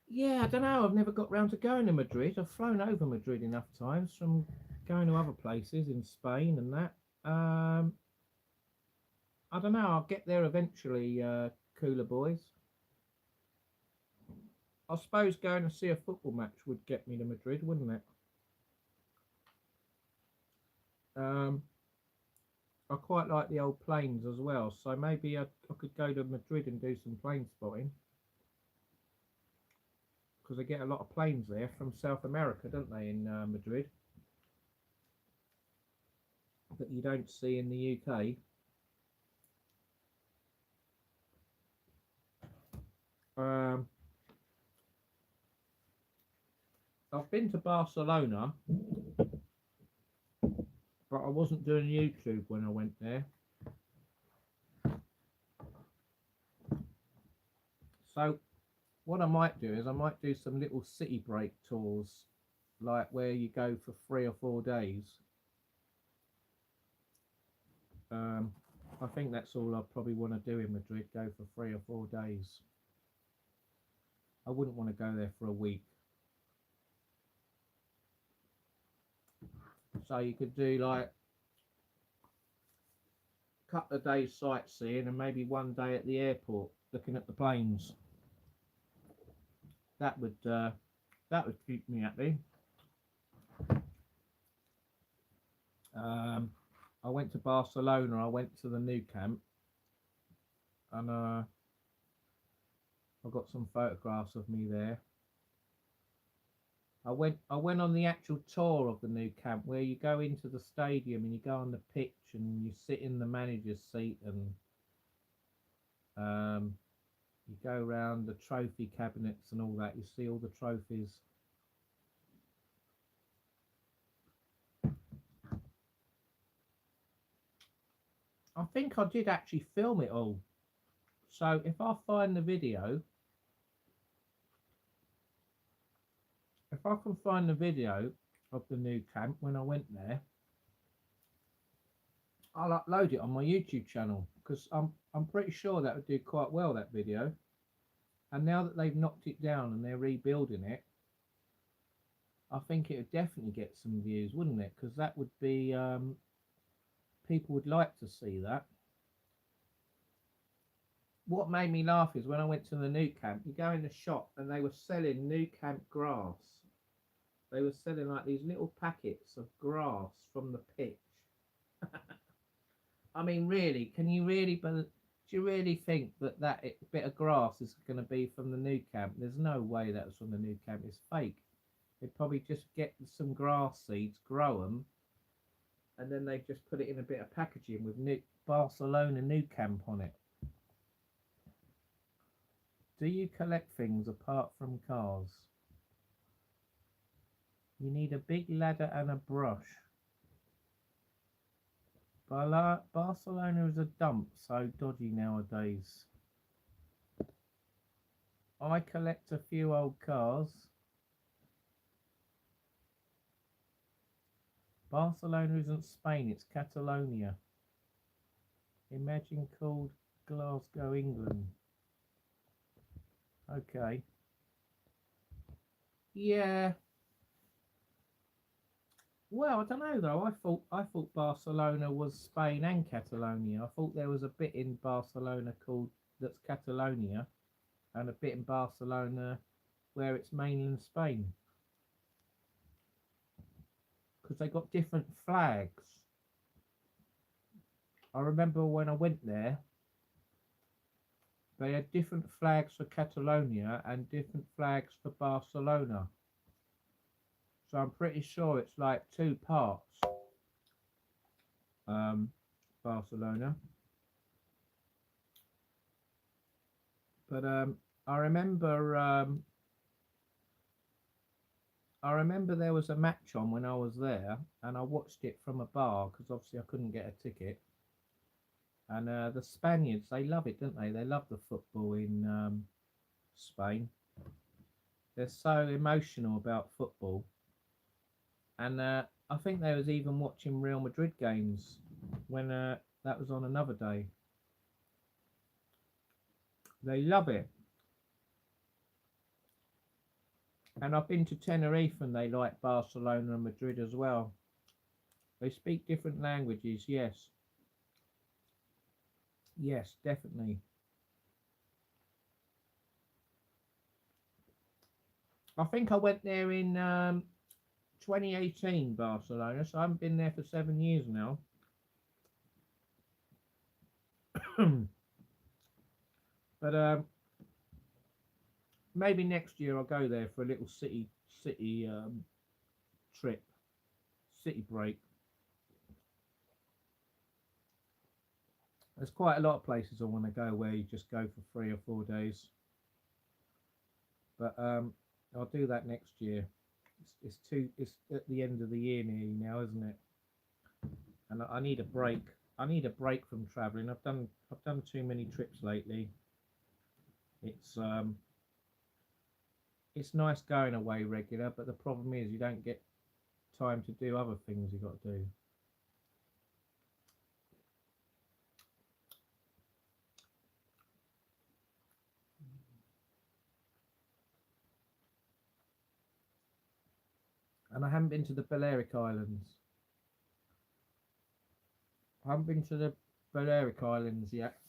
Yeah, I don't know. I've never got round to going to Madrid. I've flown over Madrid enough times from going to other places in Spain and that. I don't know. I'll get there eventually, Cooler Boys. I suppose going to see a football match would get me to Madrid, wouldn't it? I quite like the old planes as well, so maybe I could go to Madrid and do some plane spotting. Because they get a lot of planes there from South America, don't they, in Madrid? That you don't see in the UK. I've been to Barcelona, but I wasn't doing YouTube when I went there. So what I might do is I might do some little city break tours, like where you go for 3 or 4 days. I think that's all I probably want to do in Madrid, go for 3 or 4 days. I wouldn't want to go there for a week. So you could do like a couple of days sightseeing and maybe 1 day at the airport looking at the planes. That would keep me happy. I went to Barcelona. I went to the Nou Camp, and I got some photographs of me there. I went on the actual tour of the Nou Camp, where you go into the stadium and you go on the pitch and you sit in the manager's seat, and you go around the trophy cabinets and all that. You see all the trophies. I think I did actually film it all. So if I find the video, if I can find the video of the Nou Camp when I went there, I'll upload it on my YouTube channel, because I'm pretty sure that would do quite well, that video. And now that they've knocked it down and they're rebuilding it, I think it would definitely get some views, wouldn't it? Because that would be, people would like to see that. What made me laugh is when I went to the Nou Camp, you go in the shop and they were selling Nou Camp grass. They were selling like these little packets of grass from the pitch. I mean, really, can you really, do you really think that bit of grass is going to be from the Nou Camp? There's no way that's from the Nou Camp. It's fake. They'd probably just get some grass seeds, grow them, and then they just put it in a bit of packaging with Barcelona Nou Camp on it. Do you collect things apart from cars? You need a big ladder and a brush. Barcelona is a dump, so dodgy nowadays. I collect a few old cars. Barcelona isn't Spain, it's Catalonia. Imagine called Glasgow, England. Okay. Yeah. Well, I don't know though. I thought Barcelona was Spain and Catalonia. I thought there was a bit in Barcelona called that's Catalonia, and a bit in Barcelona where it's mainland Spain, because they got different flags. I remember when I went there, they had different flags for Catalonia and different flags for Barcelona. So I'm pretty sure it's like two parts. Barcelona. But I remember there was a match on when I was there, and I watched it from a bar because obviously I couldn't get a ticket. And the Spaniards, they love it, don't they? They love the football in Spain. They're so emotional about football. And I think they was even watching Real Madrid games when that was on another day. They love it. And I've been to Tenerife and they like Barcelona and Madrid as well. They speak different languages, yes. Yes, definitely. I think I went there in 2018, Barcelona, so I haven't been there for 7 years now. But maybe next year I'll go there for a little city trip, city break. There's quite a lot of places I want to go where you just go for 3 or 4 days. But I'll do that next year. It's at the end of the year nearly now, isn't it? And I need a break. I need a break from travelling. I've done too many trips lately. It's nice going away regular, but the problem is you don't get time to do other things you've got to do. And I haven't been to the Balearic Islands. I haven't been to the Balearic Islands yet.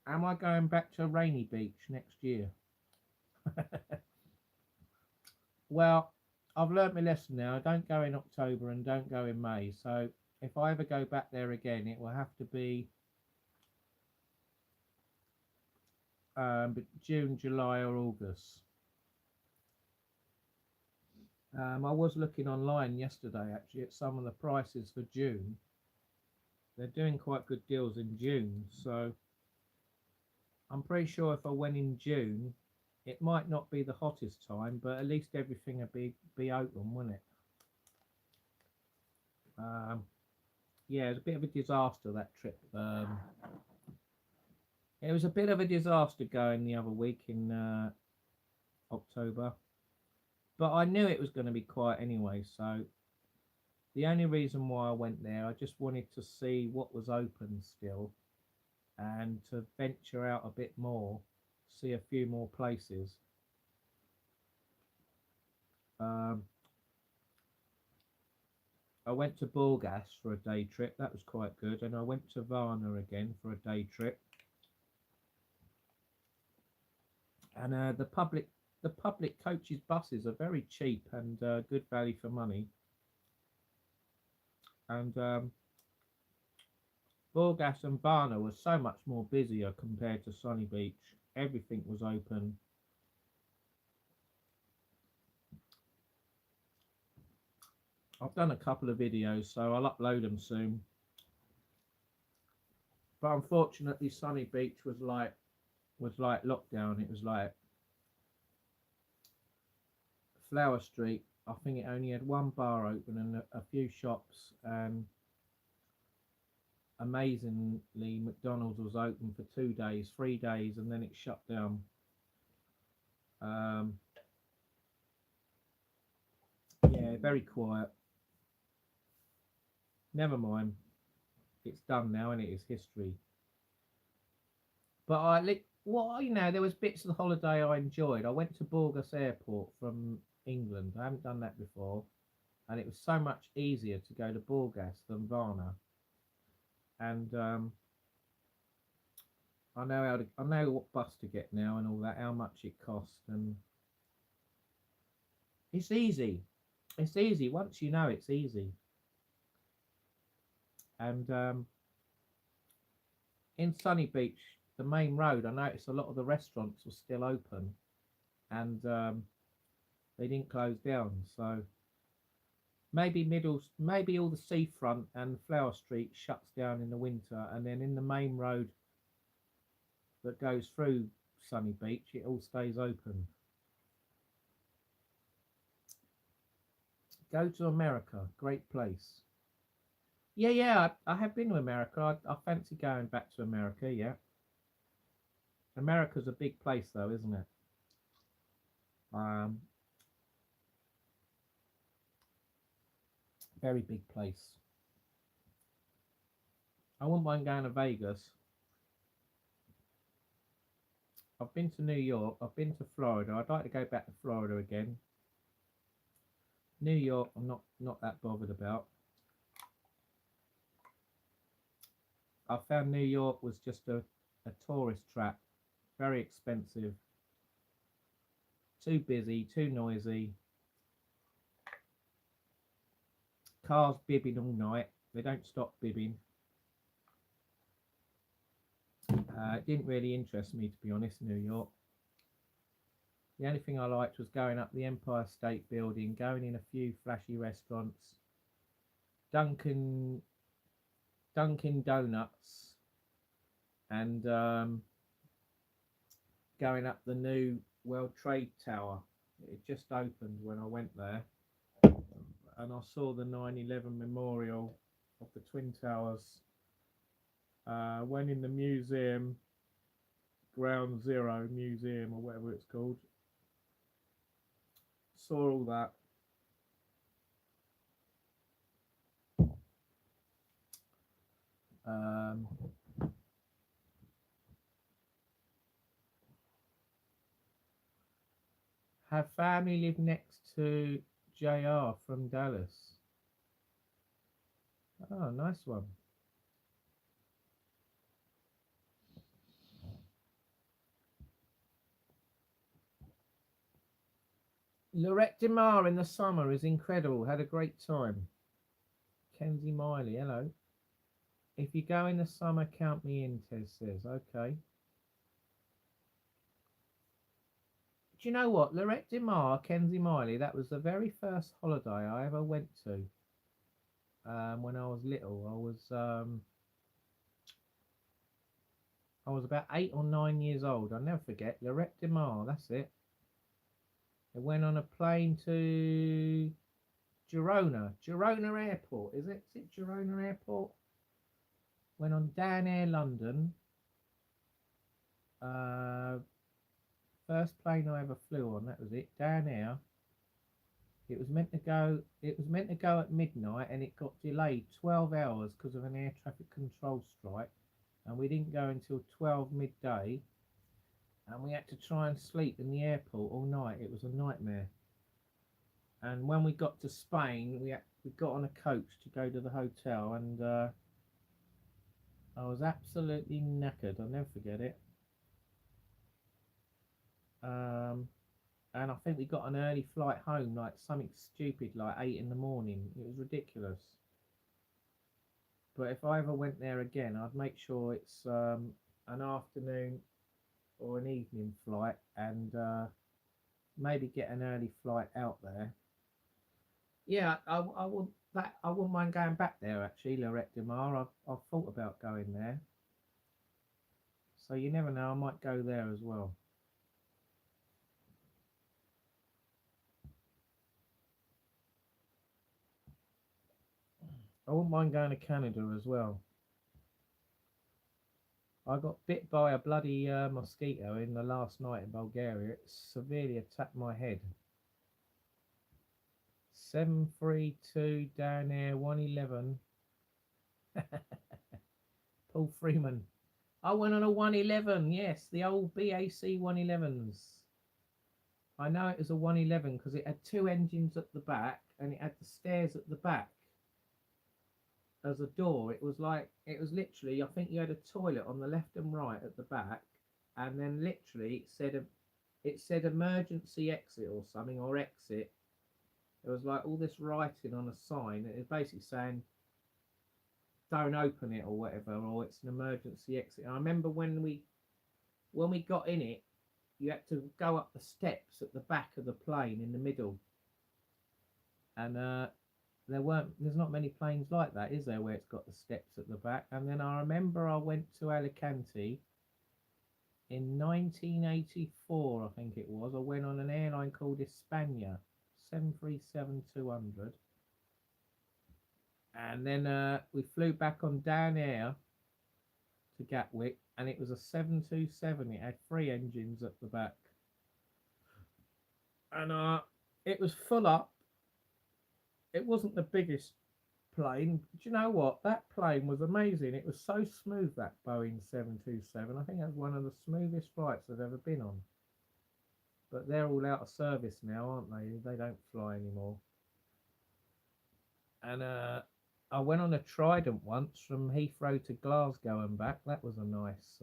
Am I going back to Rainy Beach next year? Well, I've learnt my lesson now. I don't go in October and don't go in May. So if I ever go back there again, it will have to be June, July or August. I was looking online yesterday actually at some of the prices for June. They're doing quite good deals in June, so I'm pretty sure if I went in June, it might not be the hottest time, but at least everything would be open, wouldn't it? Yeah, it was a bit of a disaster, that trip. It was a bit of a disaster going the other week in October. But I knew it was going to be quiet anyway, so the only reason why I went there, I just wanted to see what was open still and to venture out a bit more, see a few more places. I went to Burgas for a day trip, that was quite good, and I went to Varna again for a day trip. And the public coaches buses are very cheap and good value for money. And Burgas and Varna was so much more busier compared to Sunny Beach. Everything was open. I've done a couple of videos, so I'll upload them soon. But unfortunately, Sunny Beach was like lockdown. It was like Flower Street. I think it only had one bar open and a few shops, and amazingly McDonald's was open for 2 days, 3 days, and then it shut down. Yeah, very quiet. Never mind, it's done now and it is history. But Well, you know, there was bits of the holiday I enjoyed. I went to Burgos Airport from England. I haven't done that before, and it was so much easier to go to Burgos than Varna. And I know what bus to get now and all that, how much it cost, and it's easy. It's easy once you know it's easy. And in Sunny Beach, the main road, I noticed a lot of the restaurants were still open, and they didn't close down. So maybe all the seafront and Flower Street shuts down in the winter, and then in the main road that goes through Sunny Beach, it all stays open. Go to America, great place. Yeah, I have been to America. I fancy going back to America. Yeah, America's a big place, though, isn't it? Um, Very big place. I wouldn't mind going to Vegas. I've been to New York. I've been to Florida. I'd like to go back to Florida again. New York, I'm not that bothered about. I found New York was just a tourist trap, very expensive, too busy, too noisy. Cars bibbing all night. They don't stop bibbing. It didn't really interest me, to be honest, New York. The only thing I liked was going up the Empire State Building, going in a few flashy restaurants, Dunkin' Dunkin' Donuts, and going up the new World Trade Tower. It just opened when I went there, and I saw the 9/11 memorial of the Twin Towers. Went in the museum, Ground Zero Museum or whatever it's called. Saw all that. Um, have family live next to JR from Dallas. Oh, nice one. Lorette DeMar in the summer is incredible. Had a great time. Kenzie Miley, hello. If you go in the summer, count me in, Tez says. Okay. Do you know what? Lorette DeMar, Kenzie Miley, that was the very first holiday I ever went to. When I was little, I was about 8 or 9 years old. I'll never forget. Lorette DeMar, that's it. It went on a plane to Girona Airport. Is it Girona Airport? Went on Dan Air London. First plane I ever flew on. That was it. Dan Air. It was meant to go. It was meant to go at midnight, and it got delayed 12 hours because of an air traffic control strike, and we didn't go until 12 midday. And we had to try and sleep in the airport all night. It was a nightmare. And when we got to Spain, we got on a coach to go to the hotel, and I was absolutely knackered. I'll never forget it. And I think we got an early flight home, like something stupid, like 8 in the morning. It was ridiculous. But if I ever went there again, I'd make sure it's an afternoon or an evening flight, and maybe get an early flight out there. Yeah, I wouldn't mind going back there actually, Lorette DeMar. I've thought about going there. So you never know, I might go there as well. I wouldn't mind going to Canada as well. I got bit by a bloody mosquito in the last night in Bulgaria. It severely attacked my head. 732 down there, 111. Paul Freeman. I went on a 111, yes, the old BAC 111s. I know it was a 111 because it had two engines at the back and it had the stairs at the back as a door. It was like, it was literally, I think you had a toilet on the left and right at the back, and then literally it said emergency exit or something, or exit. It was like all this writing on a sign, and it was basically saying don't open it or whatever, or it's an emergency exit. And I remember when we got in it, you had to go up the steps at the back of the plane in the middle, and there's not many planes like that, is there, where it's got the steps at the back. And then I remember I went to Alicante in 1984, I think it was. I went on an airline called Hispania, 737-200, and then we flew back on down air to Gatwick, and it was a 727. It had three engines at the back, and it was full up. It wasn't the biggest plane. Do you know what? That plane was amazing. It was so smooth, that Boeing 727. I think that's one of the smoothest flights I've ever been on. But they're all out of service now, aren't they? They don't fly anymore. And I went on a Trident once from Heathrow to Glasgow and back. That was a nice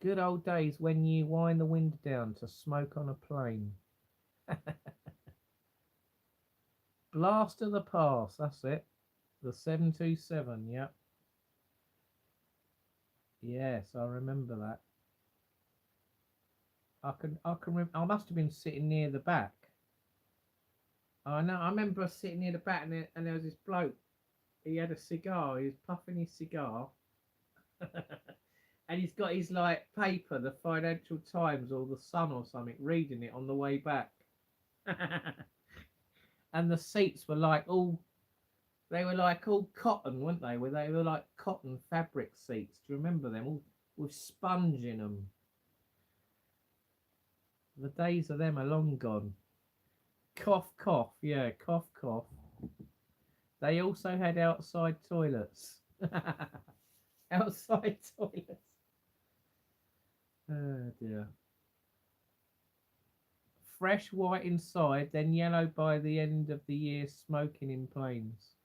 good old days when you wind the window down to smoke on a plane. Blast of the past, that's it. The 727, yep. Yes, I remember that. I must have been sitting near the back. I know, I remember sitting near the back, and there was this bloke. He had a cigar, he was puffing his cigar. And he's got his like paper, the Financial Times or the Sun or something, reading it on the way back. And the seats were like all cotton, weren't they? They were like cotton fabric seats. Do you remember them? All with sponge in them. The days of them are long gone. Cough, cough, yeah, cough, cough. They also had outside toilets. Outside toilets. Oh dear. Fresh white inside, then yellow by the end of the year, smoking in planes.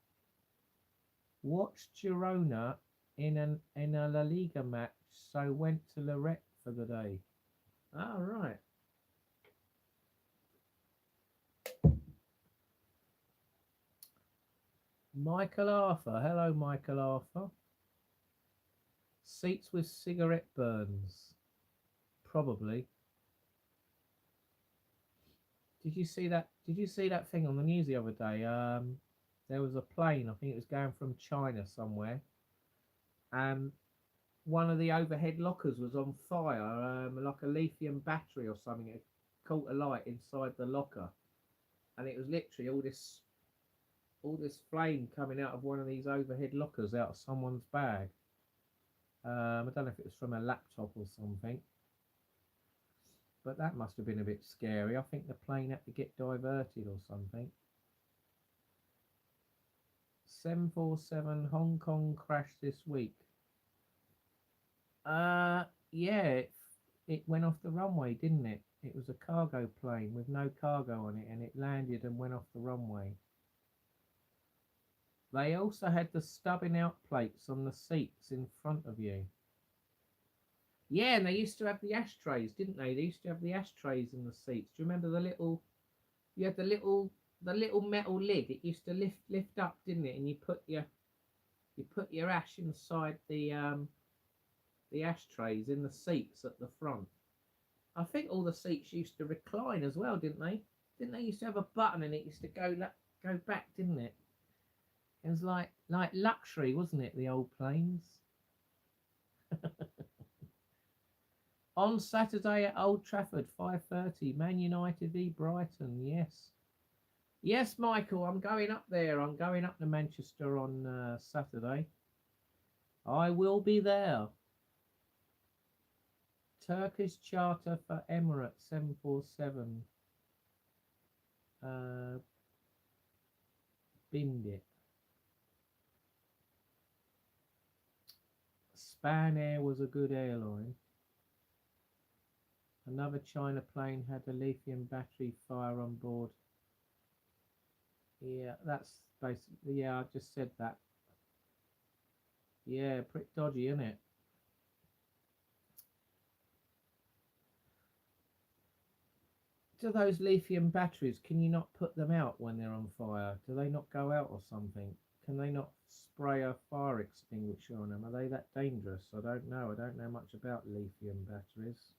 Watched Girona in a La Liga match, so went to Lorette for the day. Ah, right. Michael Arthur. Hello, Michael Arthur. Seats with cigarette burns. Probably. Did you see that? Did you see that thing on the news the other day? There was a plane. I think it was going from China somewhere, and one of the overhead lockers was on fire, like a lithium battery or something. It caught alight inside the locker, and it was literally all this flame coming out of one of these overhead lockers out of someone's bag. I don't know if it was from a laptop or something. But that must have been a bit scary. I think the plane had to get diverted or something. 747 Hong Kong crash this week. Yeah, it went off the runway, didn't it? It was a cargo plane with no cargo on it, and it landed and went off the runway. They also had the stubbing out plates on the seats in front of you. Yeah, and they used to have the ashtrays, didn't they? They used to have the ashtrays in the seats. Do you remember you had the little metal lid? It used to lift up, didn't it? And you put your ash inside the ashtrays in the seats at the front. I think all the seats used to recline as well, didn't they? Didn't they used to have a button and it used to go back, didn't it? It was like luxury, wasn't it? The old planes. On Saturday at Old Trafford, 5:30, Man United v Brighton. Yes, Michael, I'm going up there. I'm going up to Manchester on Saturday. I will be there. Turkish charter for Emirates 747. Binned it. Spanair was a good airline. Another China plane had a lithium battery fire on board. Yeah, that's basically, yeah, I just said that. Yeah, pretty dodgy, isn't it? Do those lithium batteries, can you not put them out when they're on fire? Do they not go out or something? Can they not spray a fire extinguisher on them? Are they that dangerous? I don't know. I don't know much about lithium batteries.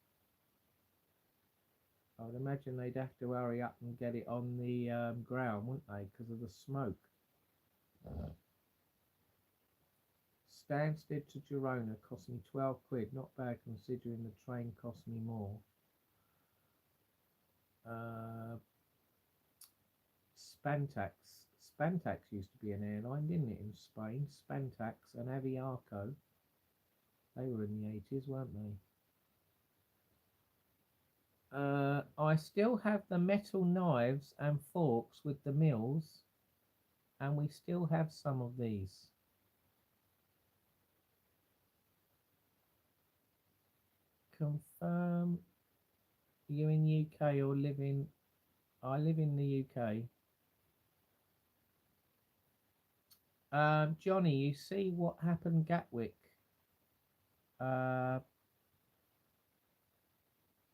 I would imagine they'd have to hurry up and get it on the ground, wouldn't they, because of the smoke. Stansted to Girona cost me 12 quid. Not bad considering the train cost me more. Spantax. Spantax used to be an airline, didn't it, in Spain? Spantax and Aviaco. They were in the 80s, weren't they? I still have the metal knives and forks with the mills, and we still have some of these. Confirm you in UK or live in... I live in the UK. Johnny, you see what happened Gatwick?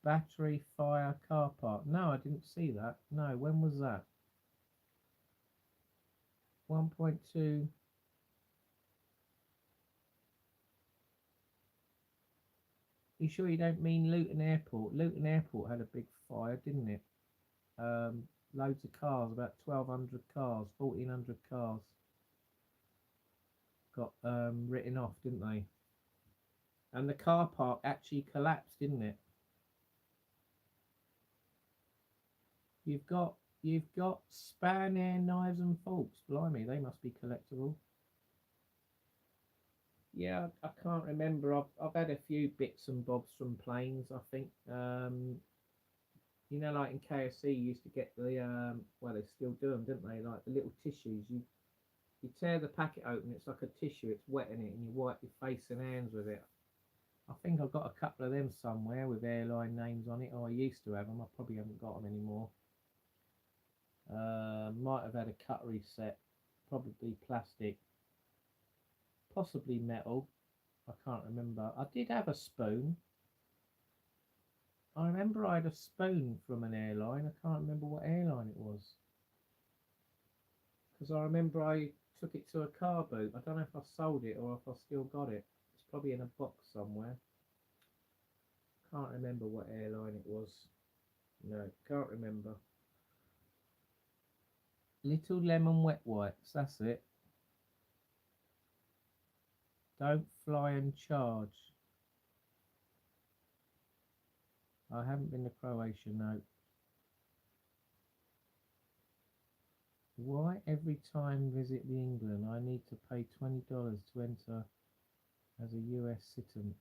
Battery fire car park. No, I didn't see that. No, when was that? 1.2. You sure you don't mean Luton Airport? Luton Airport had a big fire, didn't it? Loads of cars, about 1,200 cars, 1,400 cars got written off, didn't they? And the car park actually collapsed, didn't it? You've got Spanair knives and forks. Blimey, they must be collectible. Yeah, I can't remember. I've had a few bits and bobs from planes, I think. You know, like in KFC, you used to get the well, they still do them, don't they? Like the little tissues. You tear the packet open, it's like a tissue. It's wet in it, and you wipe your face and hands with it. I think I've got a couple of them somewhere with airline names on it. Oh, I used to have them. I probably haven't got them anymore. Might have had a cutlery set, probably plastic, possibly metal. I can't remember. I did have a spoon. I remember I had a spoon from an airline. I can't remember what airline it was. Because I remember I took it to a car boot. I don't know if I sold it or if I still got it. It's probably in a box somewhere. Can't remember what airline it was. No, can't remember. Little lemon wet wipes, that's it. Don't fly and charge. I haven't been to Croatia, no. Why every time visit the England I need to pay $20 to enter as a US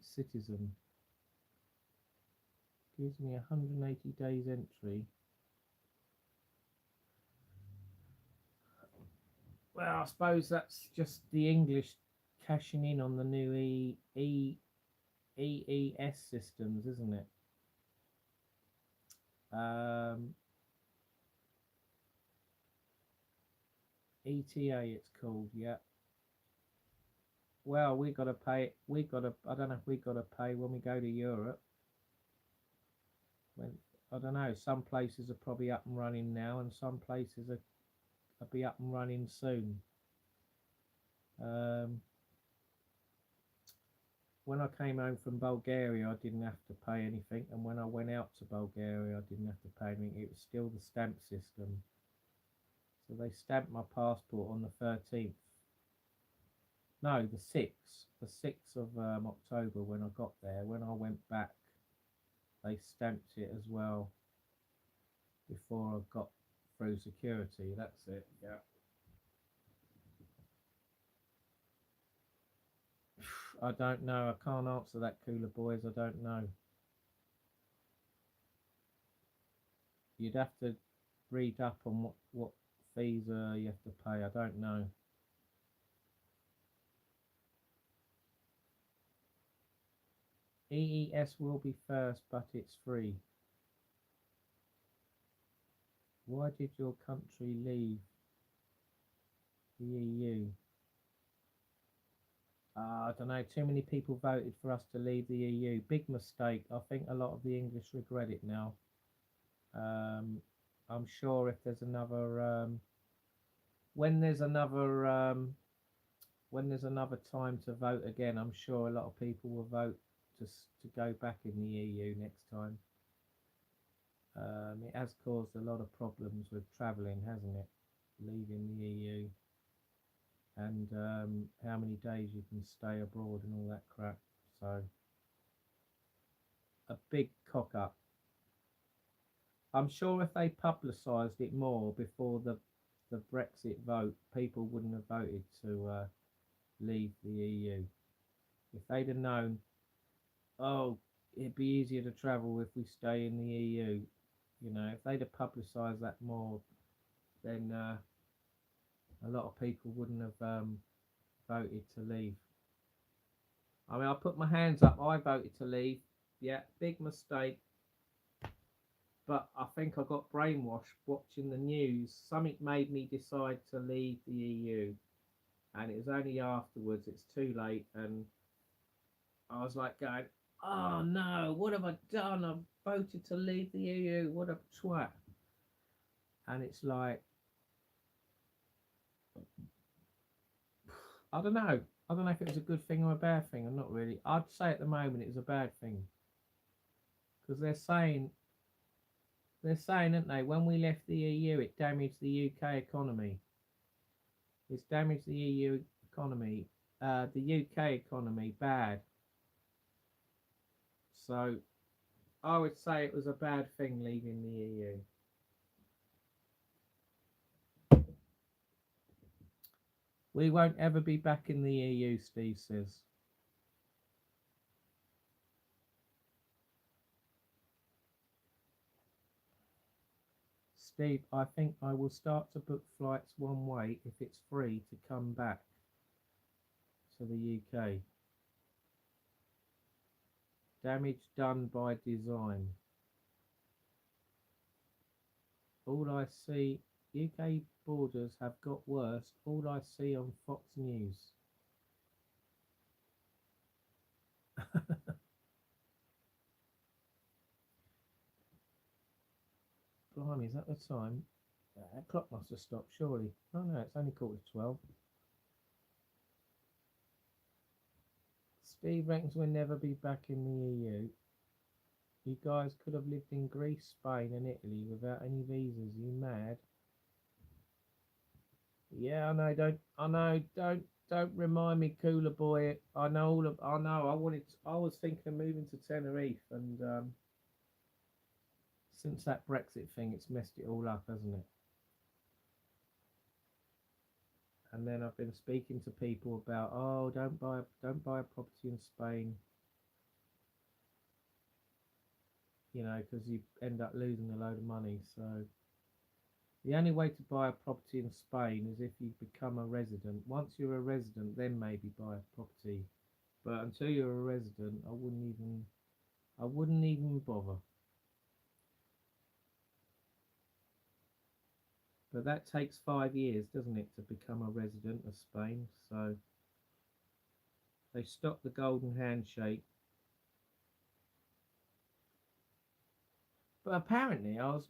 citizen? Gives me 180 days entry. Well, I suppose that's just the English cashing in on the new EES systems, isn't it? ETA it's called, yeah. Well, we got to pay. I don't know if we got to pay when we go to Europe. When I don't know, some places are probably up and running now, and some places will be up and running soon. When I came home from Bulgaria, I didn't have to pay anything, and when I went out to Bulgaria, I didn't have to pay anything. It was still the stamp system. So they stamped my passport on the 13th. No, the 6th. The 6th of October when I got there. When I went back, they stamped it as well before I got through security. That's it, yeah. I don't know. I can't answer that, Cooler Boys. I don't know. You'd have to read up on what fees you have to pay. I don't know. EES will be first, but it's free. Why did your country leave the EU? I don't know. Too many people voted for us to leave the EU. Big mistake. I think a lot of the English regret it now. I'm sure if there's another, when there's another, when there's another time to vote again, I'm sure a lot of people will vote to go back in the EU next time. It has caused a lot of problems with travelling, hasn't it? Leaving the EU, and how many days you can stay abroad and all that crap. So, a big cock up. I'm sure if they publicised it more before the Brexit vote, people wouldn't have voted to leave the EU. If they'd have known, oh, it'd be easier to travel if we stay in the EU, you know, if they'd have publicised that more, then a lot of people wouldn't have voted to leave. I mean, I put my hands up. I voted to leave. Yeah, big mistake. But I think I got brainwashed watching the news. Something made me decide to leave the EU, and it was only afterwards. It's too late, and I was like going, "Oh no, what have I done? I've voted to leave the EU. What a twat!" And it's like, I don't know. I don't know if it was a good thing or a bad thing. I'm not really. I'd say at the moment it was a bad thing, because they're saying, aren't they? When we left the EU, it damaged the UK economy. It's damaged the EU economy, the UK economy bad. So I would say it was a bad thing leaving the EU. We won't ever be back in the EU, Steve says. Steve, I think I will start to book flights one way if it's free to come back to the UK. Damage done by design. All I see, UK borders have got worse. All I see on Fox News. Blimey, is that the time? That clock must have stopped, surely. Oh no, it's only 11:45. Steve reckons we'll never be back in the EU. You guys could have lived in Greece, Spain and Italy without any visas. You mad? Yeah, I know, don't remind me, cooler boy. I know I was thinking of moving to Tenerife, and since that Brexit thing, it's messed it all up, hasn't it? And then I've been speaking to people about, oh, don't buy a property in Spain, you know, because you end up losing a load of money. So the only way to buy a property in Spain is if you become a resident. Once you're a resident, then maybe buy a property. But until you're a resident, I wouldn't even bother. But that takes 5 years, doesn't it, to become a resident of Spain? So they stopped the golden handshake. But apparently, I was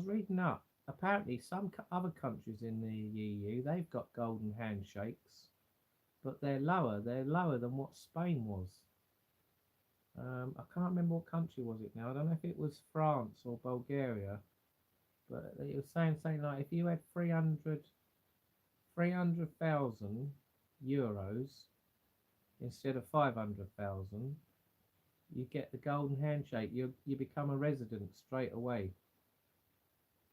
reading up. Apparently, some other countries in the EU, they've got golden handshakes, but they're lower. They're lower than what Spain was. I can't remember what country was it now. I don't know if it was France or Bulgaria, but it was saying something like if you had 300,000 euros instead of 500,000, you get the golden handshake. You become a resident straight away.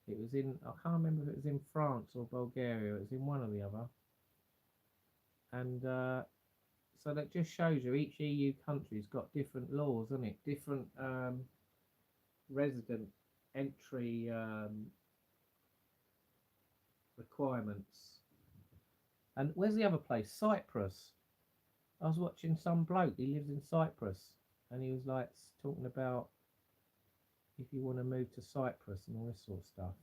It was in, I can't remember if it was in France or Bulgaria. It was in one or the other. And so that just shows you each EU country's got different laws, isn't it? Different resident entry requirements. And where's the other place? Cyprus. I was watching some bloke. He lives in Cyprus, and he was like talking about if you want to move to Cyprus and all this sort of stuff.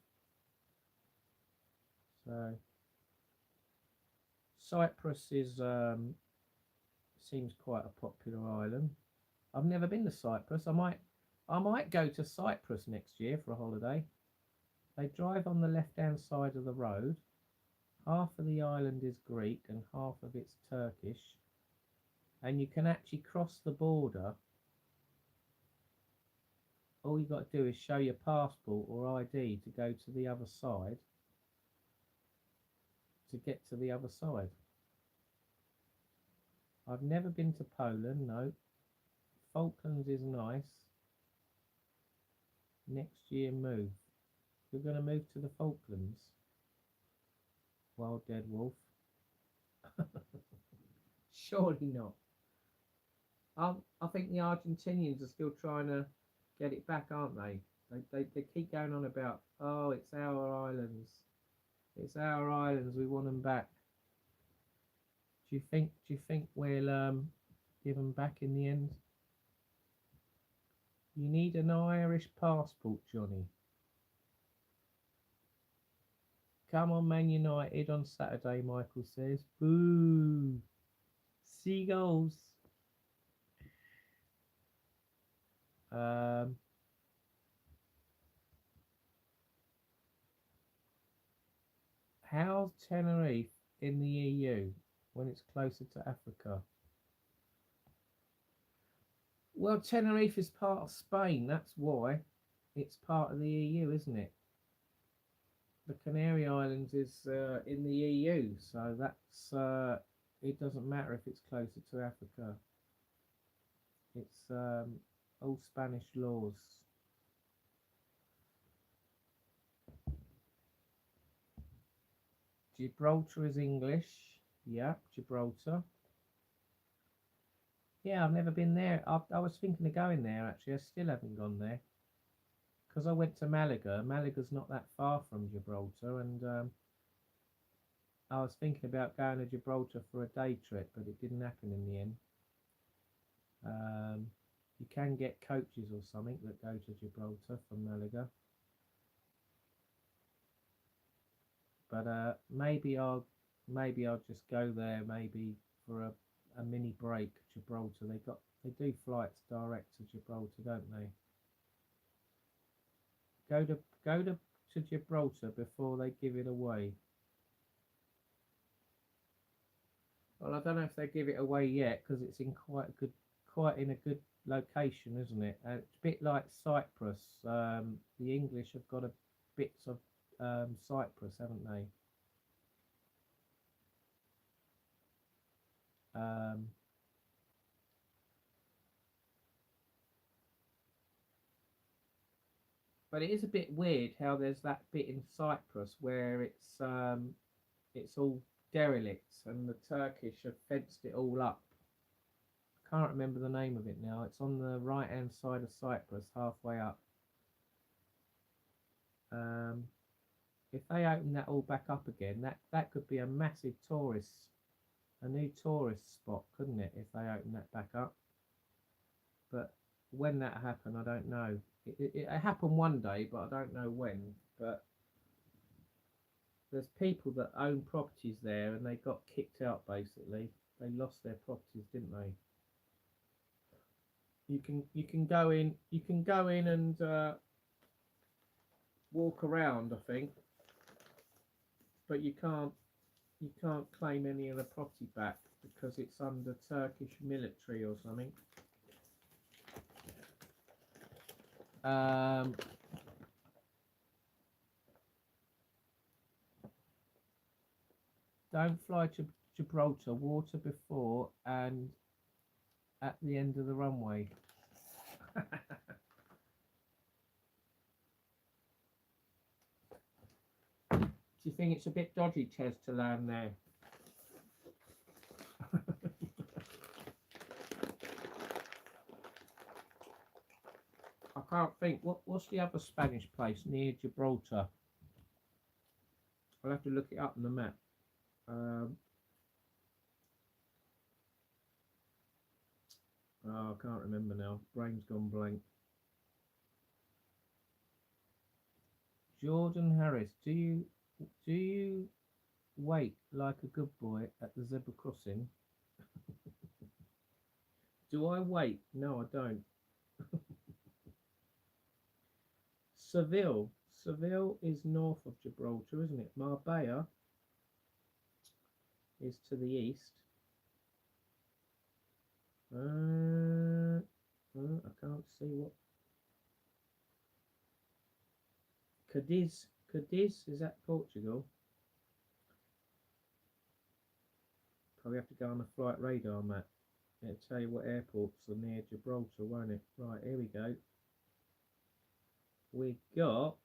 So Cyprus is seems quite a popular island. I've never been to Cyprus. I might go to Cyprus next year for a holiday. They drive on the left-hand side of the road. Half of the island is Greek and half of it's Turkish. And you can actually cross the border. All you got to do is show your passport or ID to go to the other side. To get to the other side. I've never been to Poland, no. Falklands is nice. Next year move. You're going to move to the Falklands. Wild dead wolf. Surely not. I think the Argentinians are still trying to get it back, aren't they? They keep going on about, oh, it's our islands. It's our islands. We want them back. Do you think we'll give them back in the end? You need an Irish passport, Johnny. Come on, Man United on Saturday, Michael says. Boo! Seagulls. How's Tenerife in the EU when it's closer to Africa? Well, Tenerife is part of Spain, that's why. It's part of the EU, isn't it? The Canary Islands is in the EU, so that's it doesn't matter if it's closer to Africa. It's all Spanish laws. Gibraltar is English. Yeah, Gibraltar. Yeah, I've never been there. I was thinking of going there, actually. I still haven't gone there. Because I went to Malaga. Malaga's not that far from Gibraltar, and I was thinking about going to Gibraltar for a day trip, but it didn't happen in the end. You can get coaches or something that go to Gibraltar from Malaga. But maybe I'll just go there maybe for a mini break. Gibraltar, they do flights direct to Gibraltar, don't they? Go to Gibraltar before they give it away. Well, I don't know if they give it away yet because it's in quite in a good location, isn't it? It's a bit like Cyprus. The English have got bits of Cyprus, haven't they? But it is a bit weird how there's that bit in Cyprus where it's all derelict and the Turkish have fenced it all up. I can't remember the name of it now. It's on the right hand side of Cyprus, halfway up. If they open that all back up again, that could be a massive a new tourist spot, couldn't it, if they open that back up? But when that happened, I don't know. It happened one day, but I don't know when. But there's people that own properties there, and they got kicked out. Basically, they lost their properties, didn't they? You can go in. You can go in and walk around, I think, but you can't claim any of the property back because it's under Turkish military or something. Don't fly to Gibraltar. Water before and at the end of the runway. Do you think it's a bit dodgy, Tez, to land there? I can't think. What's the other Spanish place near Gibraltar? I'll have to look it up on the map. Oh, I can't remember now. Brain's gone blank. Jordan Harris, do you wait like a good boy at the zebra crossing? Do I wait? No, I don't. Seville. Seville is north of Gibraltar, isn't it? Marbella is to the east. I can't see what. Cadiz. Cadiz, is that Portugal? Probably have to go on a flight radar map. It'll tell you what airports are near Gibraltar, won't it? Right, here we go. We got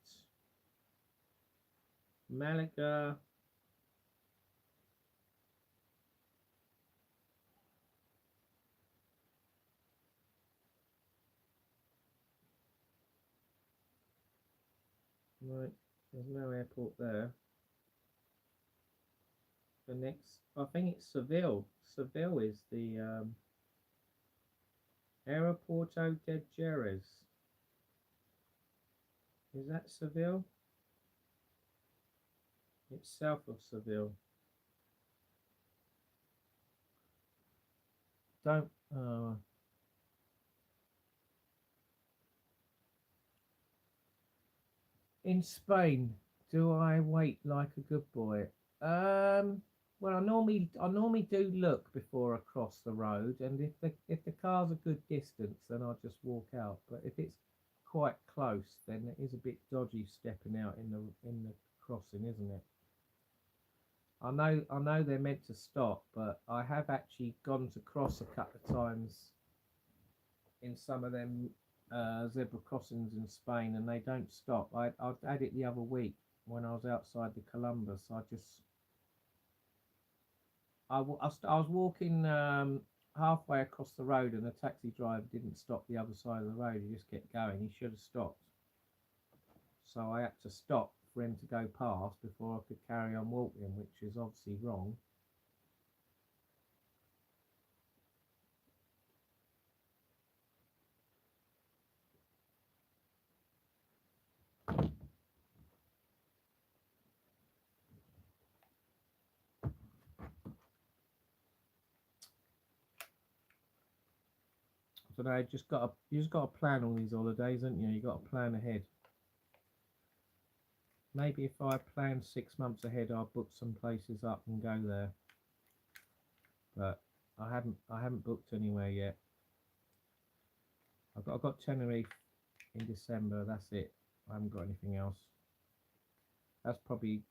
Malaga. Right, there's no airport there. The next, I think it's Seville. Seville is the Aeroporto de Jerez. Is that Seville? It's south of Seville. Don't. In Spain, do I wait like a good boy? Well, I normally do look before I cross the road, and if the car's a good distance, then I'll just walk out. But if it's quite close, then it is a bit dodgy stepping out in the crossing, isn't it? I know they're meant to stop, but I have actually gone to cross a couple of times in some of them zebra crossings in Spain, and they don't stop. I had it the other week when I was outside the Columbus. I was walking halfway across the road, and the taxi driver didn't stop the other side of the road. He just kept going. He should have stopped. So I had to stop for him to go past before I could carry on walking, which is obviously wrong. So now you just got to plan all these holidays, haven't you? You got to plan ahead. Maybe if I plan 6 months ahead, I'll book some places up and go there. But I haven't booked anywhere yet. I've got Tenerife in December. That's it. I haven't got anything else. That's probably,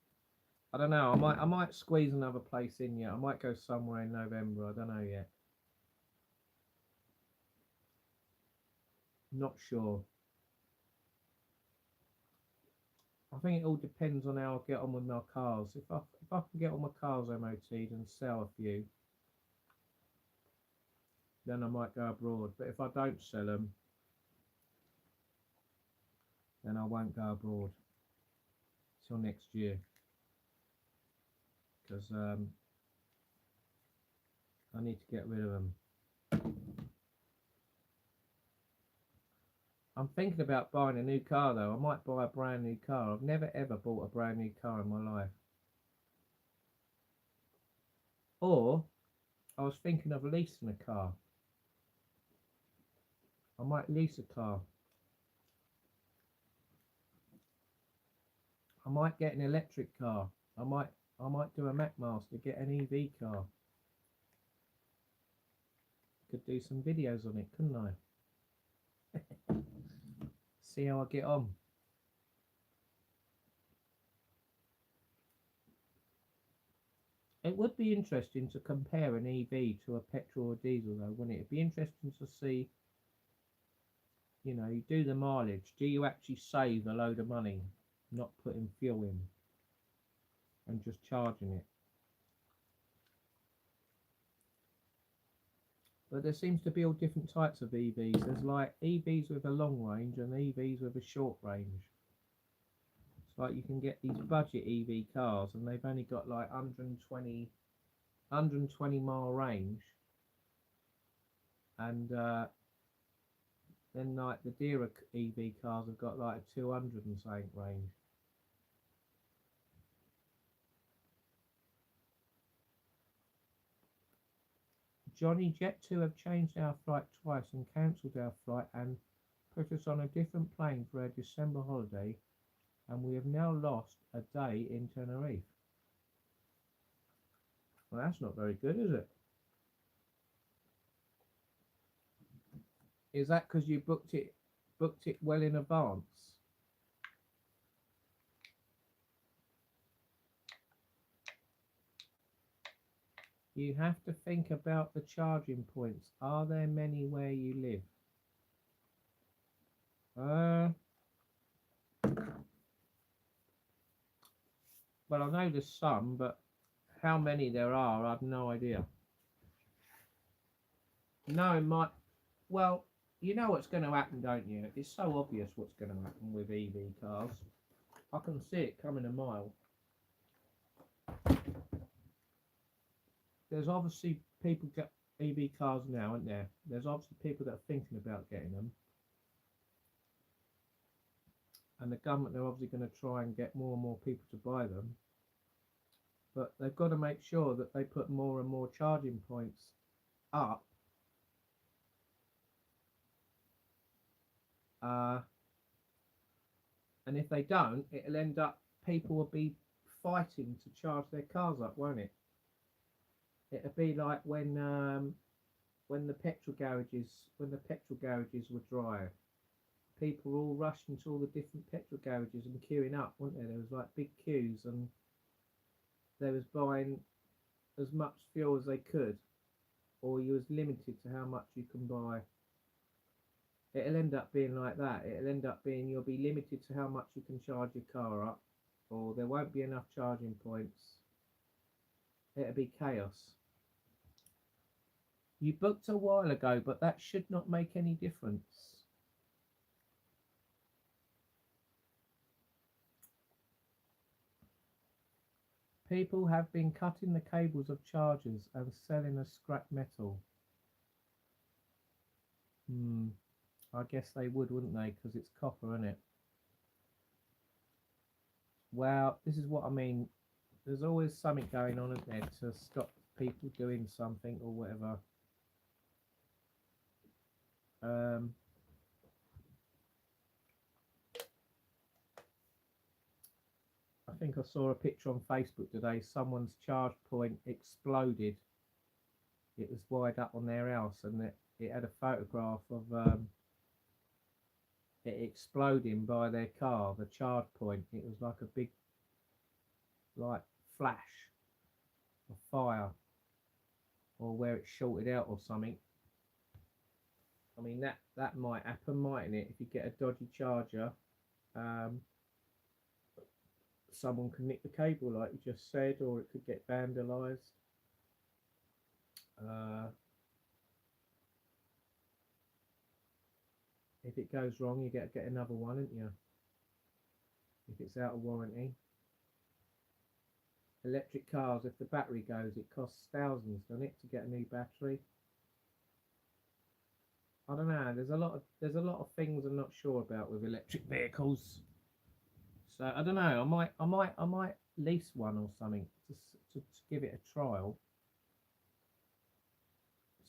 I don't know. I might squeeze another place in yet. I might go somewhere in November. I don't know yet. Not sure. I think it all depends on how I get on with my cars. If I can get all my cars MOT'd and sell a few, then I might go abroad. But if I don't sell them, then I won't go abroad till next year, because I need to get rid of them. I'm thinking about buying a new car though. I might buy a brand new car. I've never ever bought a brand new car in my life. Or I was thinking of leasing a car. I might lease a car. I might get an electric car. I might do a MacMaster, get an EV car. Could do some videos on it, couldn't I? See how I get on. It would be interesting to compare an EV to a petrol or diesel though, wouldn't it? It'd be interesting to see, you know, you do the mileage. Do you actually save a load of money not putting fuel in and just charging it? But there seems to be all different types of EVs. There's like EVs with a long range and EVs with a short range. It's like you can get these budget EV cars and they've only got like 120 mile range. and then like the dearer EV cars have got like a 200 and something range. Johnny, Jet2 have changed our flight twice and cancelled our flight and put us on a different plane for our December holiday, and we have now lost a day in Tenerife. Well, that's not very good, is it? Is that because you booked it well in advance? You have to think about the charging points. Are there many where you live? Well, I know there's some, but how many there are, I've no idea. No, it might. Well, you know what's going to happen, don't you? It's so obvious what's going to happen with EV cars. I can see it coming a mile. There's obviously people get EV cars now, aren't there? There's obviously people that are thinking about getting them. And the government are obviously going to try and get more and more people to buy them. But they've got to make sure that they put more and more charging points up. And if they don't, it'll end up, people will be fighting to charge their cars up, won't it? It'll be like when the petrol garages were dry. People were all rushing to all the different petrol garages and queuing up, weren't there? There was like big queues, and they was buying as much fuel as they could, or you was limited to how much you can buy. It'll end up being like that. It'll end up being you'll be limited to how much you can charge your car up, or there won't be enough charging points. It'll be chaos. You booked a while ago, but that should not make any difference. People have been cutting the cables of chargers and selling as scrap metal. I guess they would, wouldn't they? Because it's copper, isn't it? Well, this is what I mean. There's always something going on, isn't there, to stop people doing something or whatever. I think I saw a picture on Facebook today. Someone's charge point exploded. It was wired up on their house, and it had a photograph of it exploding by their car, the charge point. It was like a big, like, flash of fire, or where it shorted out or something. I mean, that might happen, mightn't it? If you get a dodgy charger, someone can nick the cable, like you just said, or it could get vandalised. If it goes wrong, you get another one, don't you? If it's out of warranty. Electric cars, if the battery goes, it costs thousands, doesn't it, to get a new battery? I don't know. There's a lot of things I'm not sure about with electric vehicles. So I don't know. I might lease one or something to give it a trial.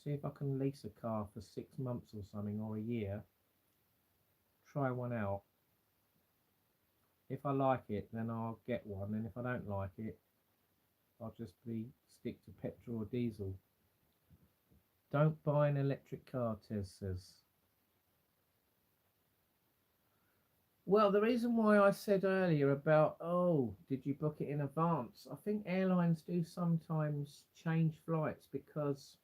See if I can lease a car for 6 months or something, or a year. Try one out. If I like it, then I'll get one, and if I don't like it, I'll just stick to petrol or diesel. Don't buy an electric car, Tez says. Well, the reason why I said earlier about, did you book it in advance? I think airlines do sometimes change flights because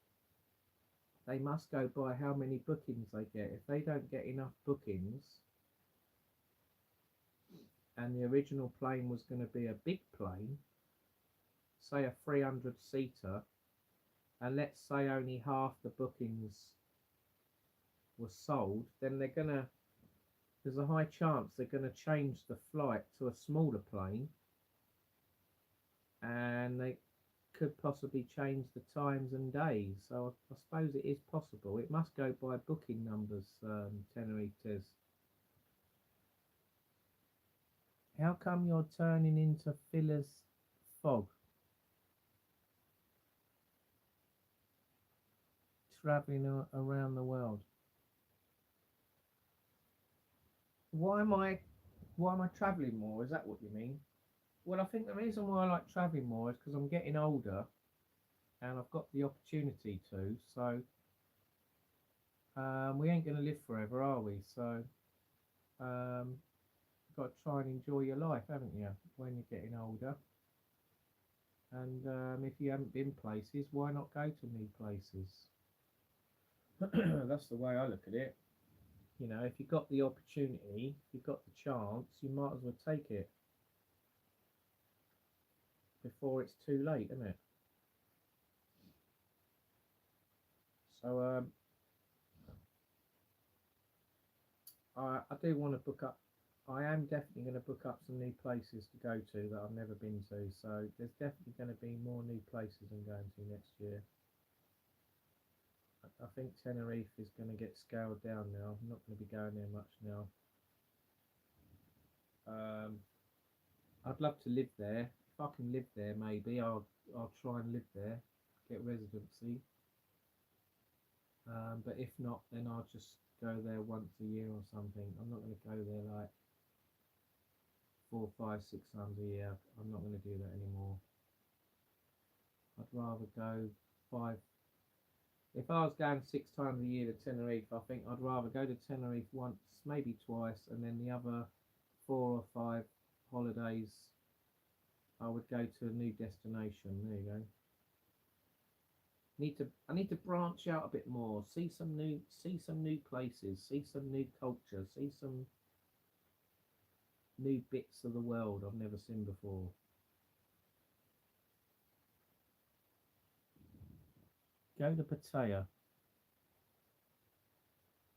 they must go by how many bookings they get. If they don't get enough bookings, and the original plane was going to be a big plane, say a 300-seater, and let's say only half the bookings were sold, then there's a high chance they're going to change the flight to a smaller plane, and could possibly change the times and days. So I suppose it is possible. It must go by booking numbers, Tenerife says. How come you're turning into Phyllis Fogg? Travelling around the world. Why am I travelling more? Is that what you mean? Well, I think the reason why I like travelling more is because I'm getting older and I've got the opportunity to. So we ain't going to live forever, are we? So you've got to try and enjoy your life, haven't you, when you're getting older? And if you haven't been places, why not go to new places? That's the way I look at it. You know, if you've got the opportunity, if you've got the chance, you might as well take it before it's too late, isn't it? So I do want to book up. I am definitely going to book up some new places to go to that I've never been to. So there's definitely going to be more new places I'm going to next year. I think Tenerife is going to get scaled down now. I'm not going to be going there much now. I'd love to live there. If I can live there, maybe I'll try and live there, get residency. But if not, then I'll just go there once a year or something. I'm not going to go there like 4, 5, 6 times a year. I'm not going to do that anymore. I'd rather go 5. If I was going 6 times a year to Tenerife, I think I'd rather go to Tenerife once, maybe twice, and then the other 4 or 5 holidays I would go to a new destination. There you go. I need to branch out a bit more, see some new places, see some new culture, see some new bits of the world I've never seen before. Go to Pattaya.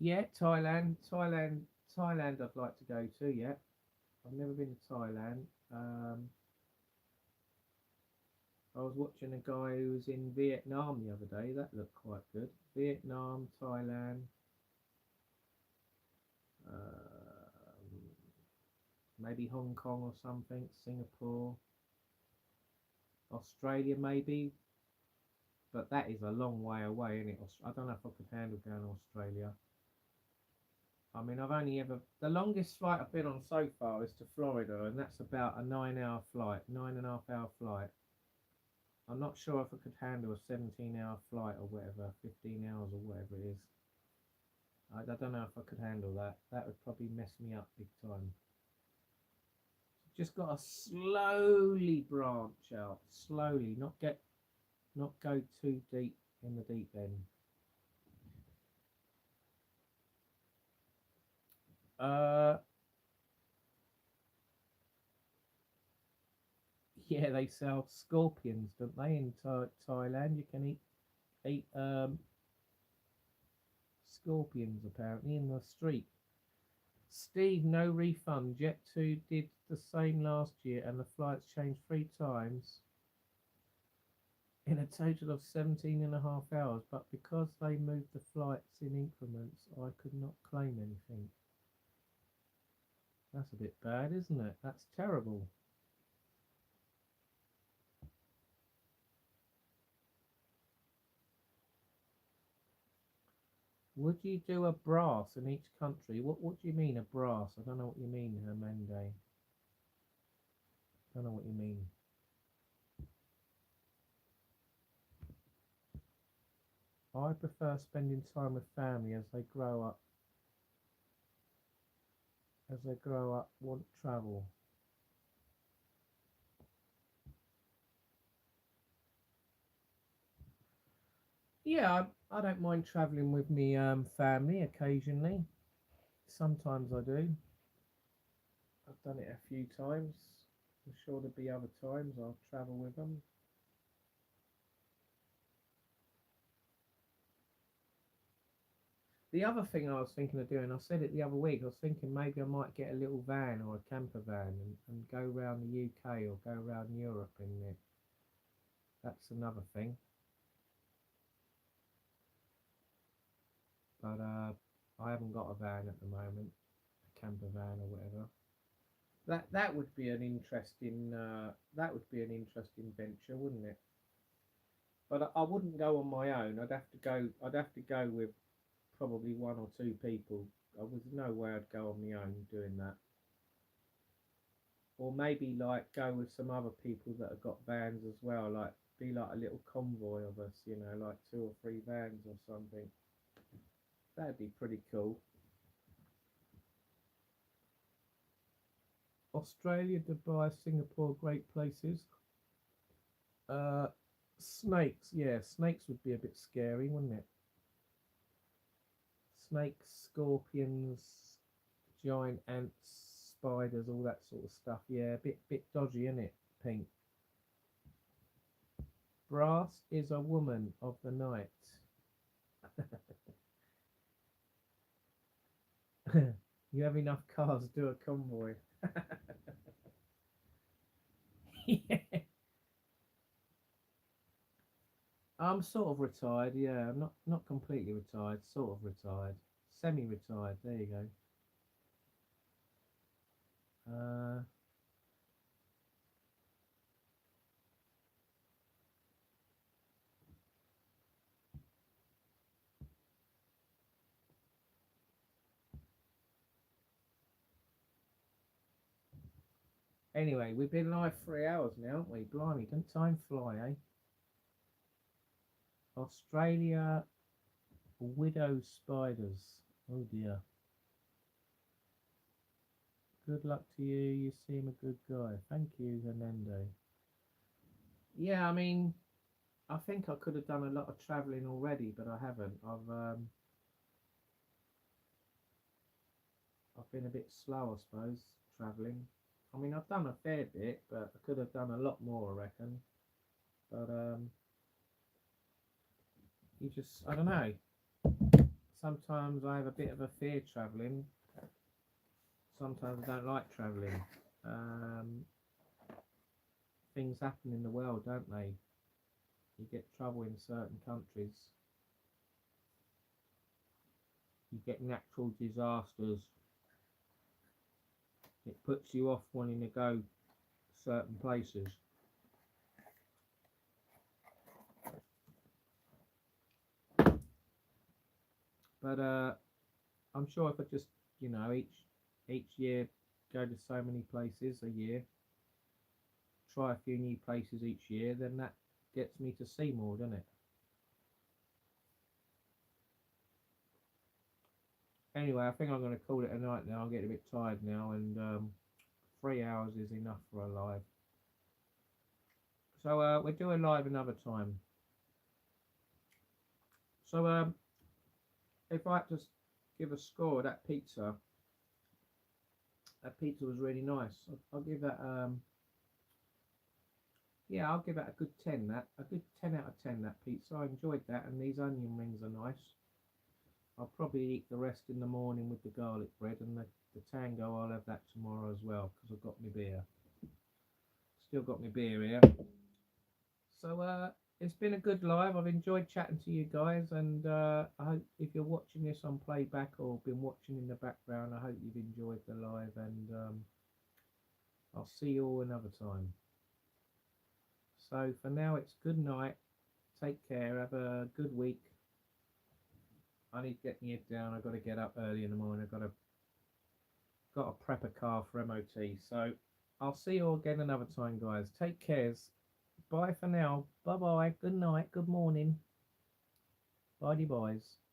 Yeah, Thailand. I'd like to go to. Yeah, I've never been to Thailand. I was watching a guy who was in Vietnam the other day. That looked quite good. Vietnam, Thailand, maybe Hong Kong or something, Singapore, Australia maybe. But that is a long way away, isn't it? I don't know if I could handle going to Australia. I mean, I've only ever... The longest flight I've been on so far is to Florida, and that's about a 9-hour flight, 9.5-hour flight. I'm not sure if I could handle a 17-hour flight or whatever, 15 hours or whatever it is. I don't know if I could handle that. That would probably mess me up big time. Just got to slowly branch out, slowly, not go too deep in the deep end. Yeah, they sell scorpions, don't they, in Thailand? You can eat scorpions apparently in the street. Steve, no refund. Jet2 did the same last year and the flights changed 3 times in a total of 17.5 hours, but because they moved the flights in increments, I could not claim anything. That's a bit bad, isn't it? That's terrible. Would you do a brass in each country? What do you mean, a brass? I don't know what you mean, Hermande. Don't know what you mean. I prefer spending time with family as they grow up. As they grow up, want travel. Yeah, I don't mind travelling with me family occasionally. Sometimes I do. I've done it a few times. I'm sure there'll be other times I'll travel with them. The other thing I was thinking of doing, I said it the other week, I was thinking maybe I might get a little van or a camper van and go around the UK or go around Europe in it. That's another thing. But I haven't got a van at the moment, a camper van or whatever. That would be an interesting venture, wouldn't it? But I wouldn't go on my own. I'd have to go. I'd have to go with probably one or two people. There's no way I'd go on my own doing that. Or maybe like go with some other people that have got vans as well. Like be like a little convoy of us, you know, like 2 or 3 vans or something. That'd be pretty cool. Australia, Dubai, Singapore, great places. Snakes, yeah, snakes would be a bit scary, wouldn't it? Snakes, scorpions, giant ants, spiders, all that sort of stuff. Yeah, bit dodgy, isn't it, Pink? Brass is a woman of the night. You have enough cars to do a convoy. Yeah. I'm sort of retired, yeah. I'm not completely retired, sort of retired. Semi-retired, there you go. Anyway, we've been live 3 hours now, haven't we? Blimey, don't time fly, eh? Australia, widow spiders. Oh dear. Good luck to you. You seem a good guy. Thank you, Hernando. Yeah, I mean, I think I could have done a lot of travelling already, but I haven't. I've been a bit slow, I suppose, travelling. I mean, I've done a fair bit, but I could have done a lot more, I reckon. But you just, I don't know. Sometimes I have a bit of a fear travelling. Sometimes I don't like travelling. Things happen in the world, don't they? You get trouble in certain countries. You get natural disasters. It puts you off wanting to go certain places. But I'm sure if I just, you know, each year go to so many places a year, try a few new places each year, then that gets me to see more, doesn't it? Anyway, I think I'm going to call it a night now. I'm getting a bit tired now, and 3 hours is enough for a live. So we'll do a live another time. So if I had to give a score, that pizza was really nice. I'll give that yeah, I'll give it a good 10. That a good 10 out of 10. That pizza, I enjoyed that, and these onion rings are nice. I'll probably eat the rest in the morning with the garlic bread, and the tango I'll have that tomorrow as well, because I've got my beer. Still got my beer here. So it's been a good live. I've enjoyed chatting to you guys, and I hope if you're watching this on playback or been watching in the background, I hope you've enjoyed the live, and I'll see you all another time. So for now, it's good night. Take care. Have a good week. I need to get my head down. I've got to get up early in the morning. I've got to prep a car for MOT. So I'll see you all again another time, guys. Take cares. Bye for now. Bye bye. Good night. Good morning. Bye, boys.